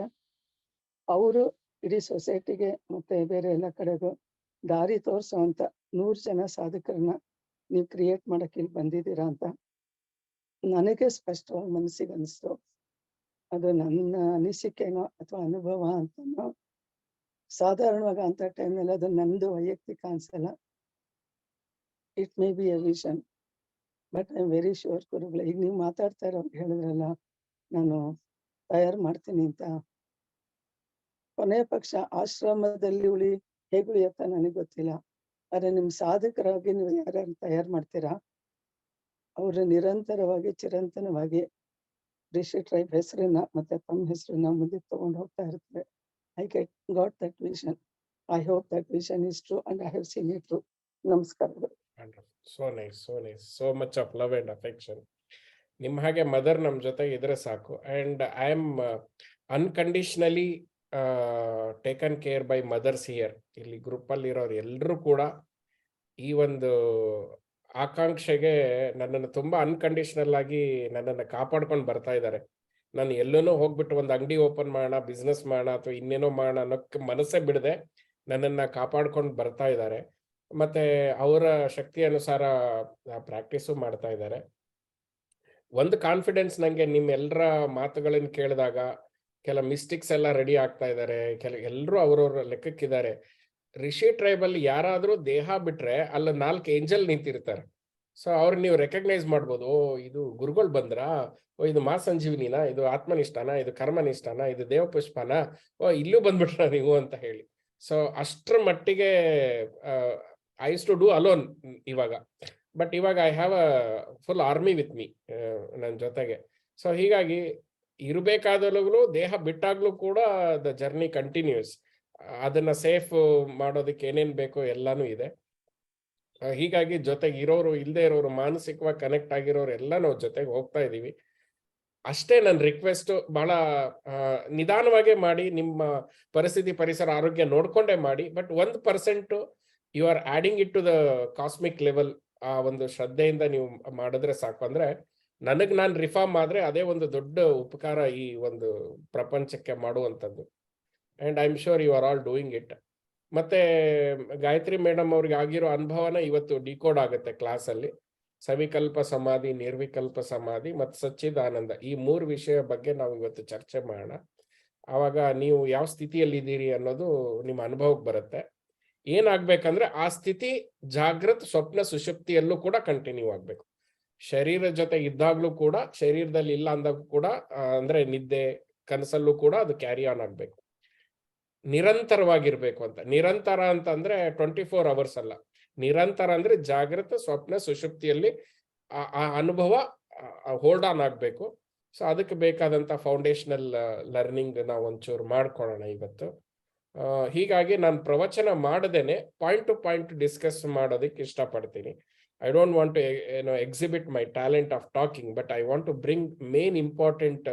ಅವರು ಇಡೀ ಸೊಸೈಟಿಗೆ ಮತ್ತೆ ಬೇರೆ ಎಲ್ಲ ಕಡೆಗೂ ದಾರಿ ತೋರಿಸುವಂತ 100 ಜನ ಸಾಧಕರನ್ನ ನೀವು ಕ್ರಿಯೇಟ್ ಮಾಡಕ್ಕೆ ಇಲ್ಲಿ ಬಂದಿದ್ದೀರಾ ಅಂತ ನನಗೆ ಸ್ಪಷ್ಟವಾಗಿ ಮನಸ್ಸಿಗೆ ಅನಿಸ್ತು. ಅದು ನನ್ನ ಅನಿಸಿಕೆನೋ ಅಥವಾ ಅನುಭವ ಅಂತನೋ, ಸಾಧಾರಣವಾಗಿ ಅಂತ ಟೈಮಲ್ಲಿ ಅದು ನಂದು ವೈಯಕ್ತಿಕ ಅನ್ಸಲ್ಲ. It may be A vision, but I am very sure ಗುರುಗಳೇ. ಈಗ ನೀವು ಮಾತಾಡ್ತಾ ಇರೋ ಹೇಳಿದ್ರಲ್ಲ, ನಾನು ತಯಾರು ಮಾಡ್ತೀನಿ ಅಂತ. ಕೊನೆಯ ಪಕ್ಷ ಆಶ್ರಮದಲ್ಲಿ ಹೇಗೆ ಉಳಿಯತ್ತ ನನಗೆ ಗೊತ್ತಿಲ್ಲ. ಆದ್ರೆ ನಿಮ್ ಸಾಧಕರಾಗಿ ನೀವು ಯಾರ್ಯಾರು ತಯಾರು ಮಾಡ್ತೀರಾ, ಅವರು ನಿರಂತರವಾಗಿ ಚಿರಂತನವಾಗಿ ರಿಷಿ ಟ್ರೈಬ್ ಹೆಸರನ್ನ ಮತ್ತೆ ತಮ್ಮ ಹೆಸರನ್ನ ಮುಂದೆ ತಗೊಂಡು ಹೋಗ್ತಾ ಇರ್ತಾರೆ. I got that vision. I hope that vision is true and I have seen it true. ನಮಸ್ಕಾರಗಳು. So nice, so nice, so much of love and affection. ನಿಮ್ಮ ಹಾಗೆ ಮದರ್ ನಮ್ಮ ಜೊತೆಗೆ ಇದ್ರೆ ಸಾಕು. And I am unconditionally taken care by mothers here. ಇಲ್ಲಿ ಗ್ರೂಪಲ್ಲಿ ಇರೋರು ಎಲ್ಲರೂ ಕೂಡ ಈ ಒಂದು ಆಕಾಂಕ್ಷೆಗೆ ನನ್ನನ್ನು ತುಂಬಾ ಅನ್ಕಂಡೀಷನಲ್ ಆಗಿ ನನ್ನನ್ನು ಕಾಪಾಡ್ಕೊಂಡು ಬರ್ತಾ ಇದ್ದಾರೆ. ನಾನು ಎಲ್ಲನೂ ಹೋಗ್ಬಿಟ್ಟು ಒಂದು ಅಂಗಡಿ ಓಪನ್ ಮಾಡೋಣ, ಬಿಸ್ನೆಸ್ ಮಾಡೋಣ ಅಥವಾ ಇನ್ನೇನೋ ಮಾಡೋಣ ಅನ್ನೋಕ್ಕೆ ಮನಸ್ಸೇ ಬಿಡದೆ ನನ್ನನ್ನು ಕಾಪಾಡ್ಕೊಂಡು ಬರ್ತಾ ಇದ್ದಾರೆ. ಮತ್ತೆ ಅವರ ಶಕ್ತಿ ಅನುಸಾರ ಪ್ರಾಕ್ಟೀಸು ಮಾಡ್ತಾ ಇದ್ದಾರೆ. ಒಂದು ಕಾನ್ಫಿಡೆನ್ಸ್ ನಂಗೆ ನಿಮ್ಮೆಲ್ಲರ ಮಾತುಗಳನ್ನ ಕೇಳಿದಾಗ, ಕೆಲ ಮಿಸ್ಟೇಕ್ಸ್ ಎಲ್ಲ ರೆಡಿ ಆಗ್ತಾ ಇದ್ದಾರೆ, ಎಲ್ಲರೂ ಅವ್ರವ್ರ ಲೆಕ್ಕಕ್ಕಿದ್ದಾರೆ. ರಿಷಿ ಟ್ರೈಬಲ್ ಯಾರಾದ್ರೂ ದೇಹ ಬಿಟ್ರೆ ಅಲ್ಲ 4 ಏಂಜಲ್ ನಿಂತಿರ್ತಾರೆ. ಸೊ ಅವ್ರು ನೀವು ರೆಕಗ್ನೈಸ್ ಮಾಡ್ಬೋದು. ಓ ಇದು ಗುರುಗಳು ಬಂದ್ರಾ, ಓ ಇದು ಮಾ ಸಂಜೀವಿನಿನಾ, ಇದು ಆತ್ಮನಿಷ್ಠಾನ, ಇದು ಕರ್ಮನಿಷ್ಠಾನ, ಇದು ದೇವಪುಷ್ಪನ, ಓ ಇಲ್ಲೂ ಬಂದ್ಬಿಟ್ರ ನೀವು ಅಂತ ಹೇಳಿ. ಸೊ ಅಷ್ಟ್ರ ಮಟ್ಟಿಗೆ I use to do alone ಇವಾಗ. ಬಟ್ ಇವಾಗ I have a full army with me, ನನ್ನ ಜೊತೆಗೆ. ಸೊ ಹೀಗಾಗಿ ಇರಬೇಕಾದಲ್ಲೂ ದೇಹ ಬಿಟ್ಟಾಗ್ಲೂ ಕೂಡ ದ ಜರ್ನಿ ಕಂಟಿನ್ಯೂಸ್. ಅದನ್ನ ಸೇಫ್ ಮಾಡೋದಕ್ಕೆ ಏನೇನ್ ಬೇಕೋ ಎಲ್ಲಾನು ಇದೆ. ಹೀಗಾಗಿ ಜೊತೆಗೆ ಇರೋರು ಇಲ್ಲದೆ ಇರೋರು, ಮಾನಸಿಕವಾಗಿ ಕನೆಕ್ಟ್ ಆಗಿರೋರು ಎಲ್ಲ ನಾವು ಜೊತೆಗೆ ಹೋಗ್ತಾ ಇದೀವಿ. ಅಷ್ಟೇ ನನ್ನ ರಿಕ್ವೆಸ್ಟ್. ಬಹಳ ನಿಧಾನವಾಗೇ ಮಾಡಿ, ನಿಮ್ಮ ಪರಿಸ್ಥಿತಿ ಪರಿಸರ ಆರೋಗ್ಯ ನೋಡ್ಕೊಂಡೇ ಮಾಡಿ. But 1% you are adding it to the cosmic level. ಆ ಒಂದು ಶ್ರದ್ಧೆಯಿಂದ ನೀವು ಮಾಡಿದ್ರೆ ಸಾಕು. ಅಂದ್ರೆ ನನಗ್ ನಾನು ರಿಫಾರ್ಮ್ ಆದ್ರೆ ಅದೇ ಒಂದು ದೊಡ್ಡ ಉಪಕಾರ ಈ ಒಂದು ಪ್ರಪಂಚಕ್ಕೆ ಮಾಡುವಂಥದ್ದು. And I am sure you are all doing it. ಮತ್ತೆ ಗಾಯತ್ರಿ ಮೇಡಮ್ ಅವ್ರಿಗೆ ಆಗಿರೋ ಅನುಭವನ ಇವತ್ತು ಡಿಕೋಡ್ ಆಗುತ್ತೆ ಕ್ಲಾಸಲ್ಲಿ. ಸವಿಕಲ್ಪ ಸಮಾಧಿ, ನಿರ್ವಿಕಲ್ಪ ಸಮಾಧಿ ಮತ್ತು ಸಚ್ಚಿದಾನಂದ, ಈ 3 ವಿಷಯ ಬಗ್ಗೆ ನಾವು ಇವತ್ತು ಚರ್ಚೆ ಮಾಡೋಣ. ಆವಾಗ ನೀವು ಯಾವ ಸ್ಥಿತಿಯಲ್ಲಿ ಇದ್ದೀರಿ ಅನ್ನೋದು ನಿಮ್ಮ ಅನುಭವಕ್ಕೆ ಬರುತ್ತೆ. ಏನಾಗ್ಬೇಕಂದ್ರೆ ಆ ಸ್ಥಿತಿ ಜಾಗೃತ ಸ್ವಪ್ನ ಸುಷುಪ್ತಿಯಲ್ಲೂ ಕೂಡ ಕಂಟಿನ್ಯೂ ಆಗ್ಬೇಕು. ಶರೀರದ ಜೊತೆ ಇದ್ದಾಗ್ಲೂ ಕೂಡ, ಶರೀರದಲ್ಲಿ ಇಲ್ಲ ಅಂದಾಗ ಕೂಡ, ಅಂದ್ರೆ ನಿದ್ದೆ ಕನಸಲ್ಲೂ ಕೂಡ ಅದು ಕ್ಯಾರಿ ಆನ್ ಆಗ್ಬೇಕು. ನಿರಂತರವಾಗಿರ್ಬೇಕು ಅಂತ. ನಿರಂತರ ಅಂತ ಅಂದ್ರೆ 24 hours ಅಲ್ಲ, ನಿರಂತರ ಅಂದ್ರೆ ಜಾಗೃತ ಸ್ವಪ್ನ ಸುಷುಪ್ತಿಯಲ್ಲಿ ಆ ಅನುಭವ ಹೋಲ್ಡ್ ಆನ್ ಆಗ್ಬೇಕು. ಸೊ ಅದಕ್ಕೆ ಬೇಕಾದಂತ ಫೌಂಡೇಶನಲ್ ಲರ್ನಿಂಗ್ ನಾವು ಒಂಚೂರು ಮಾಡ್ಕೊಳ್ಳೋಣ ಇವತ್ತು. ಹೀಗಾಗಿ ನಾನು ಪ್ರವಚನ ಮಾಡದೇನೆ ಪಾಯಿಂಟ್ ಟು ಪಾಯಿಂಟ್ ಡಿಸ್ಕಸ್ ಮಾಡೋದಕ್ಕೆ ಇಷ್ಟಪಡ್ತೀನಿ. I don't want to exhibit my talent of talking, but I want to bring main important.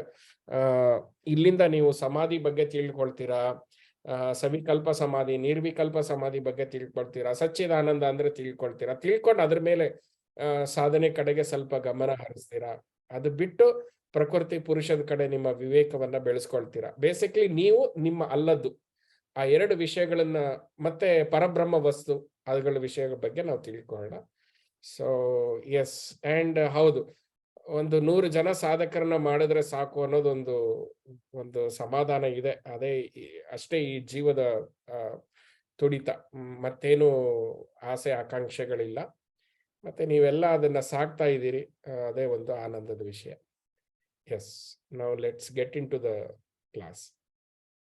ಇಲ್ಲಿಂದ ನೀವು ಸಮಾಧಿ ಬಗ್ಗೆ ತಿಳ್ಕೊಳ್ತೀರಾ, ಸವಿಕಲ್ಪ ಸಮಾಧಿ, ನಿರ್ವಿಕಲ್ಪ ಸಮಾಧಿ ಬಗ್ಗೆ ತಿಳ್ಕೊಳ್ತೀರಾ, ಸಚ್ಚಿದಾನಂದ ಅಂದ್ರೆ ತಿಳ್ಕೊಳ್ತೀರಾ. ತಿಳ್ಕೊಂಡು ಅದ್ರ ಮೇಲೆ ಸಾಧನೆ ಕಡೆಗೆ ಸ್ವಲ್ಪ ಗಮನ ಹರಿಸ್ತೀರಾ. ಅದು ಬಿಟ್ಟು ಪ್ರಕೃತಿ ಪುರುಷದ ಕಡೆ ನಿಮ್ಮ ವಿವೇಕವನ್ನ ಬೆಳೆಸ್ಕೊಳ್ತೀರಾ. ಬೇಸಿಕ್ಲಿ ನೀವು ನಿಮ್ಮ ಅಲ್ಲದ್ದು ಆ 2 ವಿಷಯಗಳನ್ನ, ಮತ್ತೆ ಪರಬ್ರಹ್ಮ ವಸ್ತು, ಅವುಗಳ ವಿಷಯಗಳ ಬಗ್ಗೆ ನಾವು ತಿಳ್ಕೊಳ್ಳೋಣ. ಸೊ ಎಸ್, ಅಂಡ್ ಹೌದು, ಒಂದು 100 ಜನ ಸಾಧಕರನ್ನ ಮಾಡಿದ್ರೆ ಸಾಕು ಅನ್ನೋದೊಂದು ಸಮಾಧಾನ ಇದೆ. ಅಷ್ಟೇ ಈ ಜೀವದ ತುಡಿತ. ಮತ್ತೇನು ಆಸೆ ಆಕಾಂಕ್ಷೆಗಳಿಲ್ಲ. ಮತ್ತೆ ನೀವೆಲ್ಲ ಅದನ್ನ ಸಾಕ್ತಾ ಇದ್ದೀರಿ, ಅದೇ ಒಂದು ಆನಂದದ ವಿಷಯ. Yes, now let's get into the class.